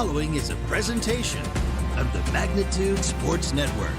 following is a presentation of the Magnitude Sports Network.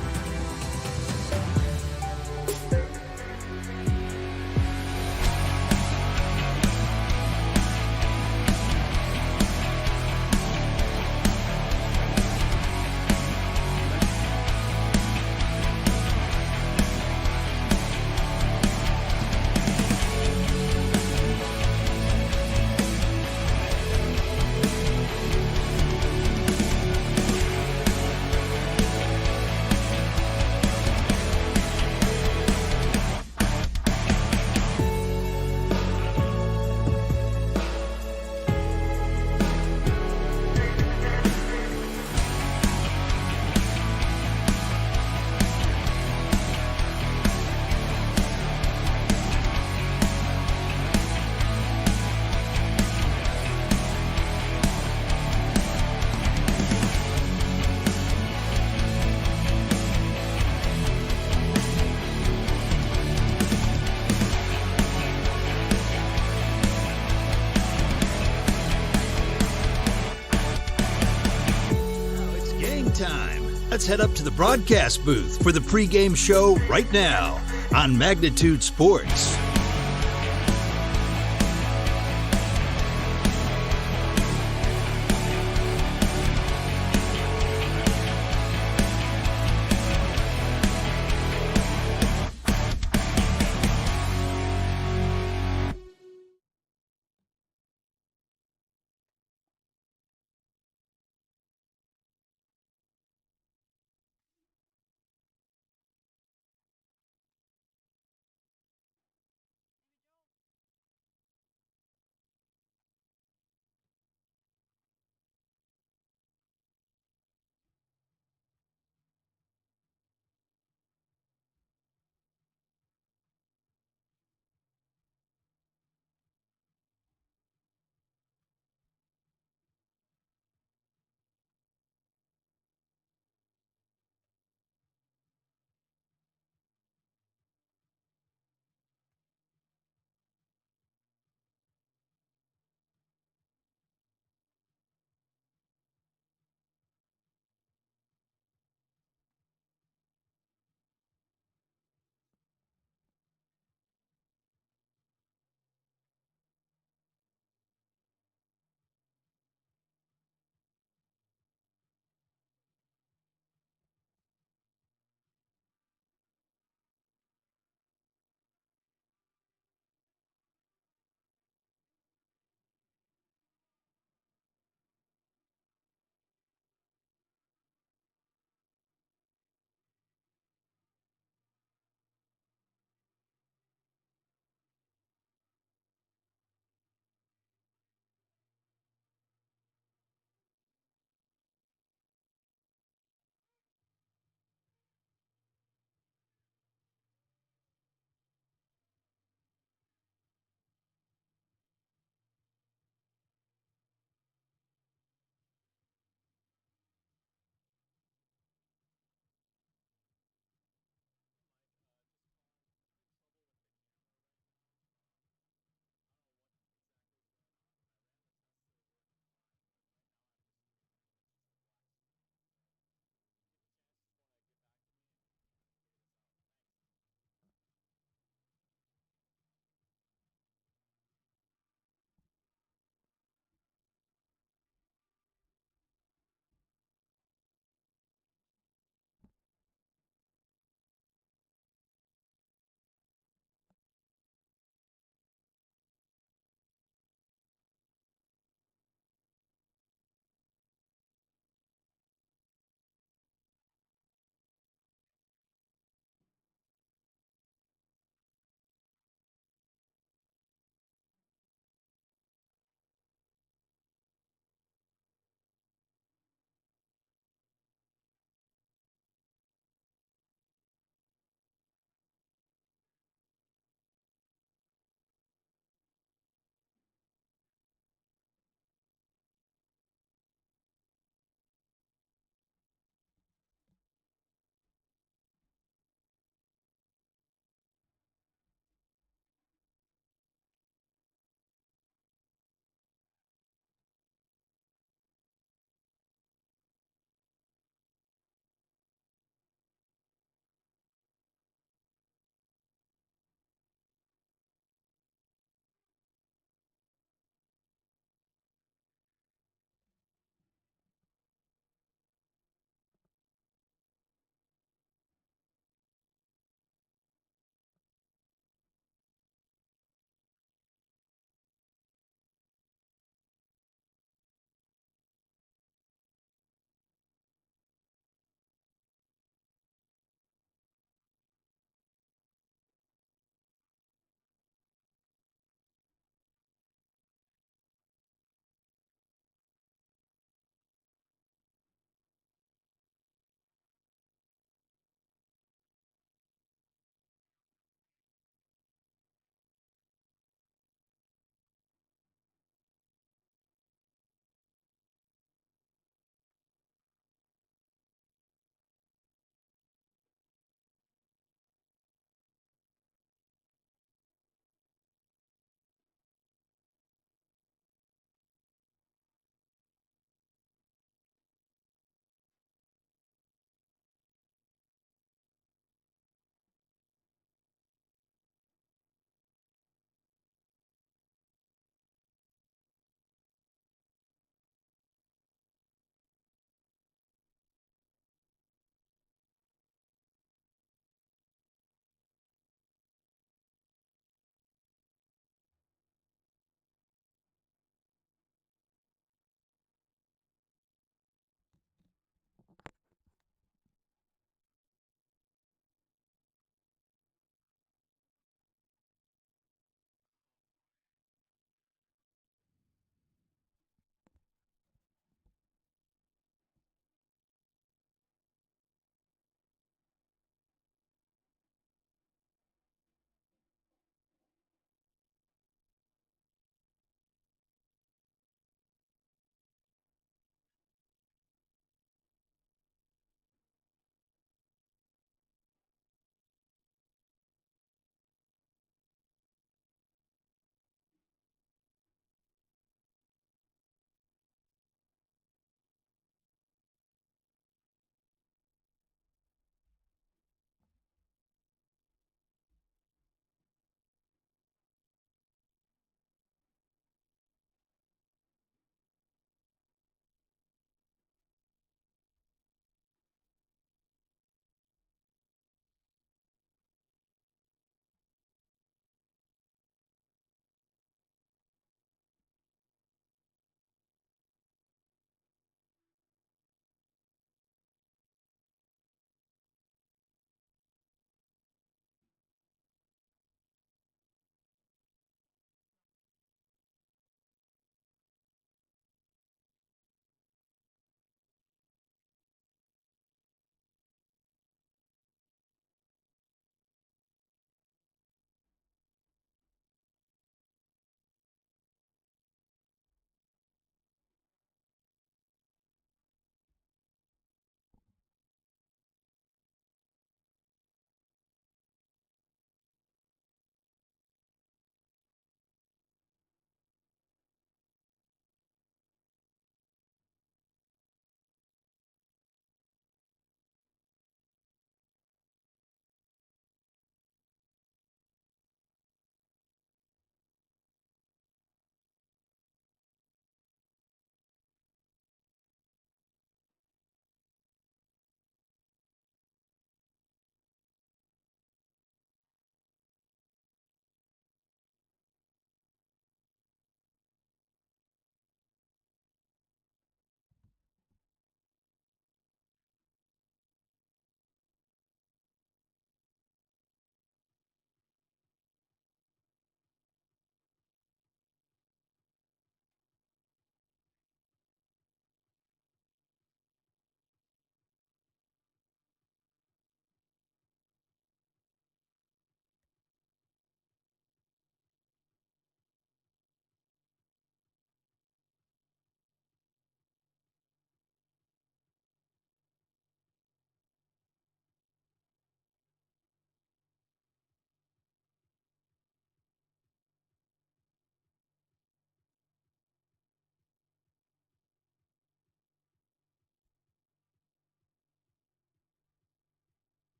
Time. Let's head up to the broadcast booth for the pregame show right now on Magnitude Sports.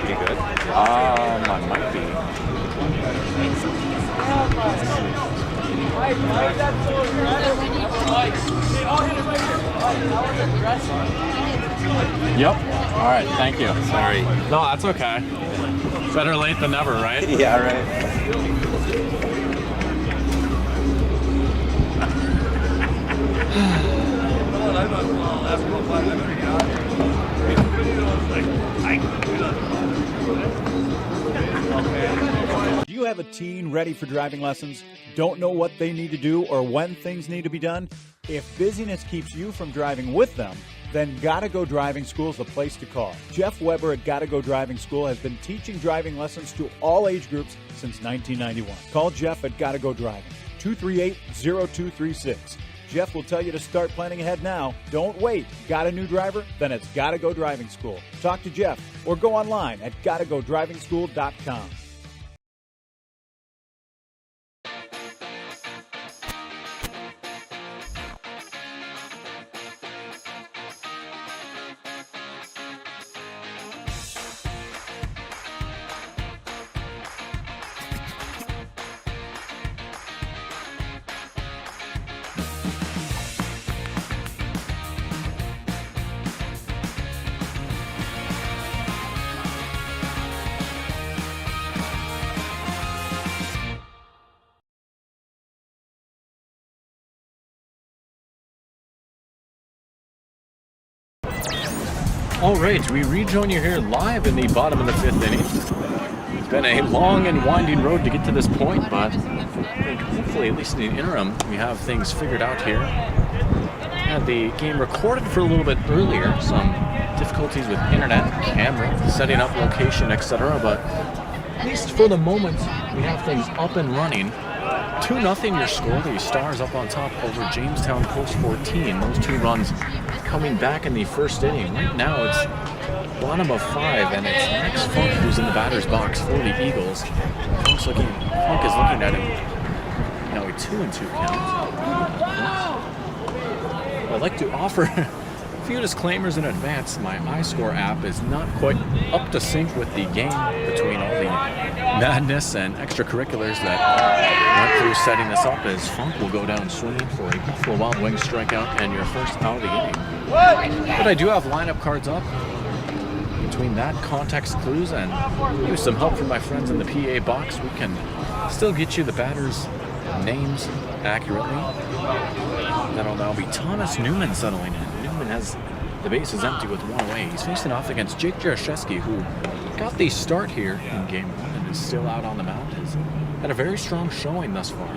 You good? I might be. Yep. All right. Thank you. Sorry. No, that's okay. Better late than never, right? Yeah, right. Do you have a teen ready for driving lessons? Don't know what they need to do or when things need to be done? If busyness keeps you from driving with them, then Gotta Go Driving School is the place to call. Jeff Weber at Gotta Go Driving School has been teaching driving lessons to all age groups since 1991. Call Jeff at Gotta Go Driving, 238-0236. Jeff will tell you to start planning ahead now. Don't wait. Got a new driver? Then it's Gotta Go Driving School. Talk to Jeff or go online at gottagodrivingschool.com. All right, we rejoin you here live in the bottom of the 5th inning. It's been a long and winding road to get to this point, but I think hopefully, at least in the interim, we have things figured out here. Had the game recorded for a little bit earlier, some difficulties with internet, camera, setting up location, etc. But at least for the moment, we have things up and running. 2-0 your score. The Stars up on top over Jamestown Post 14. Those 2 runs coming back in the first inning. Right now it's bottom of 5, and it's Max Funk who's in the batter's box for the Eagles. Funk is looking at him. Now a 2-2 count. I'd like to offer a few disclaimers in advance. My iScore app is not quite up to sync with the game between all the madness and extracurriculars that went through setting this up, as Funk will go down swinging for a Buffalo Wild Wings strikeout and your first out of the inning. But I do have lineup cards up. Between that, context clues, and use some help from my friends in the PA box, we can still get you the batters' names accurately. That'll now be Thomas Newman settling in. Newman has the bases empty with 1 away. He's facing off against Jake Jaroszewski, who got the start here in Game 1 and is still out on the mound. Has had a very strong showing thus far.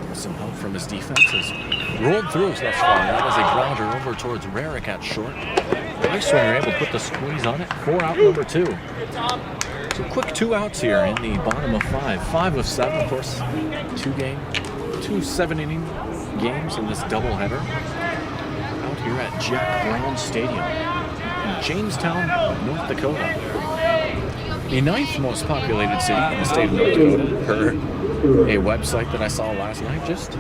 With some help from his defense, has rolled through thus far. That is a grounder over towards Rarick at short. Nice when you're able to put the squeeze on it. 4 out number 2. So quick 2 outs here in the bottom of 5. 5 of 7, of course. 2 7-inning games in this doubleheader. Out here at Jack Brown Stadium in Jamestown, North Dakota. The 9th most populated city in the state of North Dakota, per a website that I saw last night, just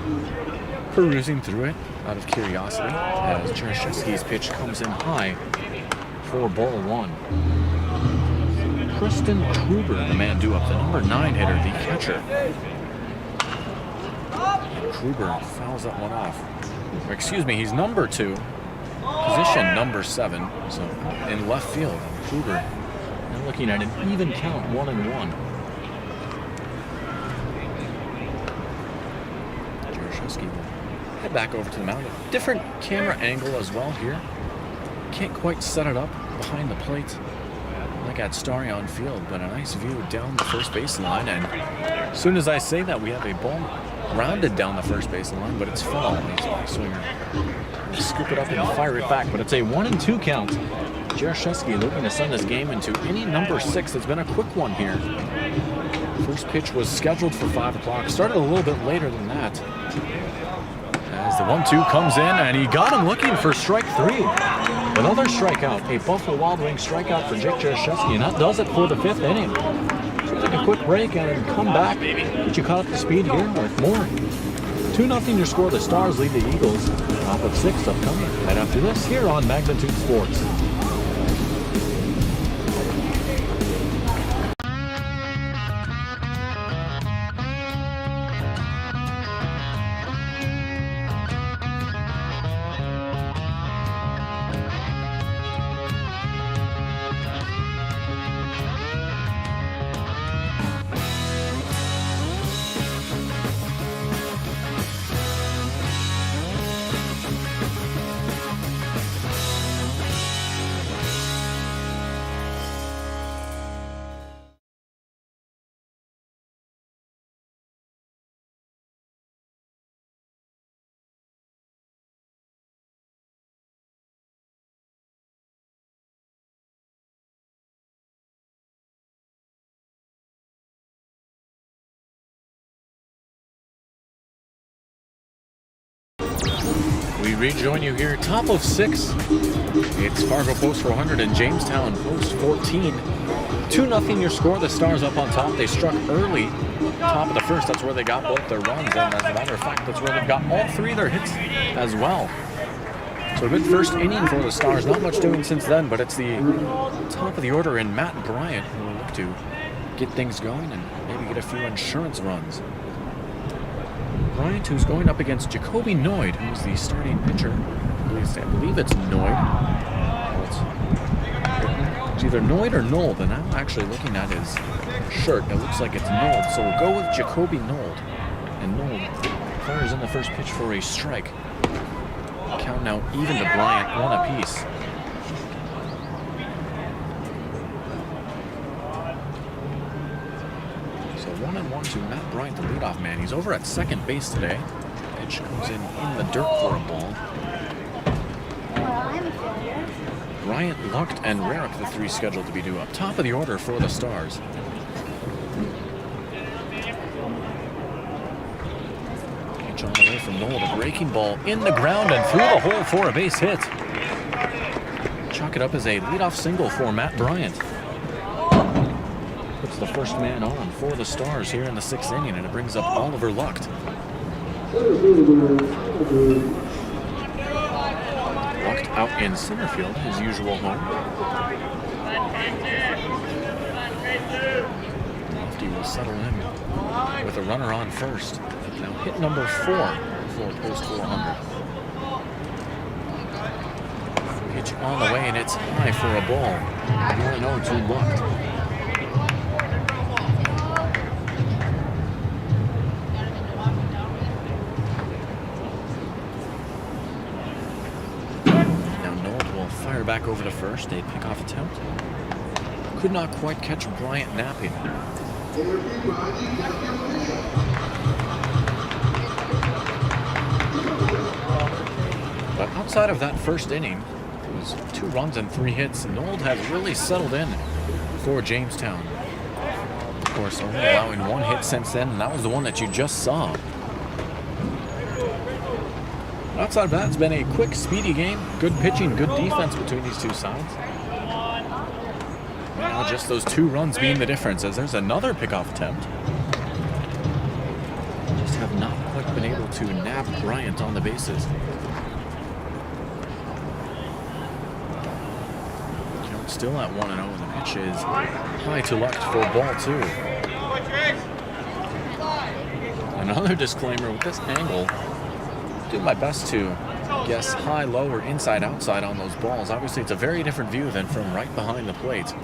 perusing through it out of curiosity, as Jaroszewski's pitch comes in high for ball 1. Preston Kruber, the man due up, the number 9 hitter, the catcher. Kruber fouls that one off. Or excuse me, he's number 2, position number 7, so in left field. Kruber now looking at an even count, 1-1. Jaroszewski will head back over to the mound. A different camera angle as well here. Can't quite set it up behind the plate like at Starry on field, but a nice view down the first base line. And as soon as I say that, we have a ball rounded down the first base line, but it's foul. He's swinger. We'll scoop it up and fire it back, but it's a 1-2 count. Jaroszewski looking to send this game into inning number 6. It's been a quick one here. First pitch was scheduled for 5 o'clock. Started a little bit later than that. As the 1-2 comes in, and he got him looking for strike 3. Another strikeout, a Buffalo Wild Wings strikeout for Jake Jaroszewski, and that does it for the 5th inning. So take a quick break and come back. Get you caught up to speed here with more 2-0 your score. The Stars lead the Eagles. Top of 6 upcoming. Right after this, here on Magnitude Sports. We rejoin you here, top of 6. It's Fargo Post 400 and Jamestown Post 14. 2-0 your score. The Stars up on top. They struck early, top of the first. That's where they got both their runs, and as a matter of fact, that's where they got all 3 of their hits as well. So a good first inning for the Stars. Not much doing since then, but it's the top of the order in Matt Bryant who will look to get things going and maybe get a few insurance runs. Bryant, who's going up against Jacoby Noyd, who's the starting pitcher. I believe it's Noyd. It's either Noyd or Nold, and I'm actually looking at his shirt. It looks like it's Nold, so we'll go with Jacoby Nold. And Nold fires in the first pitch for a strike. Count now even to Bryant, 1 apiece. So 1-1 to Matt Bryant, the leadoff man. He's over at second base today. Pitch comes in the dirt for a ball. Bryant, Lucht, and Rarick, the 3 scheduled to be due up. Top of the order for the Stars. Pitch on the way from Noel. A breaking ball in the ground and through the hole for a base hit. Chalk it up as a leadoff single for Matt Bryant. Puts the first man on for the Stars here in the 6th inning, and it brings up Oliver Lucht. Lucht out in center field, his usual home. Lefty will settle in with a runner on first. Now hit number 4 for Post 400. Pitch on the way, and it's high for a ball. 1-0 to Lucht. Back over to first, a pickoff attempt. Could not quite catch Bryant napping. But outside of that first inning, it was 2 runs and 3 hits. Nold has really settled in for Jamestown. Of course, only allowing 1 hit since then, and that was the one that you just saw. Outside of that, it's been a quick, speedy game. Good pitching, good defense between these 2 sides. And now just those 2 runs being the difference, as there's another pickoff attempt. Just have not quite been able to nab Bryant on the bases. Count still at 1-0, and the pitch is high to Lucht for ball 2. Another disclaimer with this angle. Do my best to guess high, low, or inside, outside on those balls. Obviously, it's a very different view than from right behind the plate.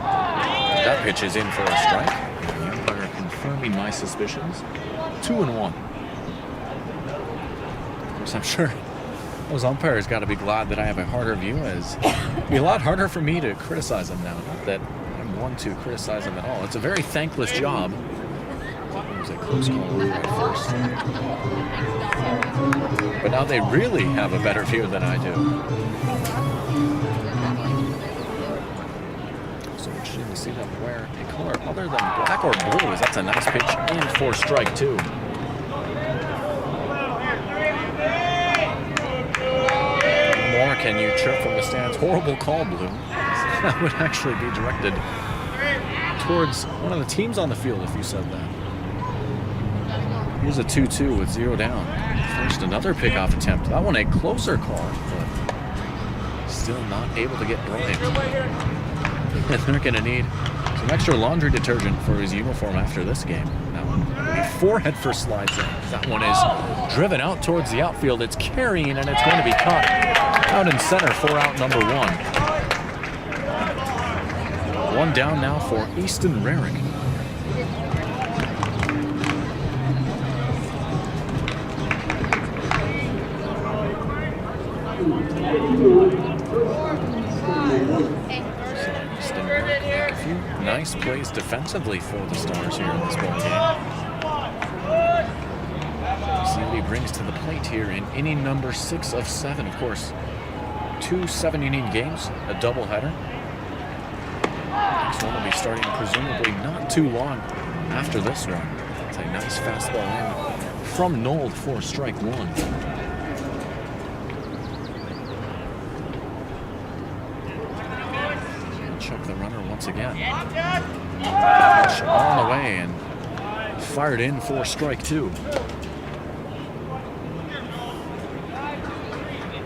That pitch is in for a strike. The umpire confirming my suspicions. 2-1. Of course, I'm sure those umpires got to be glad that I have a harder view, as it'd be a lot harder for me to criticize them now. Not that I'm one to criticize them at all. It's a very thankless job. It was a close call right first. But now they really have a better view than I do. So interesting to see them wear a color other than black or blue, as that's a nice pitch in for strike 2. More can you chirp from the stands? Horrible call, Blue. That would actually be directed towards one of the teams on the field if you said that. Here's a 2-2 with 0 down. First, another pickoff attempt. That one a closer call, but still not able to get going. And they're going to need some extra laundry detergent for his uniform after this game. That one, a forehead first slides in. That one is driven out towards the outfield. It's carrying, and it's going to be caught out in center for out number 1. One down now for Easton Rarick. Easton Rarick make a few nice plays defensively for the Stars here in this ball game. See what he brings to the plate here in inning number 6 of 7. Of course, 2 7-inning games, a doubleheader. Next one will be starting presumably not too long after this one. It's a nice fastball in from Nold for strike 1. Check the runner once again. Pitch on the way and fired in for strike 2.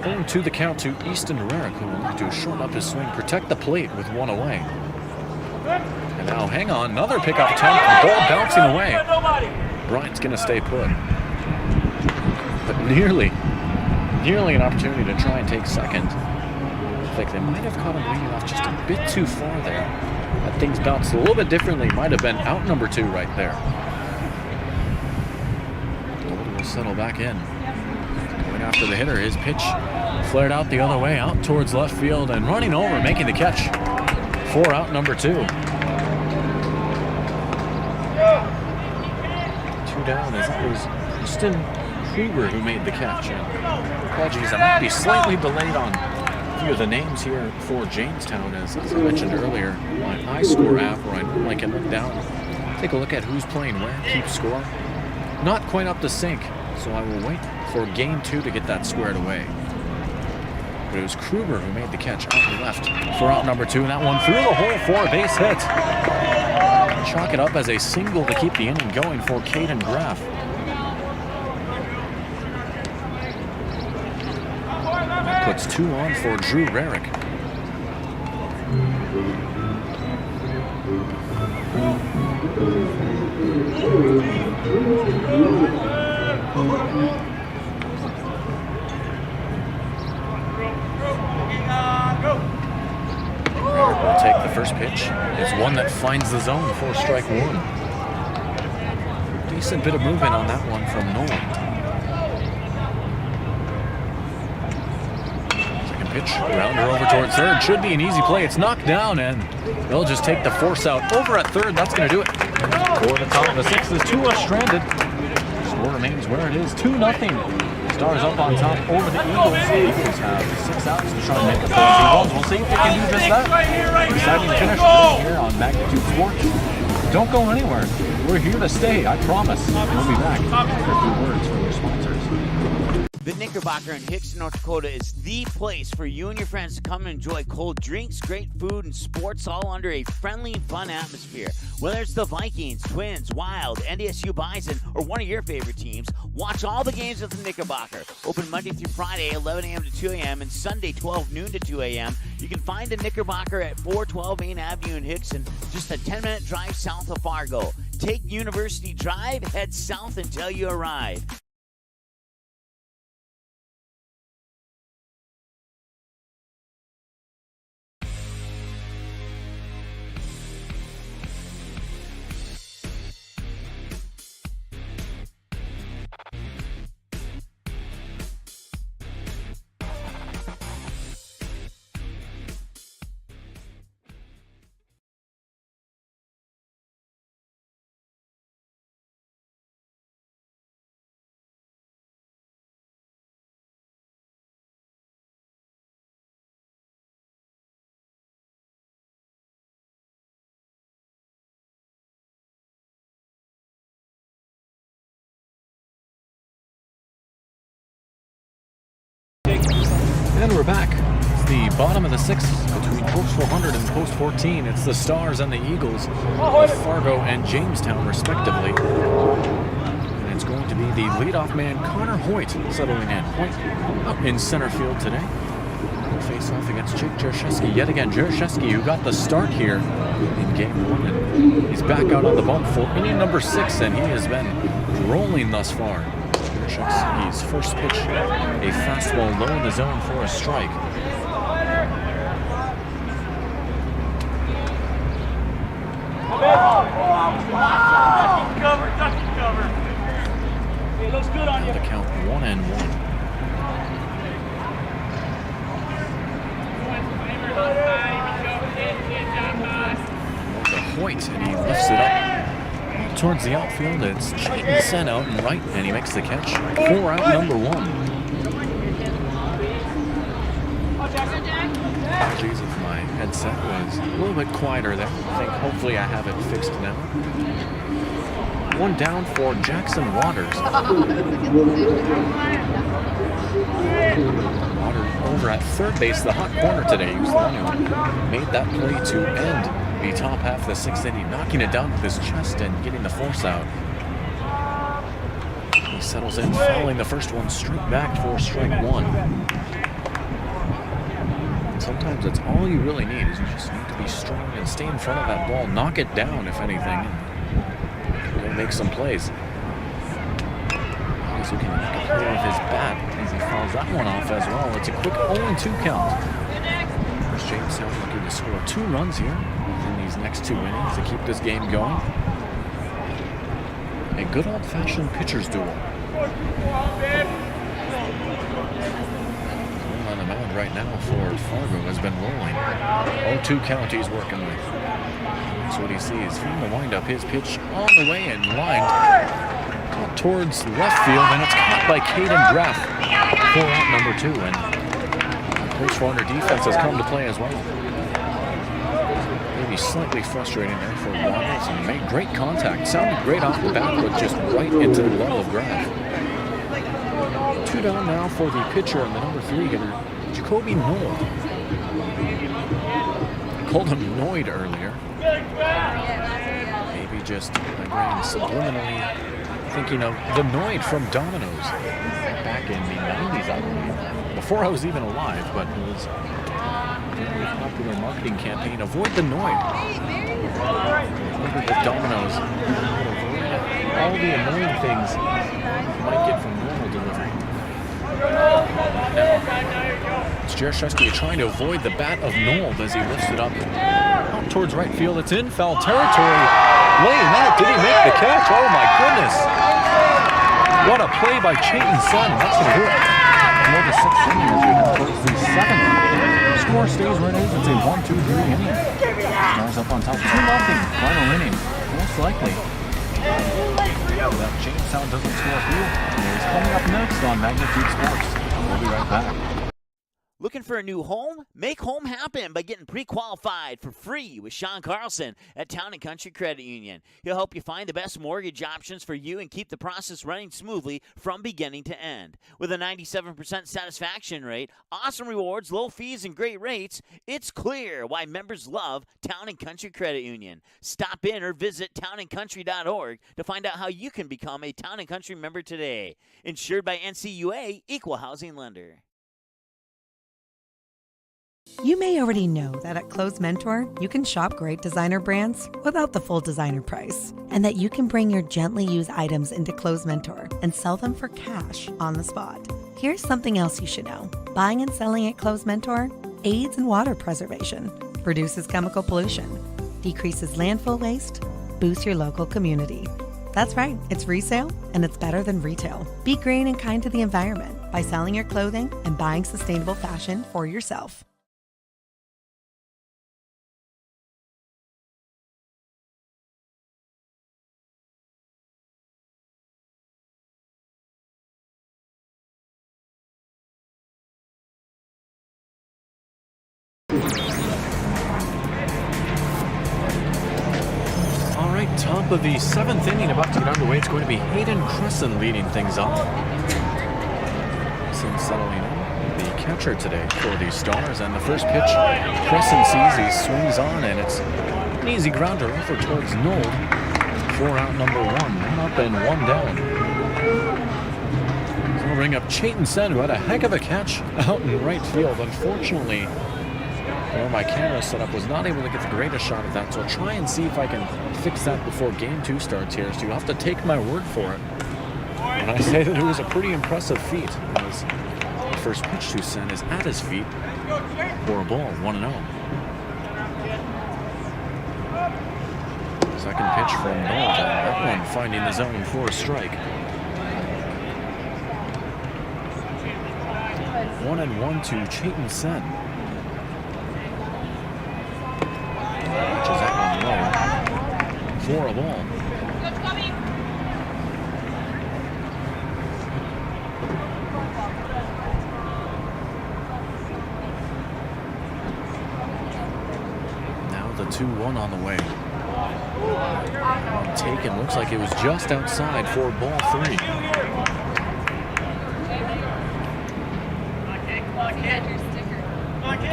Going to the count to Easton Rarick, who will need to shorten up his swing, protect the plate with 1 away. And now, hang on, another pickoff attempt, ball bouncing away. Bryant's going to stay put. But nearly an opportunity to try and take second. I think they might have caught him leaning off just a bit too far there. That things bounced a little bit differently. Might have been out number 2 right there. Gold will settle back in. Going after the hitter, his pitch flared out the other way, out towards left field, and running over, making the catch for out number 2. 2 down as it was Preston Kruger who made the catch. And apologies, I might be slightly delayed on a few of the names here for Jamestown, as I mentioned earlier, my iScore app where I normally can look down, take a look at who's playing where, keep score. Not quite up to sync, so I will wait for game 2 to get that squared away. But it was Kruger who made the catch out left for out number 2, and that one through the hole for a base hit. Chalk it up as a single to keep the inning going for Caden Graff. That puts 2 on for Drew Rarick. Rarick will take the first pitch. It's one that finds the zone for strike 1. Decent bit of movement on that one from Nolan. Second pitch, grounder over towards third. Should be an easy play. It's knocked down, and they'll just take the force out over at third. That's going to do it for the top of the 6th. 2 are stranded. Score remains where it is, 2-0. Stars up on top over the Eagles. The Eagles have 6 outs to try and make the 4 runs. We'll see if they can do just that. Exciting finish here on Magnitude Sports. Don't go anywhere. We're here to stay, I promise. We'll be back after a few words from your sponsors. The Knickerbocker in Hickson, North Dakota is the place for you and your friends to come and enjoy cold drinks, great food, and sports all under a friendly and fun atmosphere. Whether it's the Vikings, Twins, Wild, NDSU Bison, or one of your favorite teams, watch all the games at the Knickerbocker. Open Monday through Friday, 11 a.m. to 2 a.m., and Sunday, 12 noon to 2 a.m. You can find the Knickerbocker at 412 Main Avenue in Hickson, just a 10-minute drive south of Fargo. Take University Drive, head south until you arrive. And we're back. It's the bottom of the 6th between post 400 and post 14. It's the Stars and the Eagles of Fargo and Jamestown, respectively. And it's going to the leadoff man, Connor Hoyt, settling in. Hoyt up in center field today. Face off against Jake Jaroszewski yet again. Jaroszewski, who got the start here in game 1, and he's back out on the bump for inning number 6, and he has been rolling thus far. Jaroszewski's first pitch, a fastball low in the zone for a strike. Cover. It looks good on you. The count 1-1. To Hoyt, and he lifts it up towards the outfield. It's Chayton sent out and right, and he makes the catch for out number 1. Apologies if my headset was a little bit quieter there. I think hopefully I have it fixed now. One down for Jackson Waters. Waters over at third base, the hot corner today. He was the one who made that play to end the top half of the 6th inning, knocking it down with his chest and getting the force out. He settles in, fouling the first one straight back for strike 1. Sometimes that's all you really need, is you just need to be strong and stay in front of that ball, knock it down if anything, and make some plays. Guys who can make a play with his bat as he fouls that one off as well. It's a quick 0-2 count. First Jamestown looking to score 2 runs here in these next 2 innings to keep this game going. A good old-fashioned pitcher's duel. On the mound right now for Fargo has been rolling. 0-2 count he's working with. That's what he sees. From the windup, his pitch on the way and lined towards left field, and it's caught by Caden Graff for out number 2. And Coach Warner defense has come to play as well. Maybe slightly frustrating there for Waters, and made great contact. Sounded great off the bat, but just right into the level of Graff. 2 down now for the pitcher and the number 3 hitter, Jacoby Nold. Called him Noid earlier. Maybe just my brain subliminally thinking of the Noid from Domino's back in the 90s, I believe. Before I was even alive, but it was a very popular marketing campaign. Avoid the Noid. Maybe with Domino's, avoid all the annoying things you might get from normal delivery. It's Jaroszewski trying to avoid the bat of Nold as he lifts it up out towards right field. It's in foul territory. Laying out. Did he make the catch? Oh my goodness. What a play by Chayton Sun. That's going to do it. For the 6th inning as we head towards the 7th. Score stays where it is. It's a 1-2-3 inning. Stars up on top. 2-0. Final inning. Most likely. That Jamestown doesn't score here. He's coming up next on Magnitude Sports. We'll be right back. Looking for a new home? Make home happen by getting pre-qualified for free with Sean Carlson at Town & Country Credit Union. He'll help you find the best mortgage options for you and keep the process running smoothly from beginning to end. With a 97% satisfaction rate, awesome rewards, low fees, and great rates, it's clear why members love Town & Country Credit Union. Stop in or visit townandcountry.org to find out how you can become a Town & Country member today. Insured by NCUA, Equal Housing Lender. You may already know that at Clothes Mentor, you can shop great designer brands without the full designer price, and that you can bring your gently used items into Clothes Mentor and sell them for cash on the spot. Here's something else you should know. Buying and selling at Clothes Mentor aids in water preservation, reduces chemical pollution, decreases landfill waste, boosts your local community. That's right, it's resale, and it's better than retail. Be green and kind to the environment by selling your clothing and buying sustainable fashion for yourself. Top of the 7th inning, about to get underway. It's going to be Hayden Crescent leading things off. Since settling in, the catcher today for the Stars, and the first pitch, Crescent sees, he swings on, and it's an easy grounder over towards Nold for out number 1. 1 up and 1 down. ring up Chayton Sen, who had a heck of a catch out in right field. Unfortunately, where my camera setup was not able to get the greatest shot of that, so I'll try and see if I can fix that before game 2 starts here. So you'll have to take my word for it when I say that it was a pretty impressive feat. As the first pitch to Sen is at his feet for a ball, 1-0. Second pitch from Nolt, and that one finding the zone for a strike. 1-1 to Chayton Sen. Pitches that one low for a ball. Now the 2-1 on the way. Taken, looks like it was just outside for ball 3.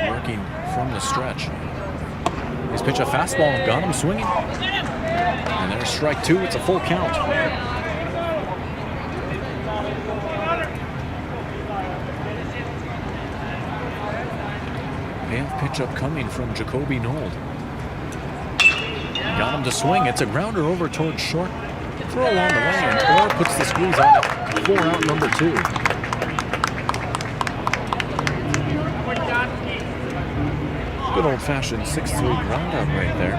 Working from the stretch. He's pitched a fastball, got him swinging. And there's strike 2, it's a full count. Payoff pitch up coming from Jacoby Nold. Got him to swing. It's a grounder over towards short. Throw along the way, and Orr puts the squeeze on it. 4 out number 2. Good old-fashioned 6-3 ground out right there.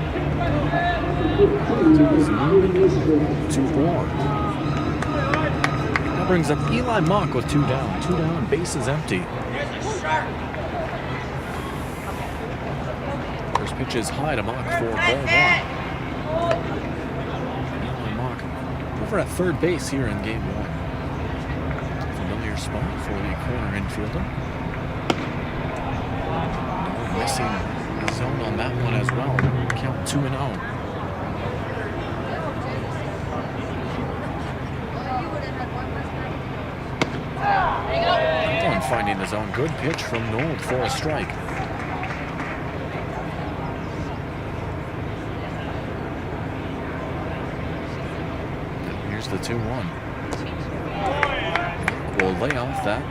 To Orr. That brings up Eli Mock with 2 down. 2 down, bases empty. First pitch is high to Mock for ball 1. Mock over at third base here in game 1. Familiar spot for the corner infielder. No, missing the zone on that one as well. Count 2-0. One finding the zone. Good pitch from Nold for a strike. The 2-1. Will lay off that.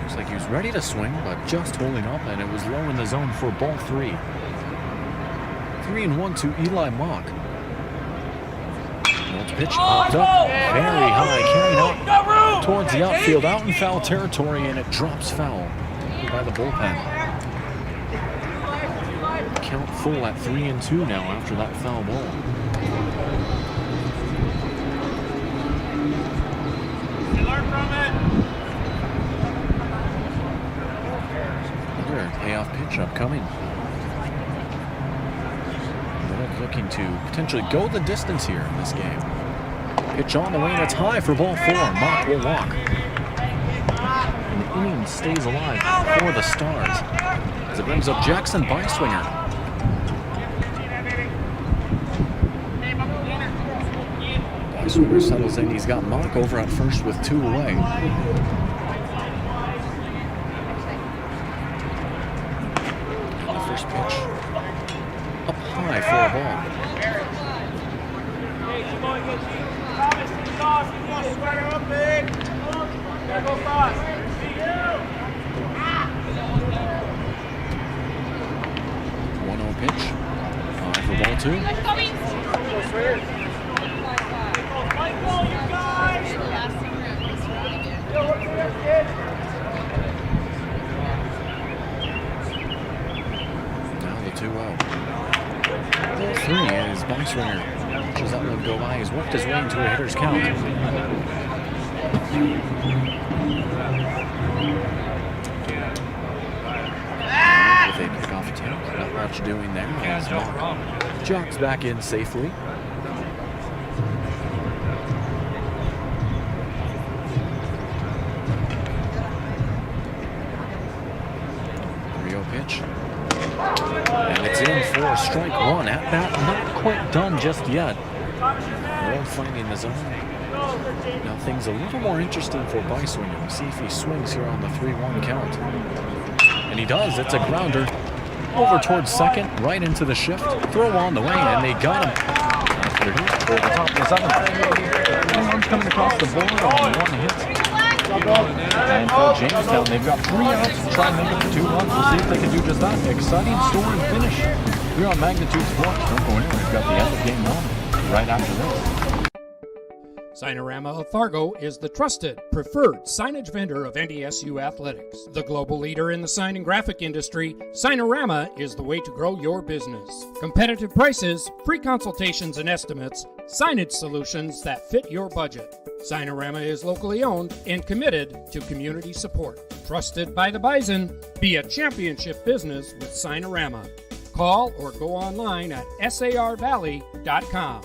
Looks like he was ready to swing, but just holding up, and it was low in the zone for ball 3. 3-1 to Eli Mock. Nold's pitch popped up very high, carrying out towards the outfield, out in foul territory, and it drops foul by the bullpen. Count full at 3-2 now after that foul ball. Payoff pitch upcoming. Nold looking to potentially go the distance here in this game. Pitch on the way, and it's high for ball 4. Mock will walk. And the inning stays alive for the Stars as it brings up Jackson Byswinger. Byswinger settles in. He's got Mock over at first with 2 away. Pitch up high for a ball. 1-0 pitch. High for ball 2. Now the 2-0. Ball 3 is Byswinger. Watches that one go by. He's worked his way into a hitter's count. With a pickoff attempt. Not much doing there as Mock jogs back in safely. Pitch. And it's in for strike 1. At bat, not quite done just yet. Nold finding the zone. Now things a little more interesting for Byswinger. We'll see if he swings here on the 3-1 count. And he does. It's a grounder over towards second, right into the shift. Throw on the way, and they got him. After the top of the 7th. Runs coming across the board on 1 hit. And for Jamestown, they've got 3 outs to try and make it to 2 runs. We'll see if they can do just that. Exciting story finish here on Magnitude Sports. Don't go anywhere. We've got the end of game 1 right after this. Signorama of Fargo is the trusted, preferred signage vendor of NDSU athletics. The global leader in the sign and graphic industry, Signorama is the way to grow your business. Competitive prices, free consultations and estimates, signage solutions that fit your budget. Signorama is locally owned and committed to community support. Trusted by the Bison, be a championship business with Signorama. Call or go online at sarvalley.com.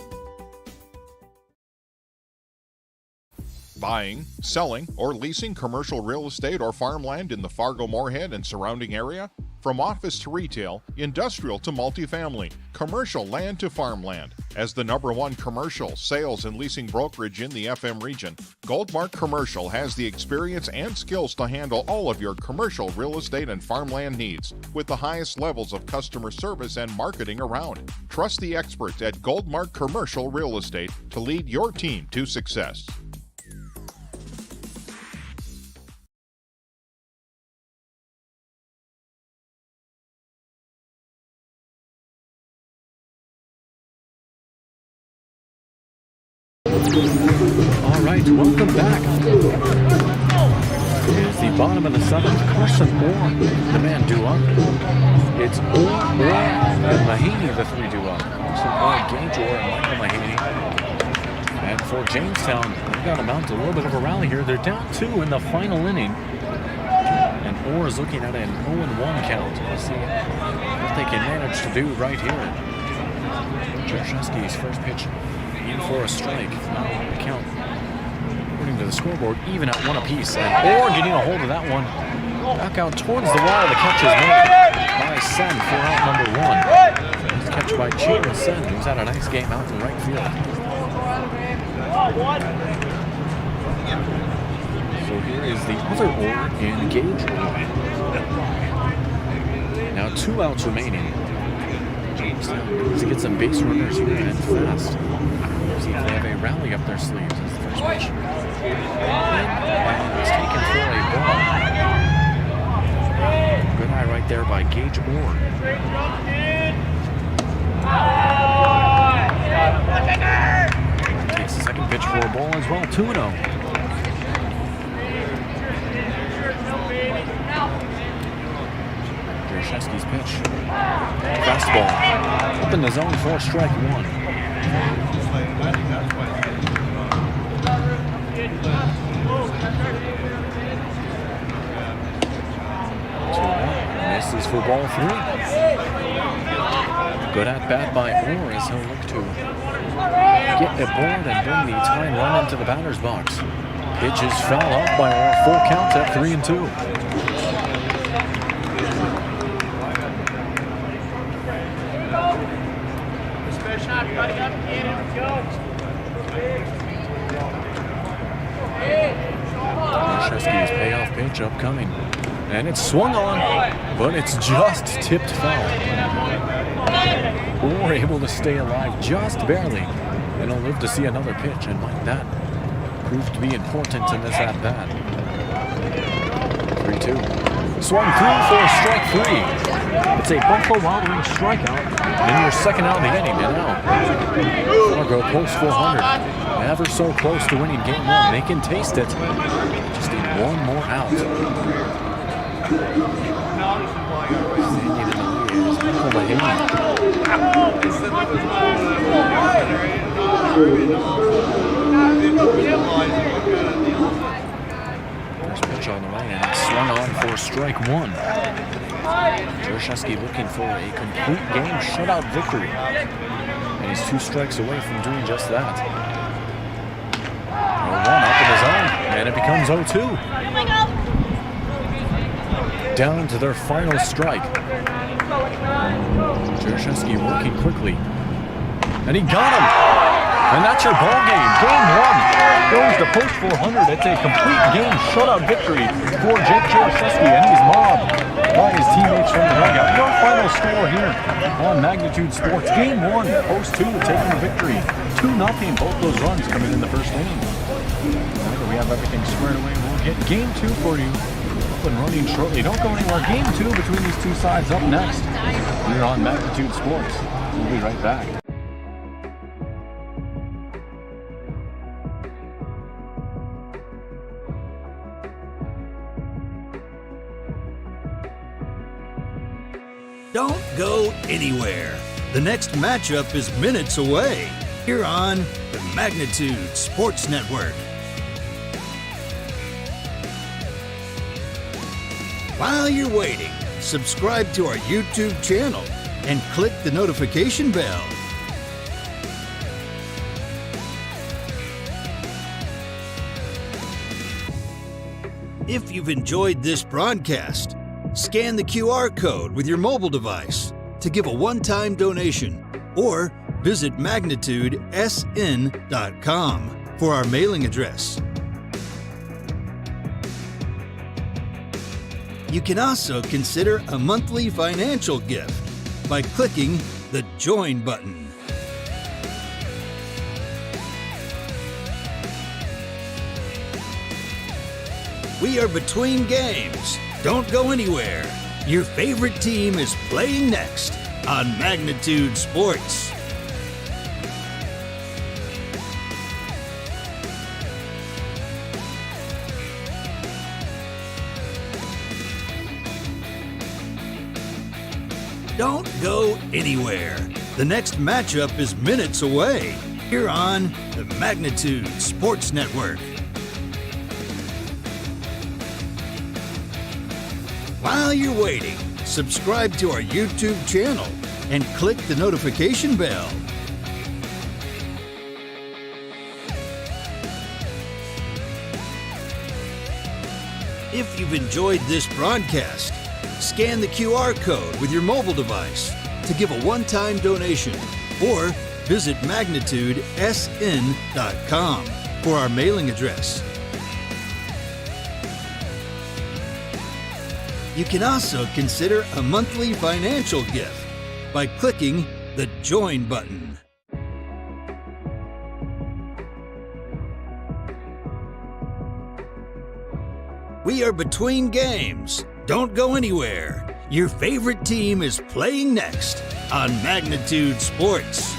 Buying, selling, or leasing commercial real estate or farmland in the Fargo-Moorhead and surrounding area? From office to retail, industrial to multifamily, commercial land to farmland. As the #1 commercial, sales, and leasing brokerage in the FM region, Goldmark Commercial has the experience and skills to handle all of your commercial real estate and farmland needs with the highest levels of customer service and marketing around. Trust the experts at Goldmark Commercial Real Estate to lead your team to success. All right, welcome back. It's the bottom of the 7th. Carson Orr, the man due up. It's Orr, and Mahaney, the 3 due up. Carson Orr, Gage Orr, and Michael Mahaney. And for Jamestown, they've got to mount a little bit of a rally here. They're down 2 in the final inning. And Orr is looking at an 0-1 count. We'll see what they can manage to do right here. Jarzewski's first pitch in for a strike. The count, according to the scoreboard, even at 1 apiece. And Orr getting a hold of that one. Back out towards the wall. The catch is made by Sen for out number 1. Nice catch by Chayton Sen, who's had a nice game out in right field. So here is the other Orr in Gage. Now 2 outs remaining. Jamestown needs to get some base runners here and fast. See if they have a rally up their sleeves. That's the first pitch. And it's taken for a ball. Good eye right there by Gage Orr. Takes the second pitch for a ball as well. 2-0. Jarzewski's pitch. Fastball. Up in the zone for strike 1. Misses for ball 3. Good at bat by Orr as he'll look to get aboard and bring the tying run into the batter's box. Pitch is foul off by Orr. Full count at 3-2. Jarzewski's payoff pitch upcoming. And it's swung on, but it's just tipped foul. Orr able to stay alive just barely. And he'll live to see another pitch, and might that prove to be important in this at-bat. 3-2. Swung through for strike 3. It's a Buffalo Wild Wings strikeout, and your second out of the inning. And now, Fargo post 400. Ever so close to winning game 1. They can taste it. Just need 1 more out. Standing in the lead is Michael Mahaney. First pitch on the way, and it's swung on for strike 1. Jarzewski looking for a complete game shutout victory. And he's 2 strikes away from doing just that. 0-1 up in the zone, and it becomes 0-2. Down to their final strike. Jarzewski working quickly. And he got him! And that's your ball game. Game 1 goes to post 400. It's a complete game shutout victory for Jake Jarzewski, and he's mobbed by his teammates from the dugout. Your final score here on Magnitude Sports. Game 1, post 2 taking the victory. 2-0, both those runs coming in the first inning. We have everything squared away. We'll get game 2 for you up and running shortly. Don't go anywhere. Game 2 between these two sides up next. You're on Magnitude Sports. We'll be right back. Don't go anywhere. The next matchup is minutes away here on the Magnitude Sports Network. While you're waiting, subscribe to our YouTube channel and click the notification bell. If you've enjoyed this broadcast, scan the QR code with your mobile device to give a one-time donation or visit magnitudesn.com for our mailing address. You can also consider a monthly financial gift by clicking the Join button. We are between games. Don't go anywhere. Your favorite team is playing next on Magnitude Sports. Don't go anywhere. The next matchup is minutes away here on the Magnitude Sports Network. While you're waiting, subscribe to our YouTube channel and click the notification bell. If you've enjoyed this broadcast, scan the QR code with your mobile device to give a one-time donation or visit magnitudesn.com for our mailing address. You can also consider a monthly financial gift by clicking the Join button. We are between games. Don't go anywhere. Your favorite team is playing next on Magnitude Sports.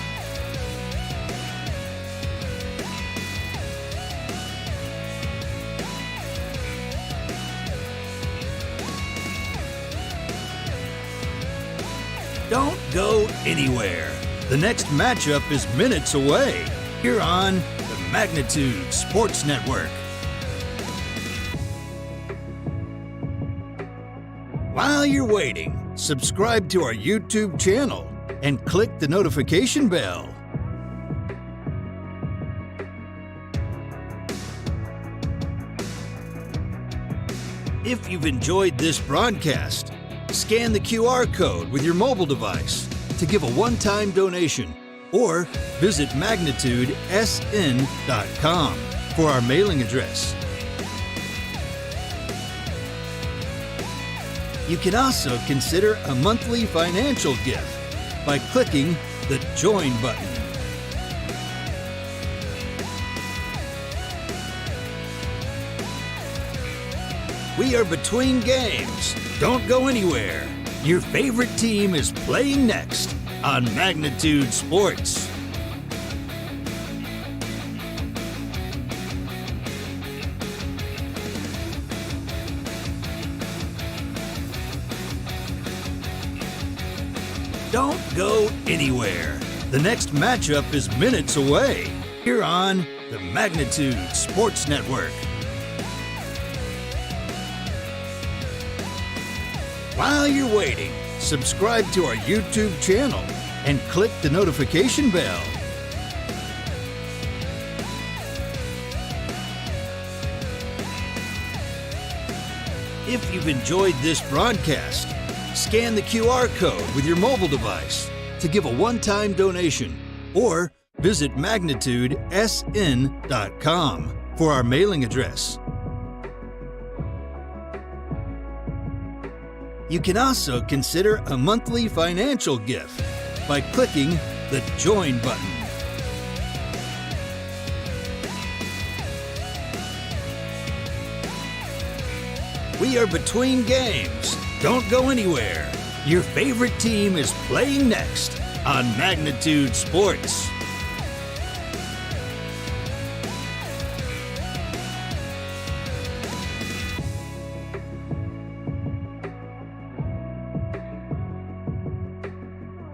Don't go anywhere. The next matchup is minutes away here on the Magnitude Sports Network. While you're waiting, subscribe to our YouTube channel and click the notification bell. If you've enjoyed this broadcast, scan the QR code with your mobile device to give a one-time donation or visit magnitudesn.com for our mailing address. You can also consider a monthly financial gift by clicking the Join button. We are between games. Don't go anywhere. Your favorite team is playing next on Magnitude Sports. Don't go anywhere. The next matchup is minutes away here on the Magnitude Sports Network. While you're waiting, subscribe to our YouTube channel and click the notification bell. If you've enjoyed this broadcast, scan the QR code with your mobile device to give a one-time donation or visit magnitudesn.com for our mailing address. You can also consider a monthly financial gift by clicking the Join button. We are between games. Don't go anywhere. Your favorite team is playing next on Magnitude Sports.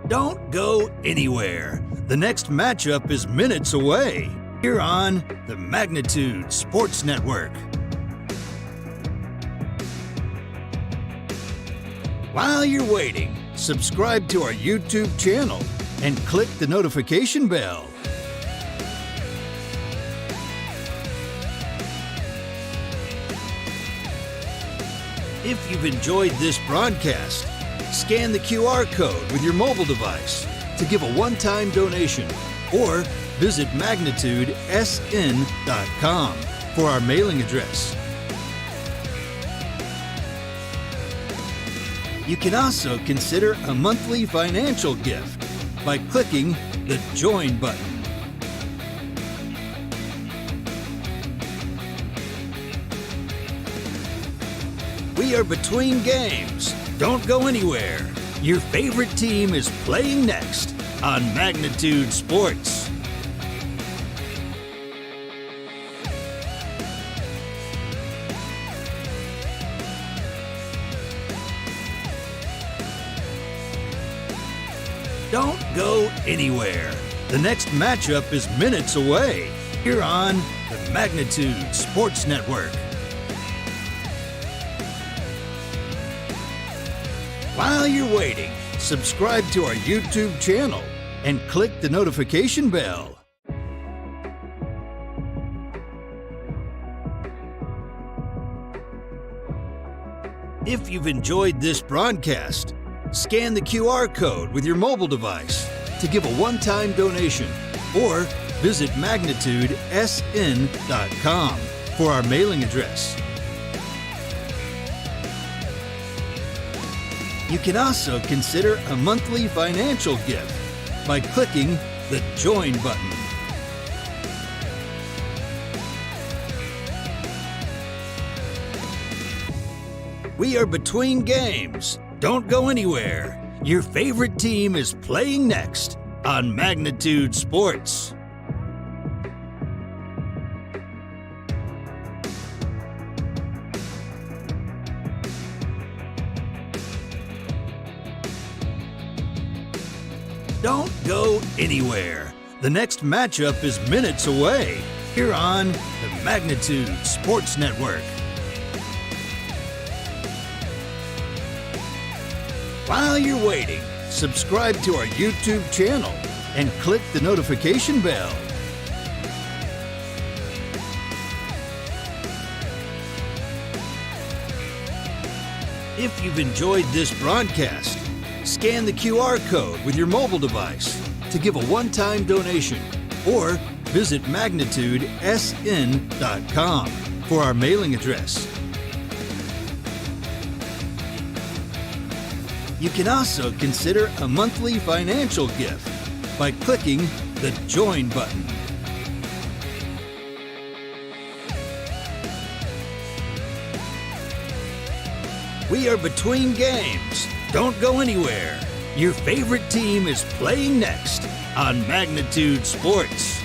Don't go anywhere. The next matchup is minutes away here on the Magnitude Sports Network. While you're waiting, subscribe to our YouTube channel and click the notification bell. If you've enjoyed this broadcast, scan the QR code with your mobile device to give a one-time donation or visit magnitudesn.com for our mailing address. You can also consider a monthly financial gift by clicking the Join button. We are between games. Don't go anywhere. Your favorite team is playing next on Magnitude Sports. Don't go anywhere. The next matchup is minutes away here on the Magnitude Sports Network. While you're waiting, subscribe to our YouTube channel and click the notification bell. If you've enjoyed this broadcast, scan the QR code with your mobile device to give a one-time donation or visit magnitudesn.com for our mailing address. You can also consider a monthly financial gift by clicking the Join button. We are between games. Don't go anywhere. Your favorite team is playing next on Magnitude Sports. Don't go anywhere. The next matchup is minutes away here on the Magnitude Sports Network. While you're waiting, subscribe to our YouTube channel and click the notification bell. If you've enjoyed this broadcast, scan the QR code with your mobile device to give a one-time donation or visit magnitudesn.com for our mailing address. You can also consider a monthly financial gift by clicking the Join button. We are between games. Don't go anywhere. Your favorite team is playing next on Magnitude Sports.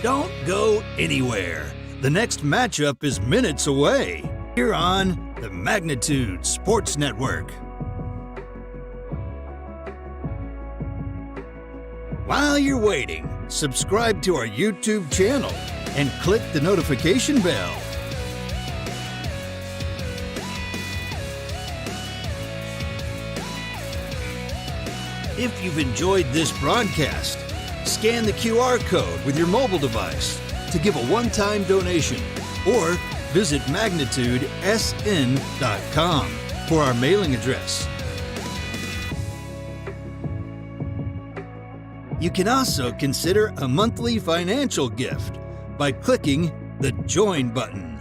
Don't go anywhere. The next matchup is minutes away here on the Magnitude Sports Network. While you're waiting, subscribe to our YouTube channel and click the notification bell. If you've enjoyed this broadcast, scan the QR code with your mobile device to give a one-time donation or visit magnitudesn.com for our mailing address. You can also consider a monthly financial gift by clicking the Join button.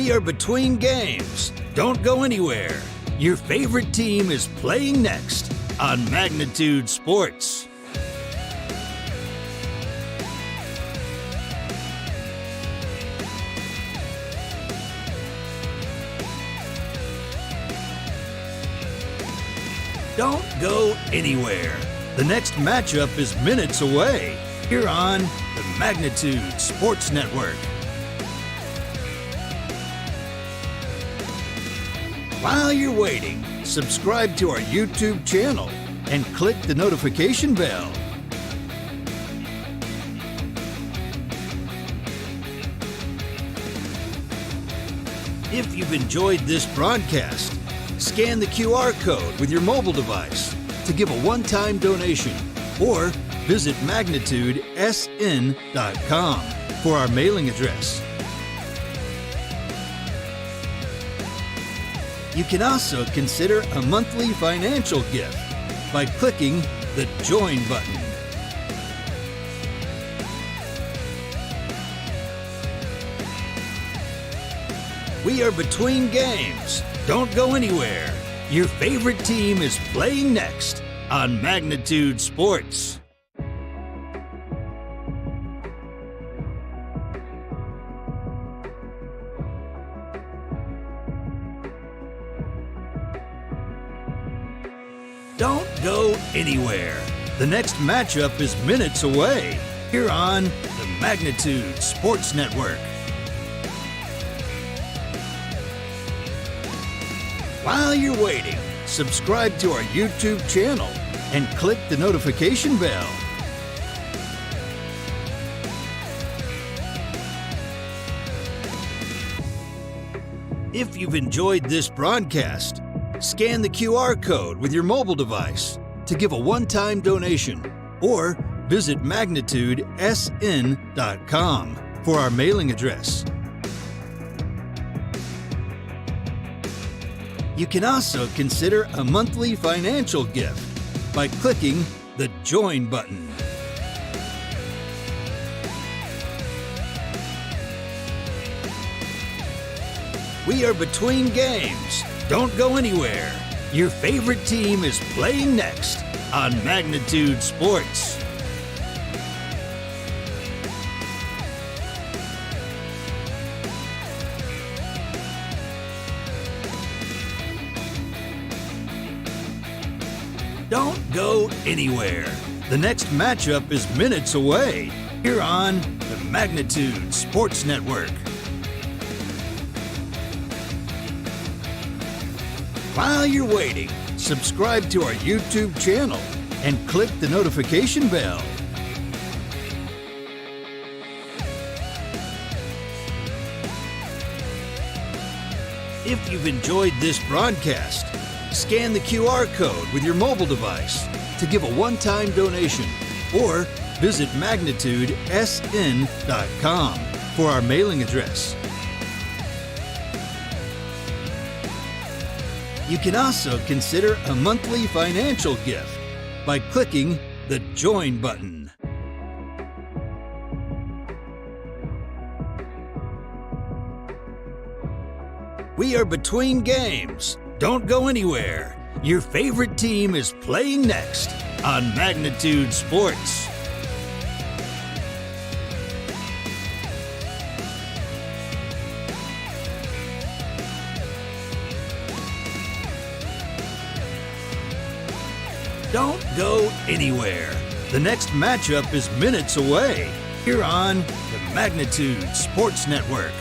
We are between games. Don't go anywhere. Your favorite team is playing next on Magnitude Sports. Don't go anywhere. The next matchup is minutes away here on the Magnitude Sports Network. While you're waiting, subscribe to our YouTube channel and click the notification bell. If you've enjoyed this broadcast, scan the QR code with your mobile device to give a one-time donation or visit magnitudesn.com for our mailing address. You can also consider a monthly financial gift by clicking the Join button. We are between games. Don't go anywhere. Your favorite team is playing next on Magnitude Sports. Don't go anywhere. The next matchup is minutes away here on the Magnitude Sports Network. While you're waiting, subscribe to our YouTube channel and click the notification bell. If you've enjoyed this broadcast, scan the QR code with your mobile device to give a one-time donation or visit magnitudesn.com for our mailing address. You can also consider a monthly financial gift by clicking the Join button. We are between games. Don't go anywhere. Your favorite team is playing next on Magnitude Sports. Don't go anywhere. The next matchup is minutes away here on the Magnitude Sports Network. While you're waiting, subscribe to our YouTube channel and click the notification bell. If you've enjoyed this broadcast, scan the QR code with your mobile device to give a one-time donation or visit magnitudesn.com for our mailing address. You can also consider a monthly financial gift by clicking the Join button. We are between games. Don't go anywhere. Your favorite team is playing next on Magnitude Sports. Don't go anywhere. The next matchup is minutes away here on the Magnitude Sports Network.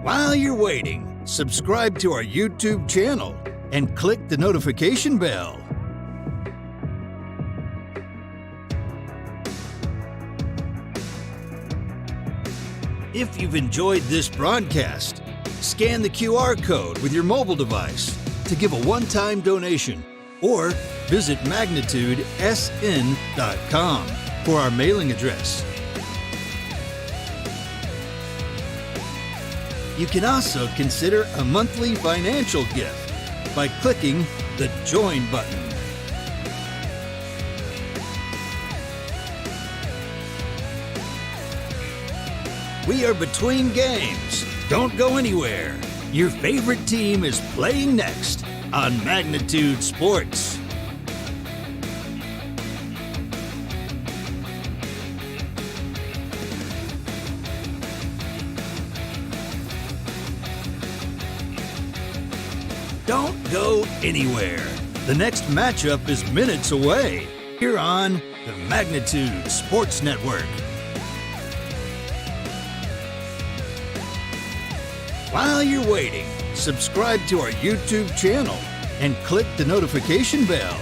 While you're waiting, subscribe to our YouTube channel and click the notification bell. If you've enjoyed this broadcast, scan the QR code with your mobile device to give a one-time donation or visit magnitudesn.com for our mailing address. You can also consider a monthly financial gift by clicking the Join button. We are between games. Don't go anywhere. Your favorite team is playing next on Magnitude Sports. Don't go anywhere. The next matchup is minutes away here on the Magnitude Sports Network. While you're waiting, subscribe to our YouTube channel and click the notification bell.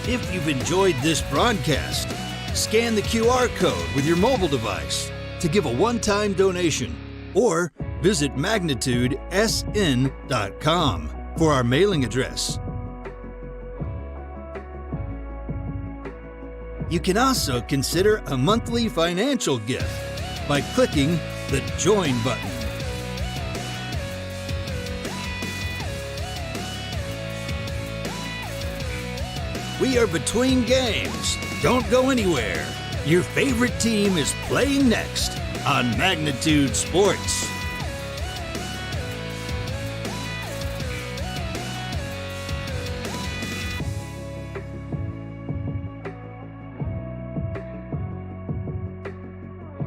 If you've enjoyed this broadcast, scan the QR code with your mobile device to give a one-time donation or visit magnitudesn.com for our mailing address. You can also consider a monthly financial gift by clicking the Join button. We are between games. Don't go anywhere. Your favorite team is playing next on Magnitude Sports.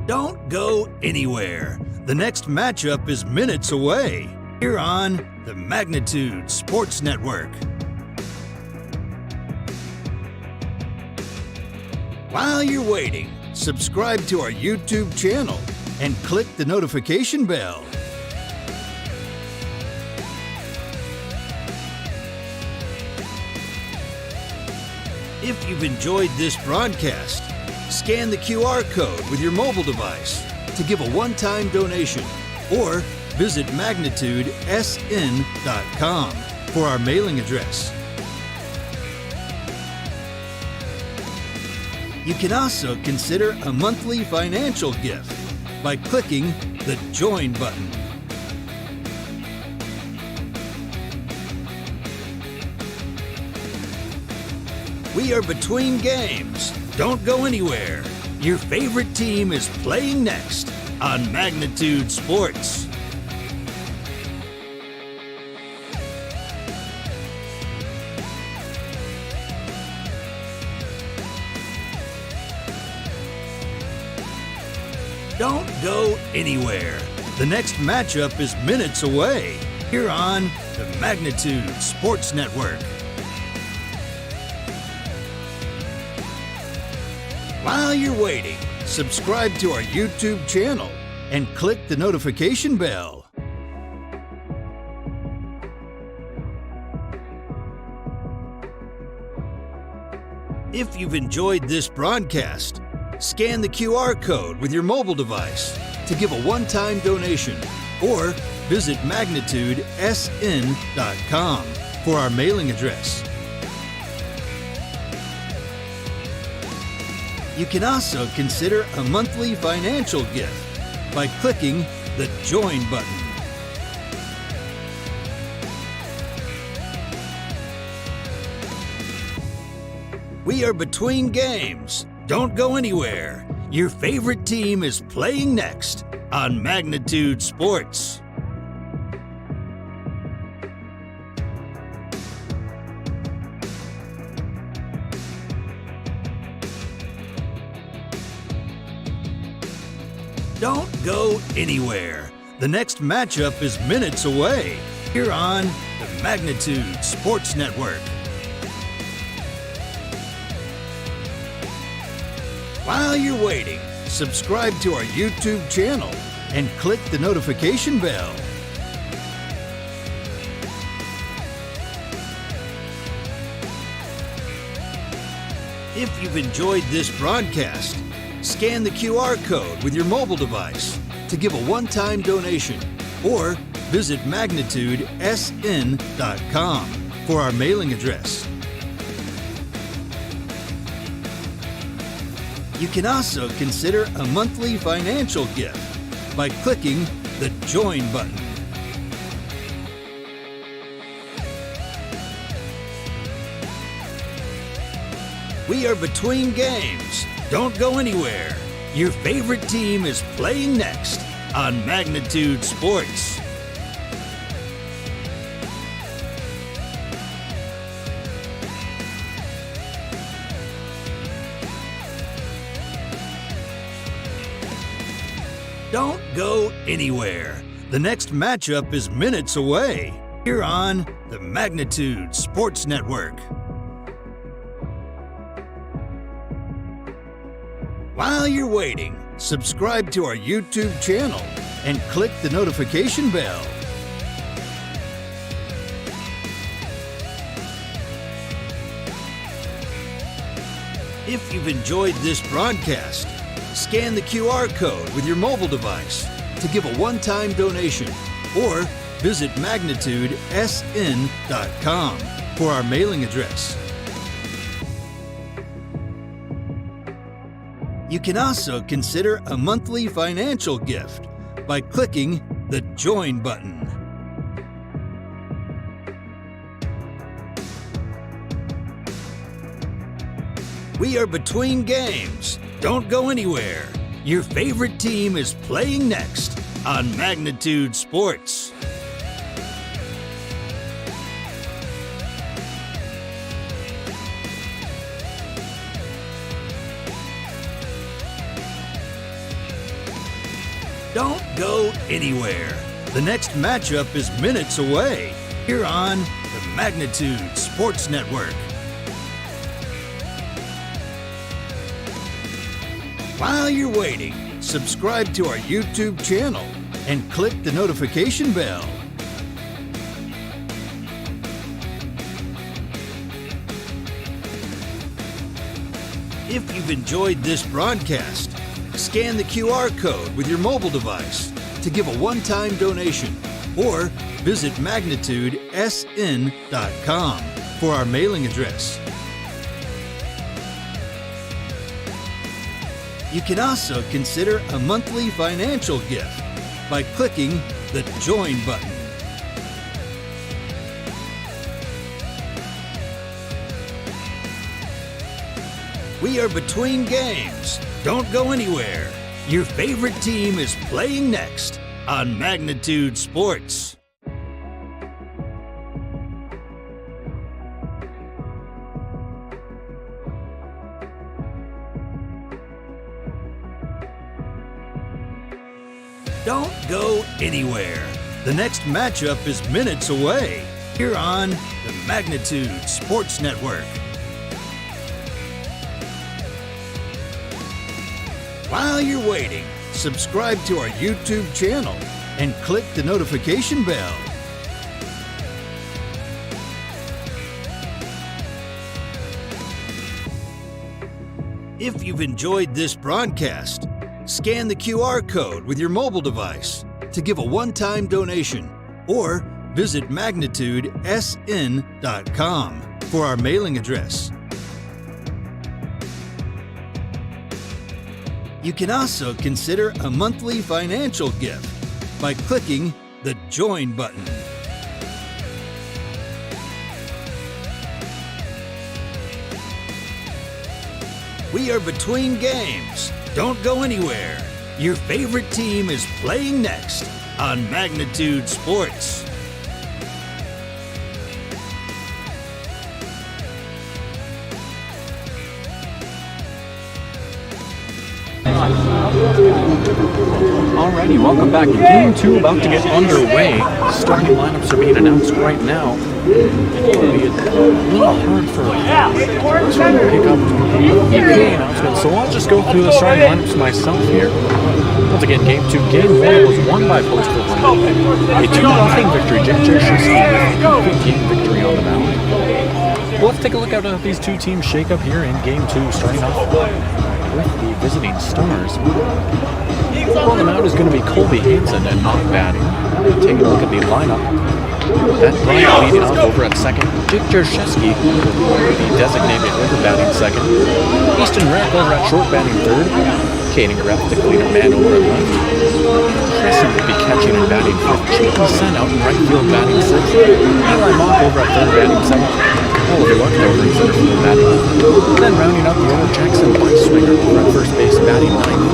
Don't go anywhere. The next matchup is minutes away here on the Magnitude Sports Network. While you're waiting, subscribe to our YouTube channel and click the notification bell. If you've enjoyed this broadcast, scan the QR code with your mobile device to give a one-time donation or visit magnitudesn.com for our mailing address. You can also consider a monthly financial gift by clicking the Join button. We are between games. Don't go anywhere. Your favorite team is playing next on Magnitude Sports. Don't go anywhere. The next matchup is minutes away here on the Magnitude Sports Network. While you're waiting, subscribe to our YouTube channel and click the notification bell. If you've enjoyed this broadcast, scan the QR code with your mobile device to give a one-time donation or visit magnitudesn.com for our mailing address. You can also consider a monthly financial gift by clicking the Join button. We are between games. Don't go anywhere. Your favorite team is playing next on Magnitude Sports. Don't go anywhere. The next matchup is minutes away here on the Magnitude Sports Network. While you're waiting, subscribe to our YouTube channel and click the notification bell. If you've enjoyed this broadcast, scan the QR code with your mobile device to give a one-time donation or visit magnitudesn.com for our mailing address. You can also consider a monthly financial gift by clicking the Join button. We are between games. Don't go anywhere. Your favorite team is playing next on Magnitude Sports. Don't go anywhere. The next matchup is minutes away here on the Magnitude Sports Network. While you're waiting, subscribe to our YouTube channel and click the notification bell. If you've enjoyed this broadcast, scan the QR code with your mobile device to give a one-time donation or visit magnitudesn.com for our mailing address. You can also consider a monthly financial gift by clicking the Join button. We are between games. Don't go anywhere. Your favorite team is playing next on Magnitude Sports. Don't go anywhere. The next matchup is minutes away here on the Magnitude Sports Network. While you're waiting, subscribe to our YouTube channel and click the notification bell. If you've enjoyed this broadcast, scan the QR code with your mobile device to give a one-time donation or visit magnitudesn.com for our mailing address. You can also consider a monthly financial gift by clicking the Join button. We are between games. Don't go anywhere. Your favorite team is playing next on Magnitude Sports. Don't go anywhere. The next matchup is minutes away here on the Magnitude Sports Network. While you're waiting, subscribe to our YouTube channel and click the notification bell. If you've enjoyed this broadcast, scan the QR code with your mobile device to give a one-time donation or visit magnitudesn.com for our mailing address. You can also consider a monthly financial gift by clicking the Join button. We are between games. Don't go anywhere. Your favorite team is playing next on Magnitude Sports. Alrighty, welcome back. Game 2 about to get underway. Starting lineups are being announced right now. It'll be a little hard for to pick up the announcements, so I'll just go through the starting lineups myself here. Once again, Game 2. Game 1 was won by points for 1. A 2-0 victory. Jamestown with a game victory on the mound. Well, let's take a look at how these two teams shake up here in Game 2, starting off with the visiting Stars. On the mound is going to be Colby Hansen and not batting. Taking a look at the lineup. That Bryant leading off over at second. Jake Jershevsky, the designated hitter, batting second. Easton Rapp over at short, batting third. Caden Greff, the cleaner man, over at left. Crescent will be catching and batting fifth. Chapin Sen out in right field, batting sixth. Eli Mock over at third, batting seventh. Oliver Luck over in center field batting. And then rounding out the order, Jackson Beiswinger over at first base batting ninth.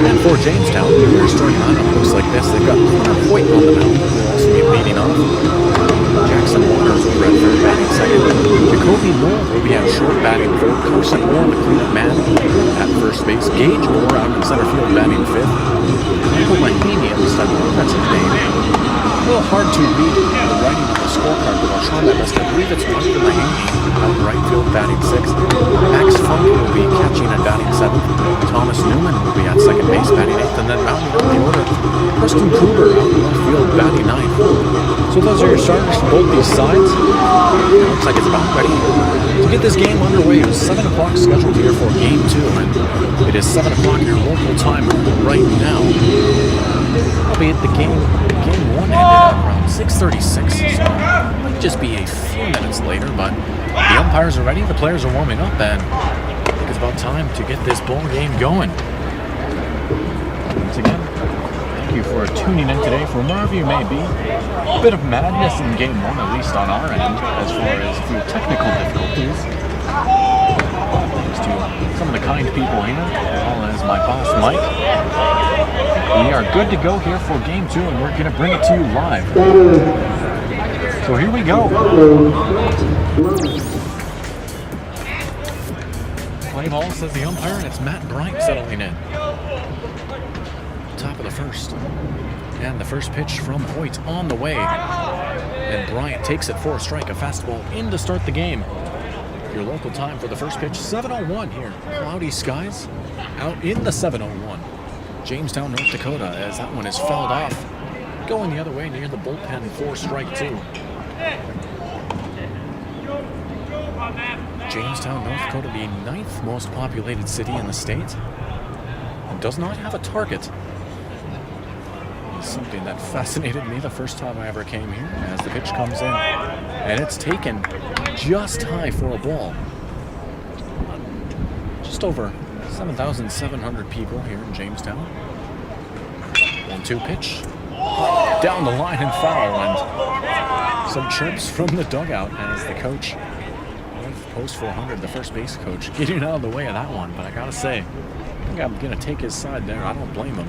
And for Jamestown, their starting lineup looks like this. They've got Connor Hoyt on the mound, who will also be leading off. Jackson Waters over at third batting second. Jacoby Moore will be at short batting third. Carson Moore, the cleanup man, at first base. Gage Moore out in center field batting fifth. Michael Mahaney, at least I believe that's his name. A little hard to read the writing on the scorecard, but I'll try my best. I believe it's Michael Mahaney out in right field batting sixth. Max Funk will be catching and batting seventh. Thomas Newman will be at second base batting eighth. And then rounding out the order, Preston Kruger out in left field batting ninth. So those are your starters for both these sides. It looks like it's about ready to get this game underway. It was 7 o'clock scheduled here for game 2, and it is 7 o'clock your local time right now. Albeit the game 1 ended at around 6:36, so it might just be a few minutes later, but the umpires are ready, the players are warming up, and I think it's about time to get this ball game going. Once again, thank you for tuning in today. For wherever you may be, a bit of madness in game 1, at least on our end, as far as a few technical difficulties. Thanks to some of the kind people here, as well as my boss Mike. We are good to go here for game 2, and we're going to bring it to you live. So here we go. Play ball, says the umpire, and it's Matt Bryant settling in. Top of the first. And the first pitch from Hoyt on the way. And Bryant takes it for a strike, a fastball in to start the game. Your local time for the first pitch, 7:01 here. Cloudy skies out in the 7:01. Jamestown, North Dakota, as that one is fouled off. Going the other way near the bullpen for strike 2. Jamestown, North Dakota, the 9th most populated city in the state, and does not have a target. It's something that fascinated me the first time I ever came here, as the pitch comes in, and it's taken just high for a ball. Just over 7,700 people here in Jamestown. 1-2 pitch. Down the line and foul, and some chirps from the dugout as the coach of post 400, the first base coach, getting out of the way of that one. But I gotta say, I think I'm gonna take his side there. I don't blame him.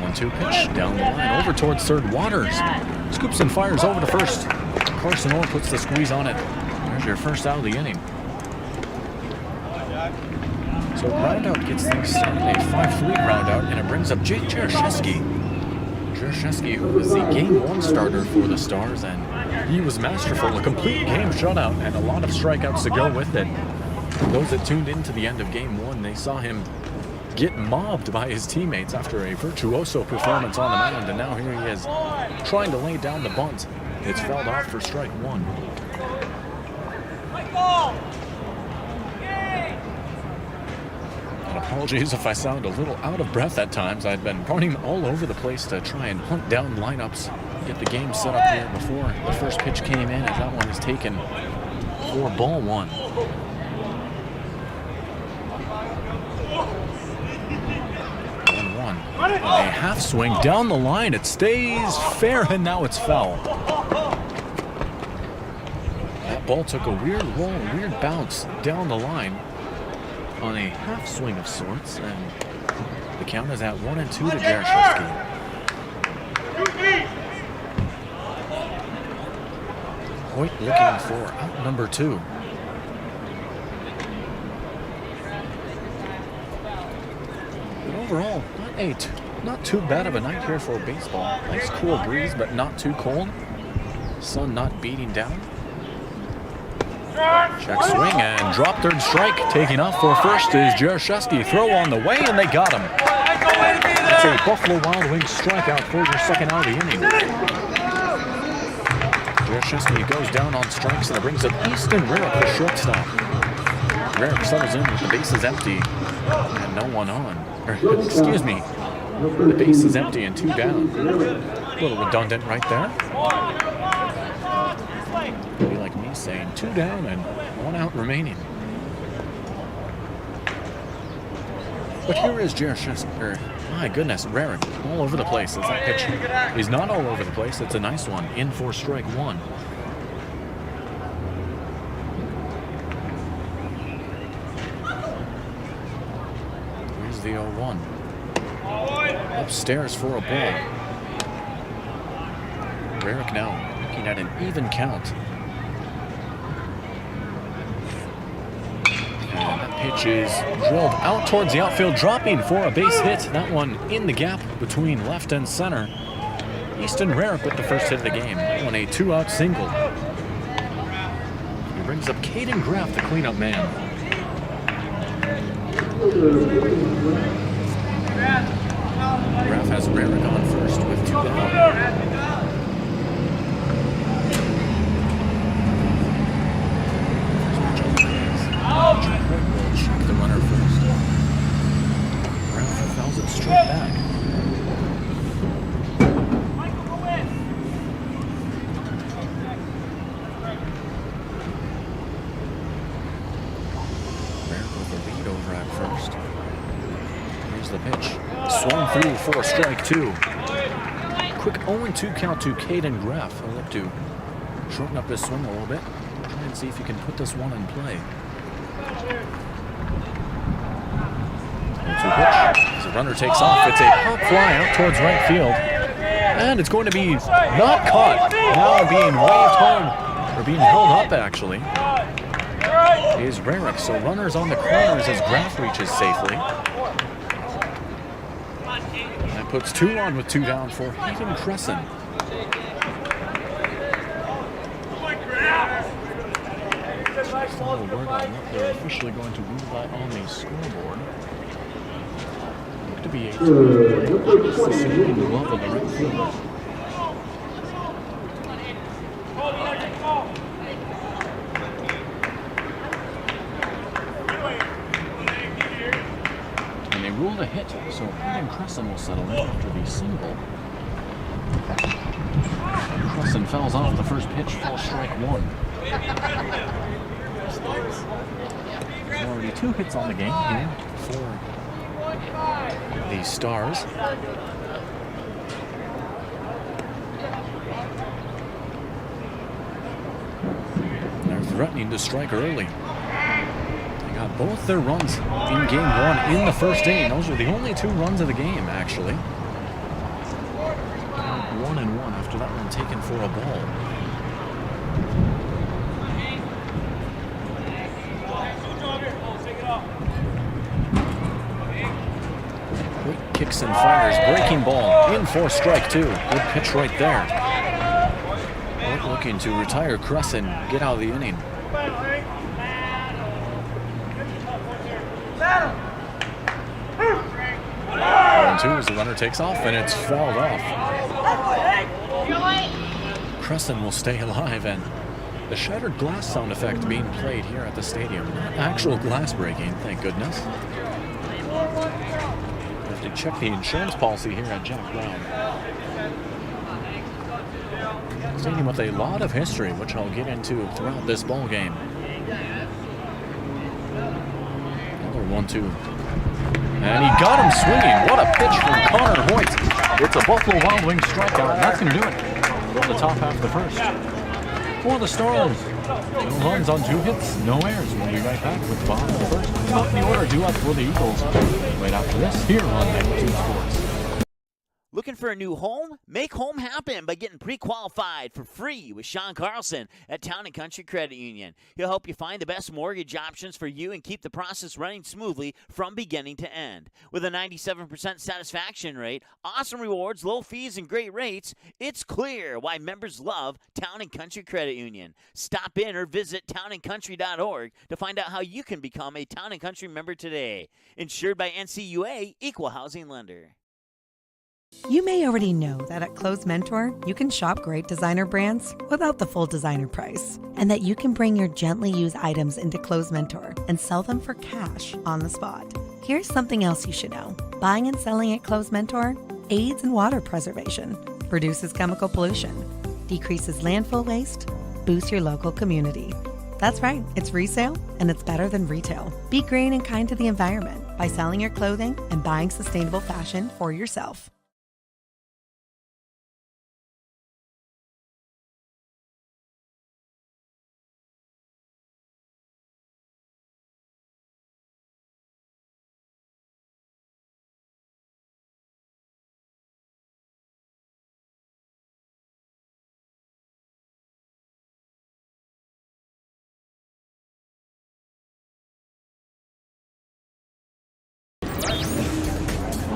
1-2 pitch down the line over towards third. Waters scoops and fires over to first. Carson Orr puts the squeeze on it. There's your first out of the inning. So groundout gets things started, a 5-3 groundout, and it brings up Jake Jaroszewski. Jaroszewski, who was the game 1 starter for the Stars, and he was masterful. A complete game shutout and a lot of strikeouts to go with it. Those that tuned into the end of game 1, they saw him get mobbed by his teammates after a virtuoso performance on the mound, and now here he is trying to lay down the bunt. It's fouled off for strike 1. And apologies if I sound a little out of breath at times. I'd been running all over the place to try and hunt down lineups, get the game set up here before the first pitch came in, as that one is taken for ball 1. A half swing down the line. It stays fair, and now it's foul. That ball took a weird roll, a weird bounce down the line on a half swing of sorts, and the count is at 1-2 to Jaroszewski. Hoyt looking for out number 2. But overall, not too bad of a night here for baseball. Nice cool breeze, but not too cold. Sun not beating down. Check swing and drop third strike. Taking off for first is Jaroszewski. Throw on the way, and they got him. That's a Buffalo Wild Wings strikeout for your second out of the inning. Jaroszewski goes down on strikes, and it brings up Easton Rarick, the shortstop. Rarick settles in with the bases empty and no one on. Excuse me. The base is empty and 2 down. A little redundant right there. It'd be like me saying 2 down and 1 out remaining. But here is Jaroszewski. My goodness, Rarick all over the place. As that pitch is not all over the place. It's a nice one. In for strike 1. the 0-1. Upstairs for a ball. Rarick now looking at an even count. And that pitch is drilled out towards the outfield, dropping for a base hit. That one in the gap between left and center. Easton Rarick with the first hit of the game on a 2-out single. He brings up Caden Graff, the cleanup man. Graff has Rarick on first with 2 down. Check the runner first. Graff fouls it straight back. Rarick with the lead over at first. Here's the pitch. Swung through for strike 2. Quick 0-2 count to Caden Graff. He'll look to shorten up his swing a little bit. Try and see if he can put this one in play. 0-2 pitch. As the runner takes off, it's a pop fly out towards right field. And it's going to be not caught. Now being waved home, or being held up actually, is Rarick. So runners on the corners as Graff reaches safely. That puts 2 on with 2 down for Hayden Crescent. Still a word on what they're officially going to rule that on the scoreboard. Look to be a saving glove of the right fielder. And they ruled a hit, so Hayden Crescent will settle in after the single. Crescent fouls off the first pitch for strike 1. There's already 2 hits on the game here for the Stars. They're threatening to strike early. They got both their runs in game 1 in the first inning. Those are the only 2 runs of the game, actually. 1-1 after that one taken for a ball. Quick kicks and fires, breaking ball in for strike 2. Good pitch right there. Both looking to retire Crescent, get out of the inning. 1-2 as the runner takes off, and it's fouled off. Crescent will stay alive, and the shattered glass sound effect being played here at the stadium. Not actual glass breaking, thank goodness. Have to check the insurance policy here at Jack Brown. Stadium with a lot of history, which I'll get into throughout this ball game. Another 1-2. And he got him swinging. What a pitch from Connor Hoyt. It's a Buffalo Wild Wings strikeout. That's going to do it for the top half of the first. For the Stars, 2 runs on 2 hits, no errors. We'll be right back with the bottom of the first. Top of the order due up for the Eagles right after this here on 92 Sports. Looking for a new home? Make home happen by getting pre-qualified for free with Sean Carlson at Town & Country Credit Union. He'll help you find the best mortgage options for you and keep the process running smoothly from beginning to end. With a 97% satisfaction rate, awesome rewards, low fees, and great rates, it's clear why members love Town & Country Credit Union. Stop in or visit townandcountry.org to find out how you can become a Town & Country member today. Insured by NCUA, Equal Housing Lender. You may already know that at Clothes Mentor, you can shop great designer brands without the full designer price, and that you can bring your gently used items into Clothes Mentor and sell them for cash on the spot. Here's something else you should know. Buying and selling at Clothes Mentor aids in water preservation, reduces chemical pollution, decreases landfill waste, boosts your local community. That's right, it's resale, and it's better than retail. Be green and kind to the environment by selling your clothing and buying sustainable fashion for yourself.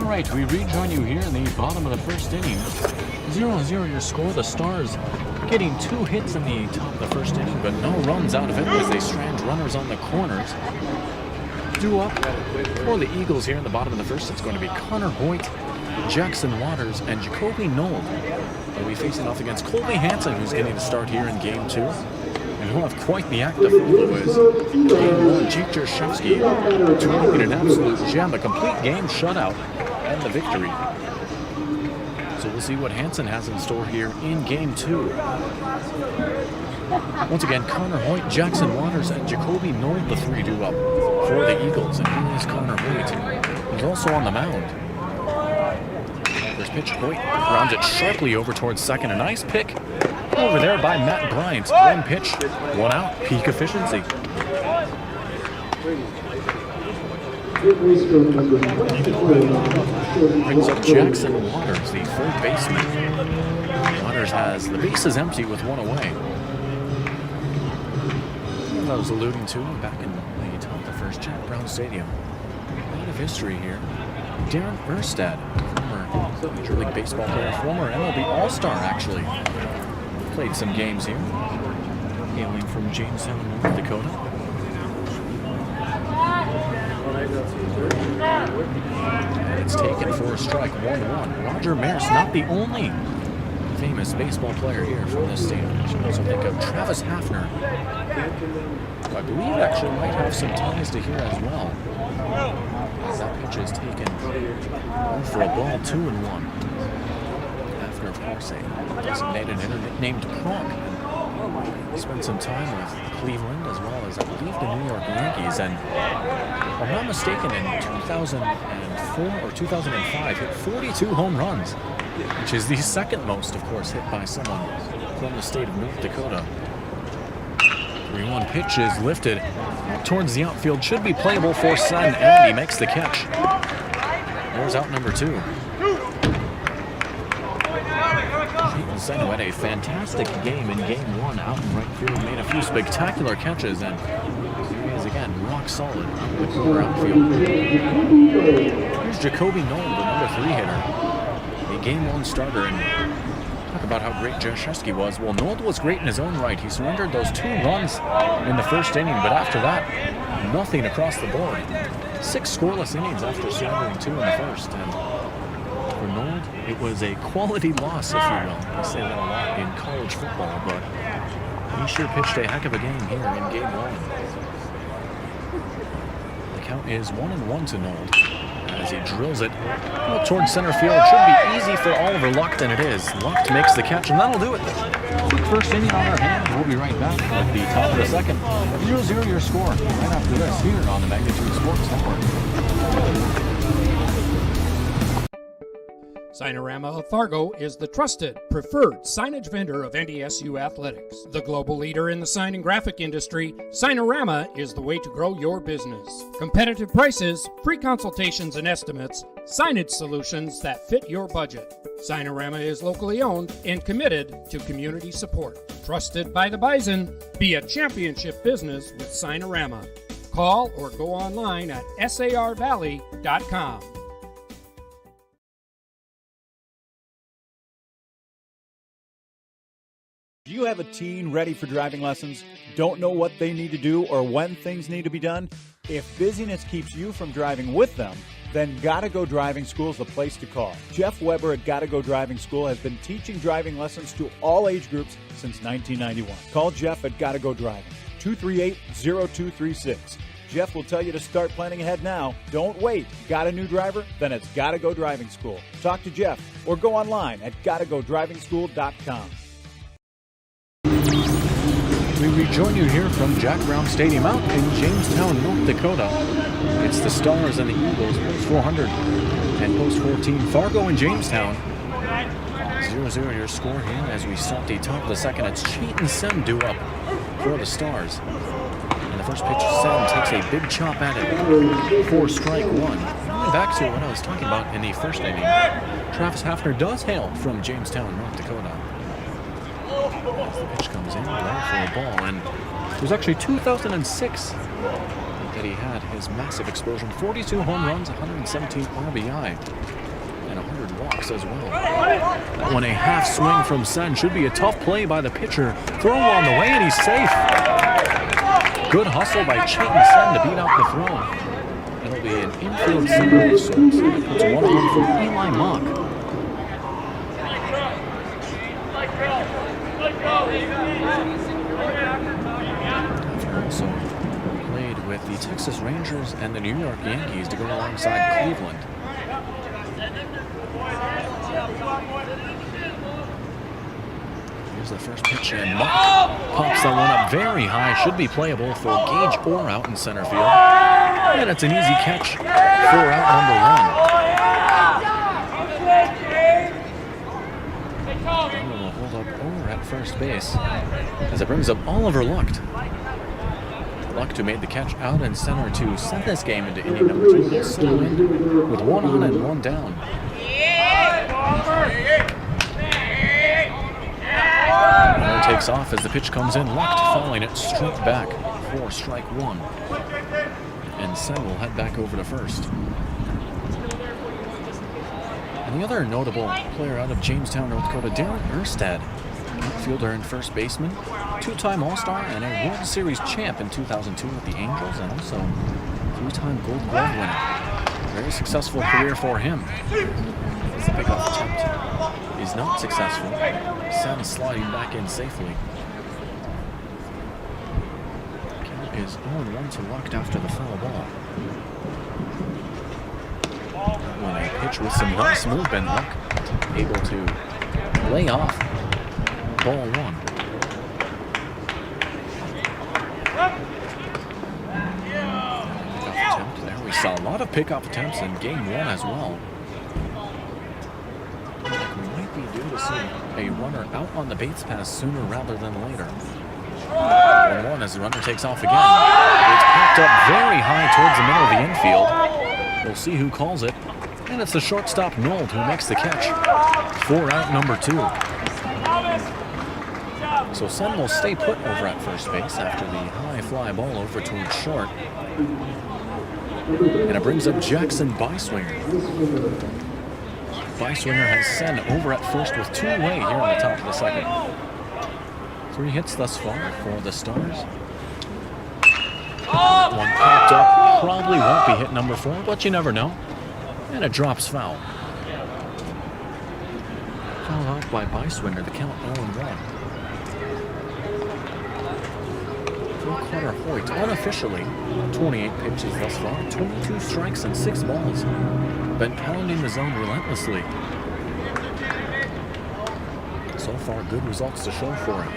right, we rejoin you here in the bottom of the first inning. 0-0 your score. The Stars getting 2 hits in the top of the first inning, but no runs out of it as they strand runners on the corners. Due up for the Eagles here in the bottom of the first, it's going to be Connor Hoyt, Jackson Waters, and Jacoby Nold. They'll be facing off against Colby Hansen, who's getting the start here in Game 2. And we'll have quite the act to follow as Game 1, Jake Jershevsky turning an absolute gem, a complete game shutout, and the victory. So we'll see what Hansen has in store here in Game 2. Once again, Connor Hoyt, Jackson Waters, and Jacoby Nold, the 3 due up for the Eagles. And here is Connor Hoyt. He's also on the mound. First pitch, Hoyt rounds it sharply over towards second. A nice pick over there by Matt Bryant. 1 pitch, 1 out, peak efficiency. Brings up Jackson Waters, the third baseman. Waters has the bases empty with 1 away. As I was alluding to back in the top of the first, Jack Brown Stadium. A lot of history here. Darren Erstad, former Major League Baseball player, former MLB All-Star actually. Played some games here. Hailing from Jamestown, North Dakota. And it's taken for a strike, 1-1. Roger Maris, not the only famous baseball player here from this state. You should also think of Travis Hafner, who I believe actually might have some ties to here as well. That pitch is taken for a ball, 2-1. Hafner, of course, a designated hitter nicknamed Kronk. Spent some time with Cleveland as well as, I believe, the New York Yankees. And if I'm not mistaken, in 2004 or 2005, hit 42 home runs, which is the second most, of course, hit by someone from the state of North Dakota. 3-1 pitch is lifted towards the outfield. Should be playable for Sen, and he makes the catch. There's out number 2. Sen, who had a fantastic game in Game 1 out in right field, made a few spectacular catches, and here he is again, rock solid in the corner outfield. Here's Jacoby Nold, the number 3 hitter, a Game 1 starter, and talk about how great Jershevsky was. Well, Nold was great in his own right. He surrendered those 2 runs in the first inning, but after that, nothing across the board. 6 scoreless innings after surrendering 2 in the first, and for Nold, it was a quality loss, if you will. I say that a lot in college football, but he sure pitched a heck of a game here in Game 1. The count is 1-1 to Nold as he drills it out towards center field. It should be easy for Oliver Lucht, and it is. Lucht makes the catch, and that'll do it. Quick first inning on our hands. We'll be right back at the top of the second. 0-0 your score right after this here on the Magnitude Sports Network. Signorama of Fargo is the trusted, preferred signage vendor of NDSU athletics. The global leader in the sign and graphic industry, Signorama is the way to grow your business. Competitive prices, free consultations and estimates, signage solutions that fit your budget. Signorama is locally owned and committed to community support. Trusted by the Bison, be a championship business with Signorama. Call or go online at sarvalley.com. Do you have a teen ready for driving lessons? Don't know what they need to do or when things need to be done? If busyness keeps you from driving with them, then Gotta Go Driving School is the place to call. Jeff Weber at Gotta Go Driving School has been teaching driving lessons to all age groups since 1991. Call Jeff at Gotta Go Driving, 238-0236. Jeff will tell you to start planning ahead now. Don't wait. Got a new driver? Then it's Gotta Go Driving School. Talk to Jeff or go online at gottagodrivingschool.com. We rejoin you here from Jack Brown Stadium out in Jamestown, North Dakota. It's the Stars and the Eagles, post 400 and post 14. Fargo and Jamestown. 0-0 your score here as we start the top of the second. It's Cheaton Sem due up for the Stars. And the first pitch, Sem takes a big chop at it for strike 1. Going back to what I was talking about in the first inning, Travis Hafner does hail from Jamestown, North Dakota. As the pitch comes in, low for a ball, and it was actually 2006 that he had his massive explosion. 42 home runs, 117 RBI, and 100 walks as well. That one a half swing from Sen. Should be a tough play by the pitcher. Throw on the way, and he's safe. Good hustle by Chayton Sen to beat out the throw. It'll be an infield single, so it puts one on for Eli Mock. Also played with the Texas Rangers and the New York Yankees to go alongside Cleveland. Here's the first pitch, and Mock pops that one up very high. Should be playable for Gage or out in center field. And it's an easy catch for out number 1. Will hold up over at first base as it brings up Oliver Lucht. Lucht, who made the catch out in center to send this game into inning number 2, will settle in with 1 on and 1 down. Runner takes off as the pitch comes in. Lucht fouling it straight back for strike 1. And Sen will head back over to first. And the other notable player out of Jamestown, North Dakota, Darren Erstad, outfielder and first baseman, 2-time All-Star and a World Series champ in 2002 with the Angels, and also 3-time Gold Glove winner. Very successful career for him. As the pickoff attempt is not successful. Sen sliding back in safely. Count is 0-1 to Lucht after the foul ball. When a pitch with some nice movement, Lucht able to lay off ball 1. Pickoff attempt there. We saw a lot of pickoff attempts in game 1 as well. We might be due to see a runner out on the base pass sooner rather than later. 1-1 as the runner takes off again. It's popped up very high towards the middle of the infield. We'll see who calls it. And it's the shortstop Nold who makes the catch for out number 2. So Sen will stay put over at first base after the high fly ball over towards short. And it brings up Jackson Beiswinger. Beiswinger has Sen over at first with 2 away here in the top of the second. 3 hits thus far for the Stars. One popped up, probably won't be hit number 4, but you never know. And it drops foul. Foul out by Beiswinger, the count 0-1. Carter Hoyt, unofficially, 28 pitches thus far, 22 strikes and 6 balls. Been pounding the zone relentlessly. So far, good results to show for him.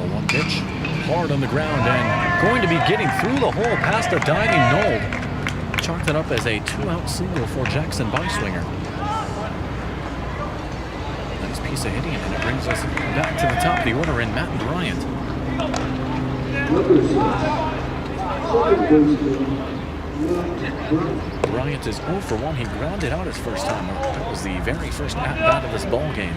A 1 pitch, hard on the ground and going to be getting through the hole past a diving Nold. Chalked it up as a 2-out single for Jackson Beiswinger. Piece of hitting, and it brings us back to the top of the order in Matt Bryant. Bryant is 0 for 1. He grounded out his first time. That was the very first at-bat of this ball game.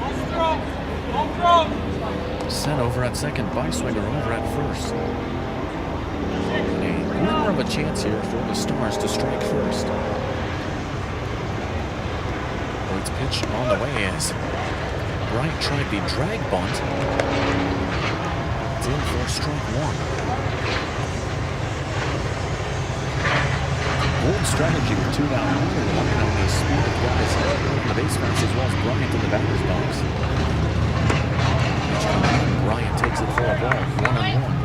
Sen over at second, Beiswinger over at first. And a glimmer of a chance here for the Stars to strike first. Hoyt's pitch on the way is Bryant tried the drag bunt. It's in for strike 1. Bold strategy with 2 down. Relying on the speed of guys on the base pass as well as Bryant in the batter's box. Bryant takes it for a ball, 1-1.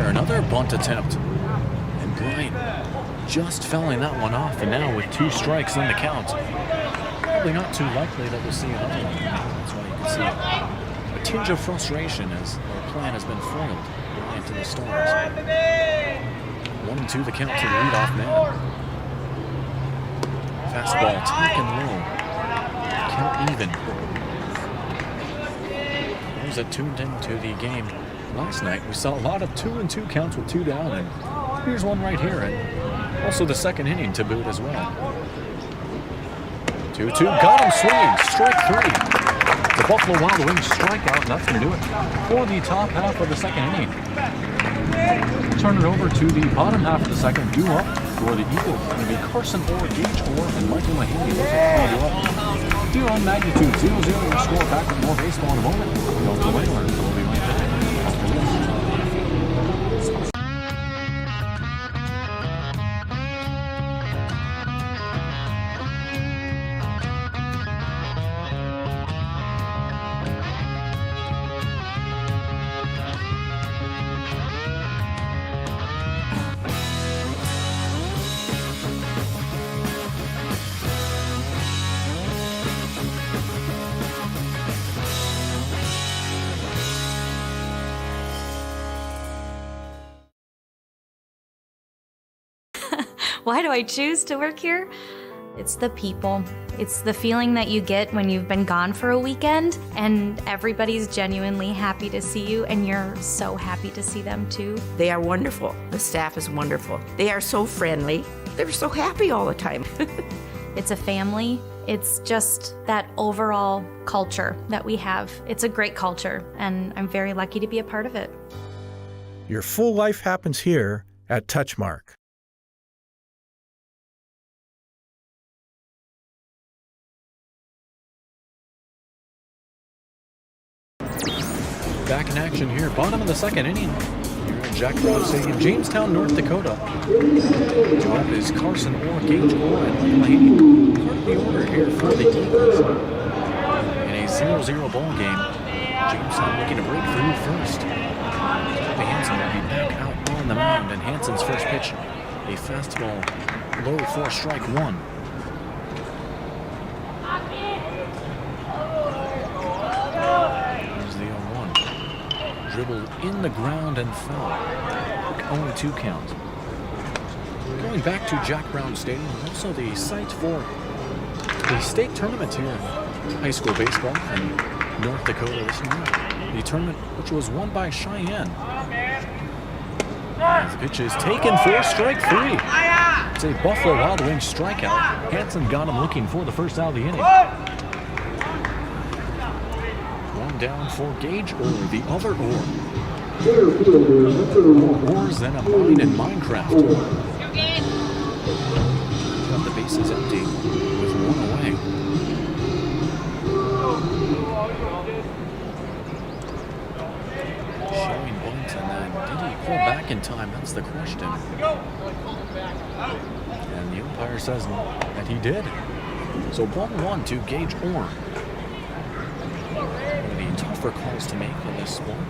Another bunt attempt, and Bryant just fouling that one off, and now with 2 strikes in the count, probably not too likely that we'll see another one. That's why you can see a tinge of frustration as their plan has been foiled. Bryant to the Stars. 1-2 the count to the leadoff man. Fastball taken low. Count even. Those that tuned into the game last night, we saw a lot of 2-2 counts with 2 down, and here's one right here, and also the second inning to boot as well. 2-2, got him swinging, strike 3. The Buffalo Wild Wings strikeout, and that's going to do it for the top half of the second inning. Turn it over to the bottom half of the second. Due up for the Eagles. It's going to be Carson Orr, Gage Orr, and Michael Mahaney. Those are due up. Here on Magnitude 0-0. We'll score back with more baseball in a moment. Don't go anywhere. We'll be right back after this. Why do I choose to work here? It's the people. It's the feeling that you get when you've been gone for a weekend and everybody's genuinely happy to see you and you're so happy to see them too. They are wonderful. The staff is wonderful. They are so friendly. They're so happy all the time. It's a family. It's just that overall culture that we have. It's a great culture and I'm very lucky to be a part of it. Your full life happens here at Touchmark. Back in action here, bottom of the second inning. Here at Jack Brown Stadium, Jamestown, North Dakota. Due up is Carson Orr, Gage Orr, and Michael Mahaney. Part of the order here for the Eagles. In a 0-0 ball game, Jamestown looking to break through first. Bobby Hansen will be back out on the mound, and Hansen's first pitch, a fastball low for strike 1. Dribbled in the ground and fell. 0-2 count. Going back to Jack Brown Stadium, also the site for the state tournament here in high school baseball in North Dakota this year. The tournament which was won by Cheyenne. As the pitch is taken for strike 3. It's a Buffalo Wild Wings strikeout. Hansen got him looking for the first out of the inning. Down for Gage Orr, the other Orr. More Orrs than a mine in Minecraft. Got the bases empty with 1 away. Showing bunt, and then did he pull back in time? That's the question. And the umpire says that he did. So 1-1 to Gage Orr. Tougher calls to make in this one.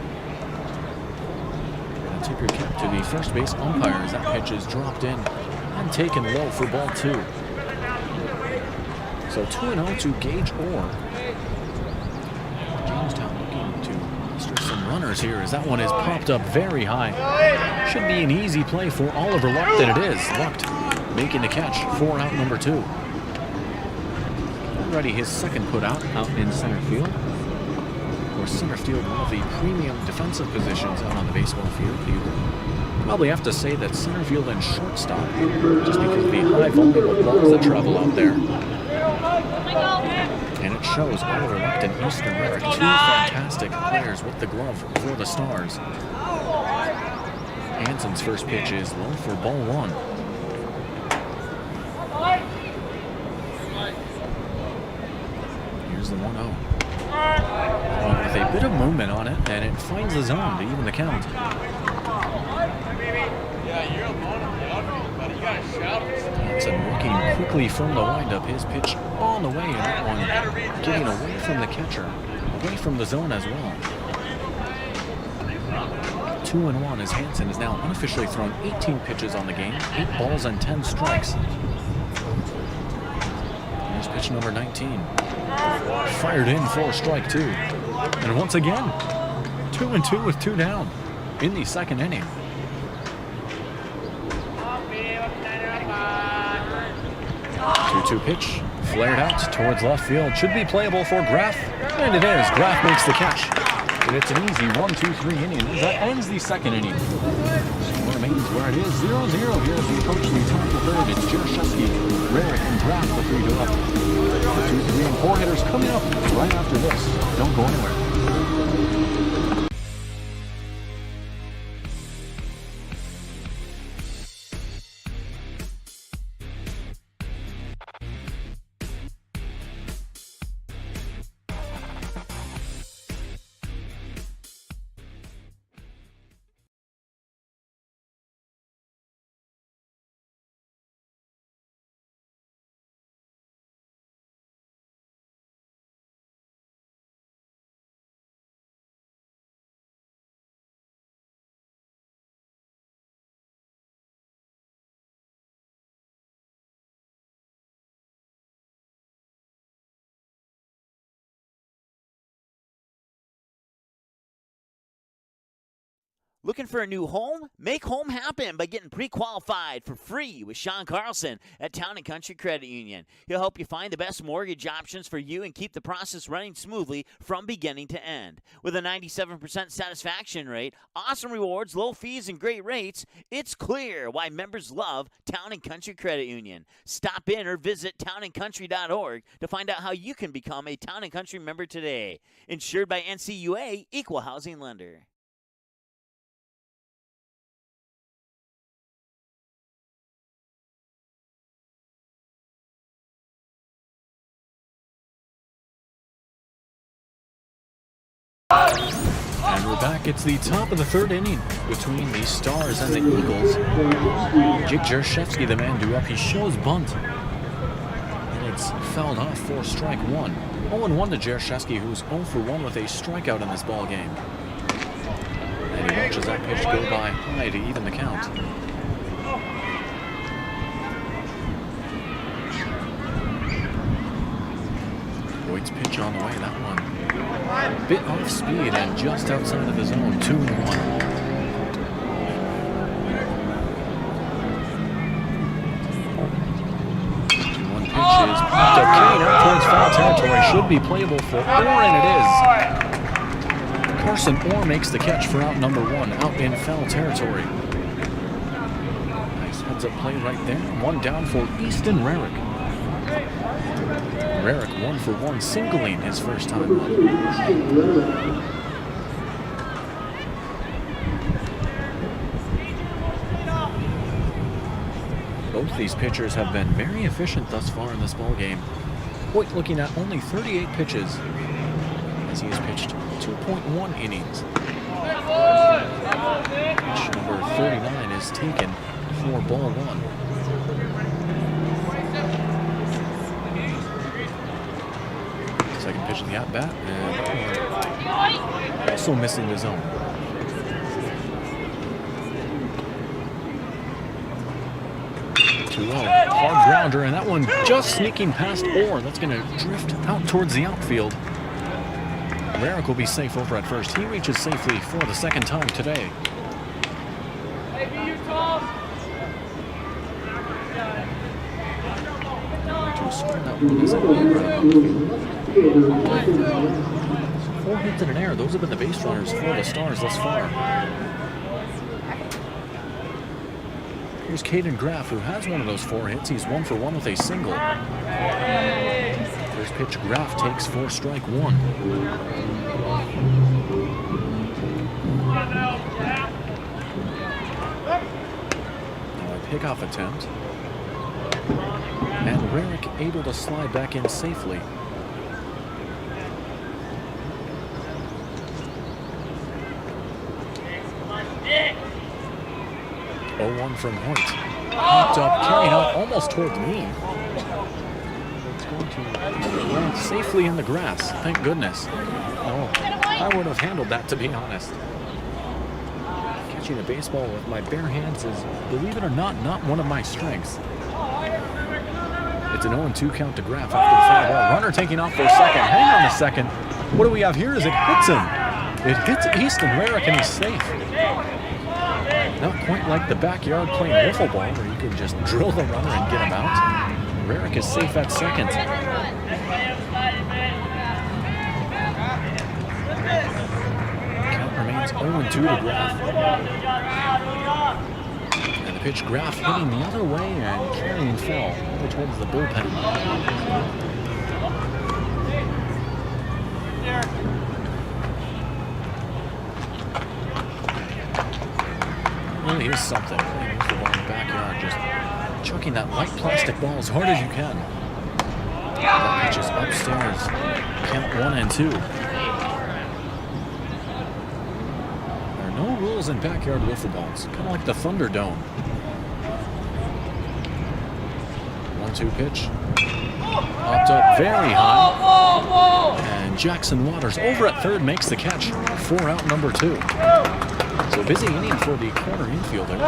Gonna tip your cap to the first base umpire as that pitch is dropped in and taken low for ball 2. So 2-0 to Gage Orr. Jamestown looking to muster some runners here as that one is popped up very high. Should be an easy play for Oliver Lucht, and it is. Lucht making the catch for out number 2. Already his second put out in center field. Center field, one of the premium defensive positions out on the baseball field. You probably have to say that center field and shortstop, just because of the high volume of balls that travel out there. And it shows Oliver Lucht and Houston Reddick, 2 fantastic players with the glove for the Stars. Hansen's first pitch is low for ball 1. Here's the 1-0. With a bit of movement on it, and it finds the zone to even the count. Hansen working quickly from the windup. His pitch on the way, and that one getting away from the catcher, away from the zone as well. 2-1 as Hansen is now unofficially thrown 18 pitches on the game, 8 balls and 10 strikes. Here's pitch number 19. Fired in for strike 2. And once again, 2-2 with 2 down in the second inning. Two pitch, flared out towards left field. Should be playable for Graff, and it is. Graff makes the catch. And it's an easy 1-2-3 inning. That ends the second inning. Score remains where it is, 0-0 here as we approach the top of the third. It's Jaroszewski, Rarick, and Graff, the 3 to up. 2, 3, and 4 hitters coming up right after this. Don't go anywhere. Looking for a new home? Make home happen by getting pre-qualified for free with Sean Carlson at Town & Country Credit Union. He'll help you find the best mortgage options for you and keep the process running smoothly from beginning to end. With a 97% satisfaction rate, awesome rewards, low fees, and great rates, it's clear why members love Town & Country Credit Union. Stop in or visit townandcountry.org to find out how you can become a Town & Country member today. Insured by NCUA, Equal Housing Lender. And we're back. It's the top of the third inning between the Stars and the Eagles. Jake Jaroszewski, the man due up, he shows bunt. And it's fouled off for strike one. 0-1 to Jaroszewski, who's 0 for 1 with a strikeout in this ball game. And he watches that pitch go by high to even the count. Boyd's pitch on the way, that one. Bit off speed and just outside of the zone, 2-1. 2-1 pitch is popped up clean out towards foul territory. Should be playable for Orr, and it is. Carson Orr makes the catch for out number 1, out in foul territory. Nice heads-up play right there. 1 down for Easton Rarick. Rarick 1 for 1, singling his first time up. Both these pitchers have been very efficient thus far in this ball game. Hoyt looking at only 38 pitches as he has pitched 2.1 innings. Pitch number 39 is taken for ball 1. Second pitch in the at-bat, and also missing the zone. 2-0, hard grounder, and that one just sneaking past Orr. That's going to drift out towards the outfield. Rarick will be safe over at first. He reaches safely for the second time today. Four hits in an error. Those have been the base runners for the Stars thus far. Here's Caden Graff, who has one of those 4 hits. He's 1 for 1 with a single. First pitch Graff takes for strike 1. Now a pickoff attempt. And Rarick able to slide back in safely. 0-1 from Hoyt. Popped up, carrying out almost towards me. It's going to land safely in the grass. Thank goodness. Oh, I would have handled that, to be honest. Catching a baseball with my bare hands is, believe it or not one of my strengths. It's an 0-2 count to Graff after the foul ball. Runner taking off for a second. Hang on a second. What do we have here? Is it hits him? It hits Easton Rarick, and he's safe. Not quite like the backyard playing wiffle ball where you can just drill the runner and get him out. Rarick is safe at second. It's 0-2 to Graff. And the pitch, Graff hitting the other way and carrying foul over towards the bullpen. Well, here's something. Here's the ball in the backyard, just chucking that light plastic ball as hard as you can. That pitch is upstairs. Count 1-2. There are no rules in backyard wiffle balls, kind of like the Thunderdome. 1-2 pitch. Popped up very high. And Jackson Waters over at third makes the catch. 4 out, number 2. So busy inning for the corner infielder.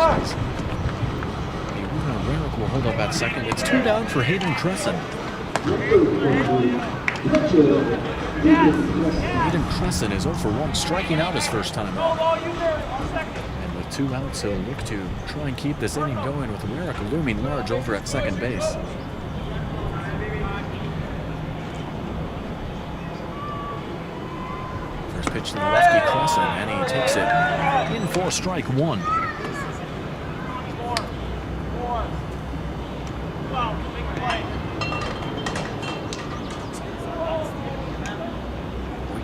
Rarick will hold up at second. It's 2 down for Hayden Crescent. Hayden Crescent is 0 for 1, striking out his first time out. And with 2 outs, he'll look to try and keep this inning going with Rarick looming large over at second base. First pitch to the lefty Crescent, and he takes it in for strike 1.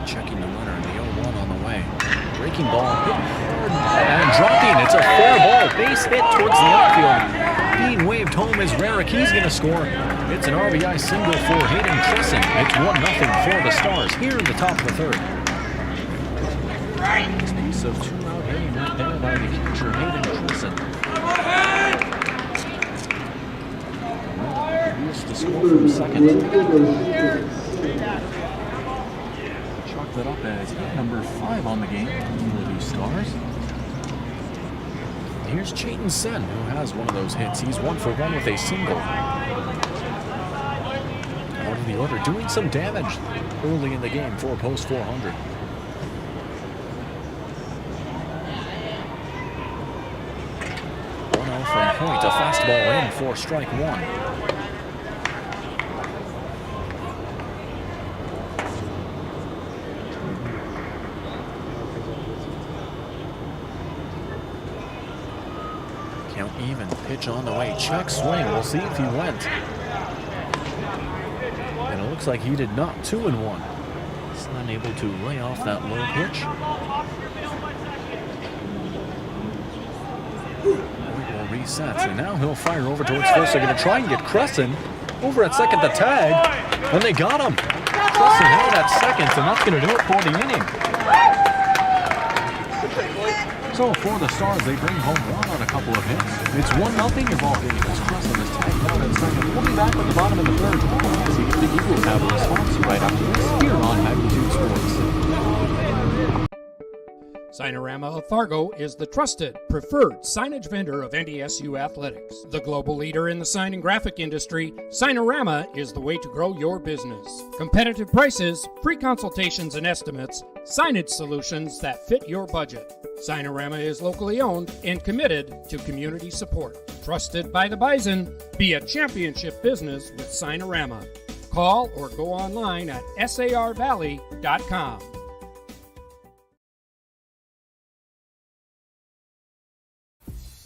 Checking the winner, the 0-1 on the way. Breaking ball, hit hard and dropping. It's a fair ball, base hit towards the outfield. Being waved home is Rarick. He's going to score. It's an RBI single for Hayden Crescent. It's 1-0 for the Stars here in the top of the third. This piece of 2-out hitting right there by the catcher, Hayden Crescent. Used to score from second. That up as number 5 on the game for the Stars. Here's Chayton Sen, who has one of those hits. He's 1 for 1 with a single. Out of the order, doing some damage early in the game for post 400. From point, a fastball in for strike 1. Count even, pitch on the way, check swing, we'll see if he went. And it looks like he did not, 2-1. He's unable to lay off that low pitch. Will reset, and now he'll fire over towards first. They're going to try and get Crescent over at second, the tag, and they got him. Crescent held at second, and that's going to do it for the inning. So for the Stars, they bring home 1 on a couple of hits. It's 1-0 involved in as Crescent is tagged down at second. We'll be back at the bottom of the third to see if the Eagles have a response right after this here on Magnitude Sports. Signorama of Fargo is the trusted, preferred signage vendor of NDSU athletics. The global leader in the sign and graphic industry, Signorama is the way to grow your business. Competitive prices, free consultations and estimates, signage solutions that fit your budget. Signorama is locally owned and committed to community support. Trusted by the Bison, be a championship business with Signorama. Call or go online at sarvalley.com.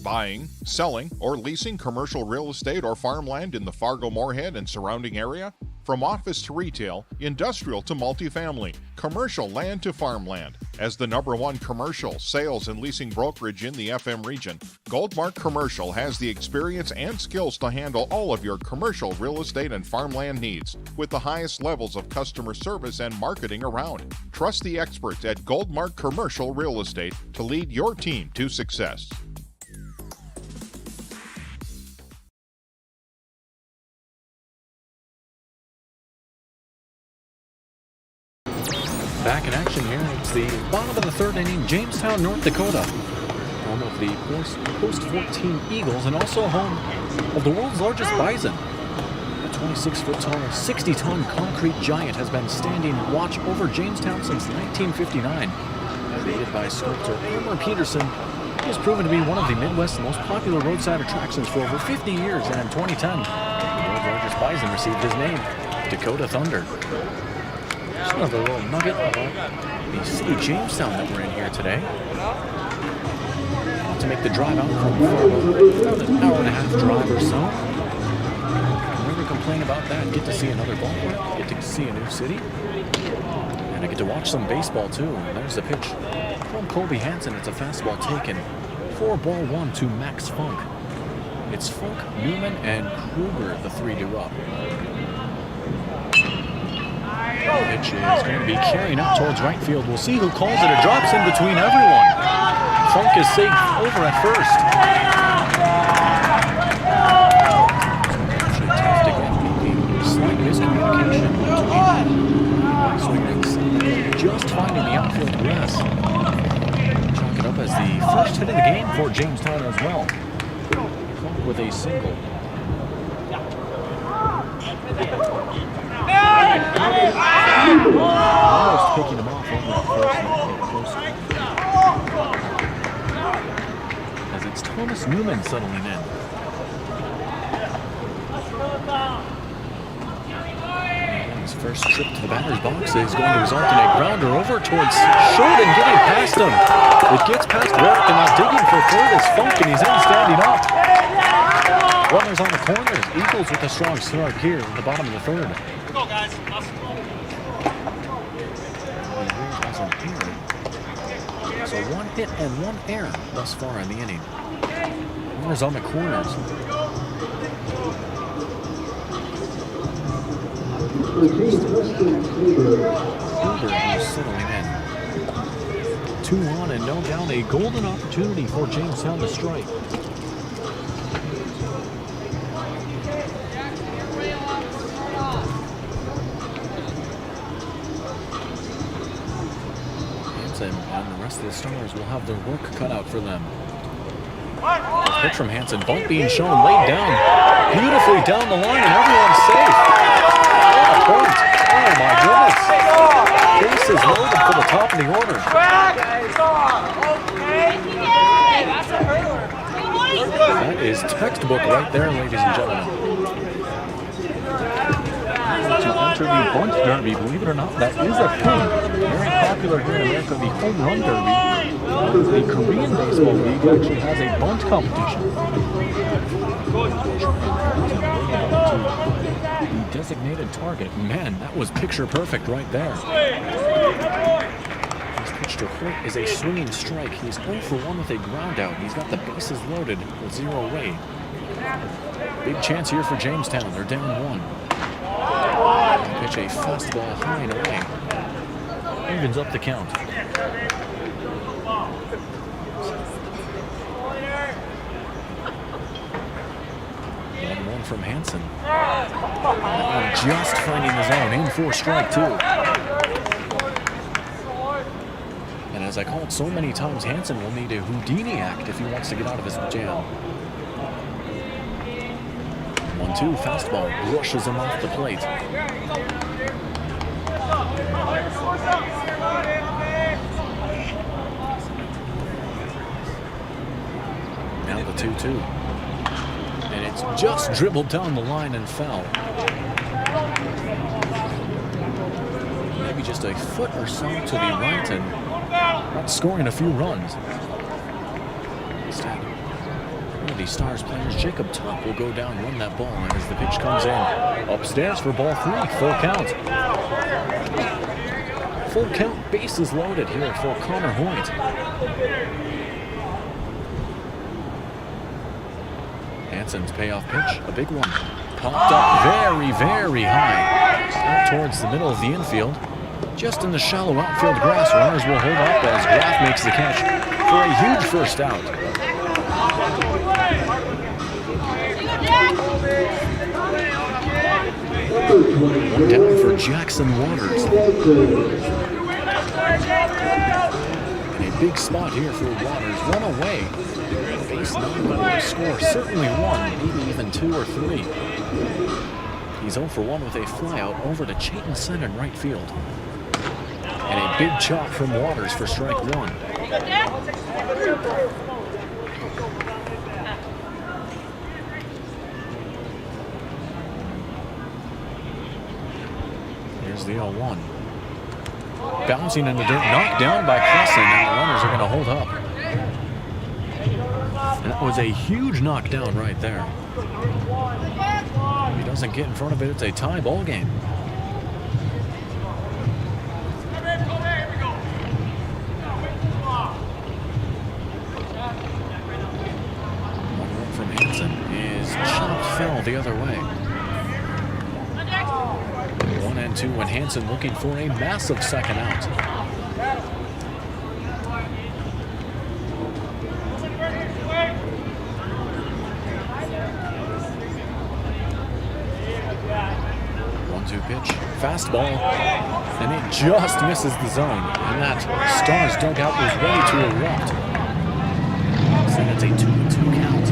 Buying, selling, or leasing commercial real estate or farmland in the Fargo-Moorhead and surrounding area? From office to retail, industrial to multifamily, commercial land to farmland. As the #1 commercial, sales, and leasing brokerage in the FM region, Goldmark Commercial has the experience and skills to handle all of your commercial real estate and farmland needs with the highest levels of customer service and marketing around. Trust the experts at Goldmark Commercial Real Estate to lead your team to success. Back in action here, it's the bottom of the third inning, Jamestown, North Dakota. Home of the post-14 Eagles and also home of the world's largest bison. A 26-foot-tall, 60-ton concrete giant has been standing watch over Jamestown since 1959. Created by sculptor Elmer Peterson, he has proven to be one of the Midwest's most popular roadside attractions for over 50 years, and in 2010, the world's largest bison received his name, Dakota Thunder. Just another little nugget of the city of Jamestown that we're in here today. To make the drive out from about an hour and a half drive or so. Never complain about that. Get to see another ballpark. Get to see a new city. And I get to watch some baseball too. And there's the pitch from Colby Hansen. It's a fastball taken. 4-1 to Max Funk. It's Funk, Newman, and Kruger, the 3-2 up. The pitch is going to be carrying up towards right field. We'll see who calls it. It drops in between everyone. Funk is safe over at first. Actually tough to get a slight miscommunication between swings. Just finding the outfield grass. Chalk it up as the first hit of the game for Jamestown as well. Funk with a single. Almost picking him off over at first. As it's Thomas Newman settling in. And his first trip to the batter's box is going to result in a grounder over towards short and getting past him. It gets past Warwick and now digging for third is Funk, and he's in standing up. Runners on the corners. Eagles with a strong start here in the bottom of the third. Go, guys. So 1 hit and 1 error thus far in the inning. Runners on the corners. Hoover who's settling in. 2 on and no down. A golden opportunity for Jamestown to strike. And the rest of the Stars will have their work cut out for them. A pitch from Hansen, bunt being shown, laid down, beautifully down the line, and everyone's safe. What a bunt. Oh my goodness. Bases loaded for the top of the order. That is textbook right there, ladies and gentlemen. To enter the bunt derby, believe it or not, that is a thing. Very popular here in America, the home run derby. The Korean Baseball League actually has a bunt competition. The designated target. Man, that was picture perfect right there. His pitch to Hoyt is a swinging strike. He's 0 for 1 with a ground out. He's got the bases loaded with 0 away. Big chance here for Jamestown. They're down 1. Pitch a fastball high and away. Evens up the count. 1-1 from Hansen. That one just finding the zone. In for strike 2. And as I called so many times, Hansen will need a Houdini act if he wants to get out of his jam. 1-2 fastball brushes him off the plate. Now the 2-2. And it's just dribbled down the line and foul. Maybe just a foot or so to the right and not scoring a few runs. Instead, one of the Stars players, Jacob Tuck, will go down, run that ball, and as the pitch comes in, upstairs for ball 3, full count. Full count, bases loaded here for Connor Hoyt. Hansen's payoff pitch, a big one. Popped up very, very high. Out towards the middle of the infield. Just in the shallow outfield grass, runners will hold up as Graff makes the catch for a huge first out. One down for Jackson Waters. And a big spot here for Waters. 1 away. Base number score certainly 1, maybe even 2 or 3. He's 0 for 1 with a flyout over to Chayton Sen in right field. And a big chop from Waters for strike 1. Here's the 0-1. bouncing in the dirt, knocked down by Crescent, and the runners are going to hold up. And that was a huge knockdown right there. If he doesn't get in front of it, it's a tie ball game. One run from Hansen is chopped foul the other way. 1-2 when Hansen looking for a massive second out. Pitch, fastball, and it just misses the zone. And that Stars dugout was ready to erupt. So it's a 2-2 count.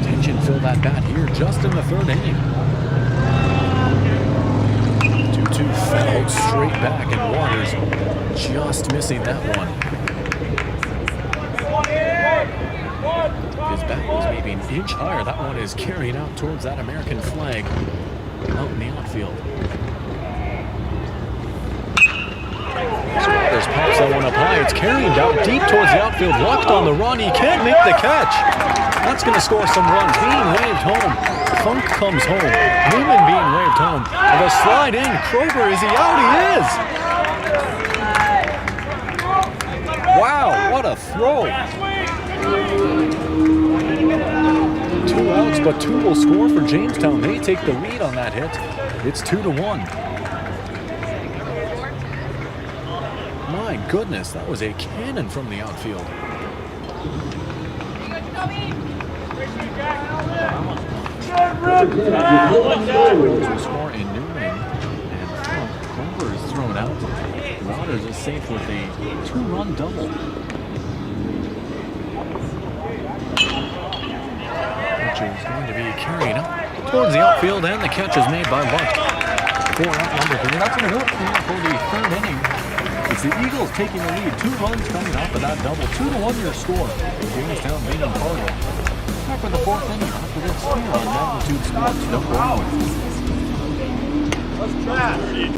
Tension filled that bat here just in the third inning. 2-2 fouled straight back, and Waters just missing that one. His bat was maybe an inch higher. That one is carried out towards that American flag out in the outfield. Waters pops that one up high. It's carried down deep towards the outfield. Locked on the run. He can't make the catch. That's going to score some runs. Being waved home. Funk comes home. Newman being waved home. With a slide in. Kroger, is he out? He is. Wow, what a throw. 2 outs, but 2 will score for Jamestown. They take the lead on that hit. It's 2-1. My goodness, that was a cannon from the outfield. To score in Newman, and Kroger is thrown out. Waters is safe with a 2-run double. Is going to be carried up towards the outfield, and the catch is made by Buck. 4 out number 3. That's going to do it for the third inning. It's the Eagles taking the lead. 2 runs coming off of that double. 2-1 your score. Jamestown leading Fargo. Back for the fourth inning after this here on Magnitude Sports. Don't go anywhere. Let's try.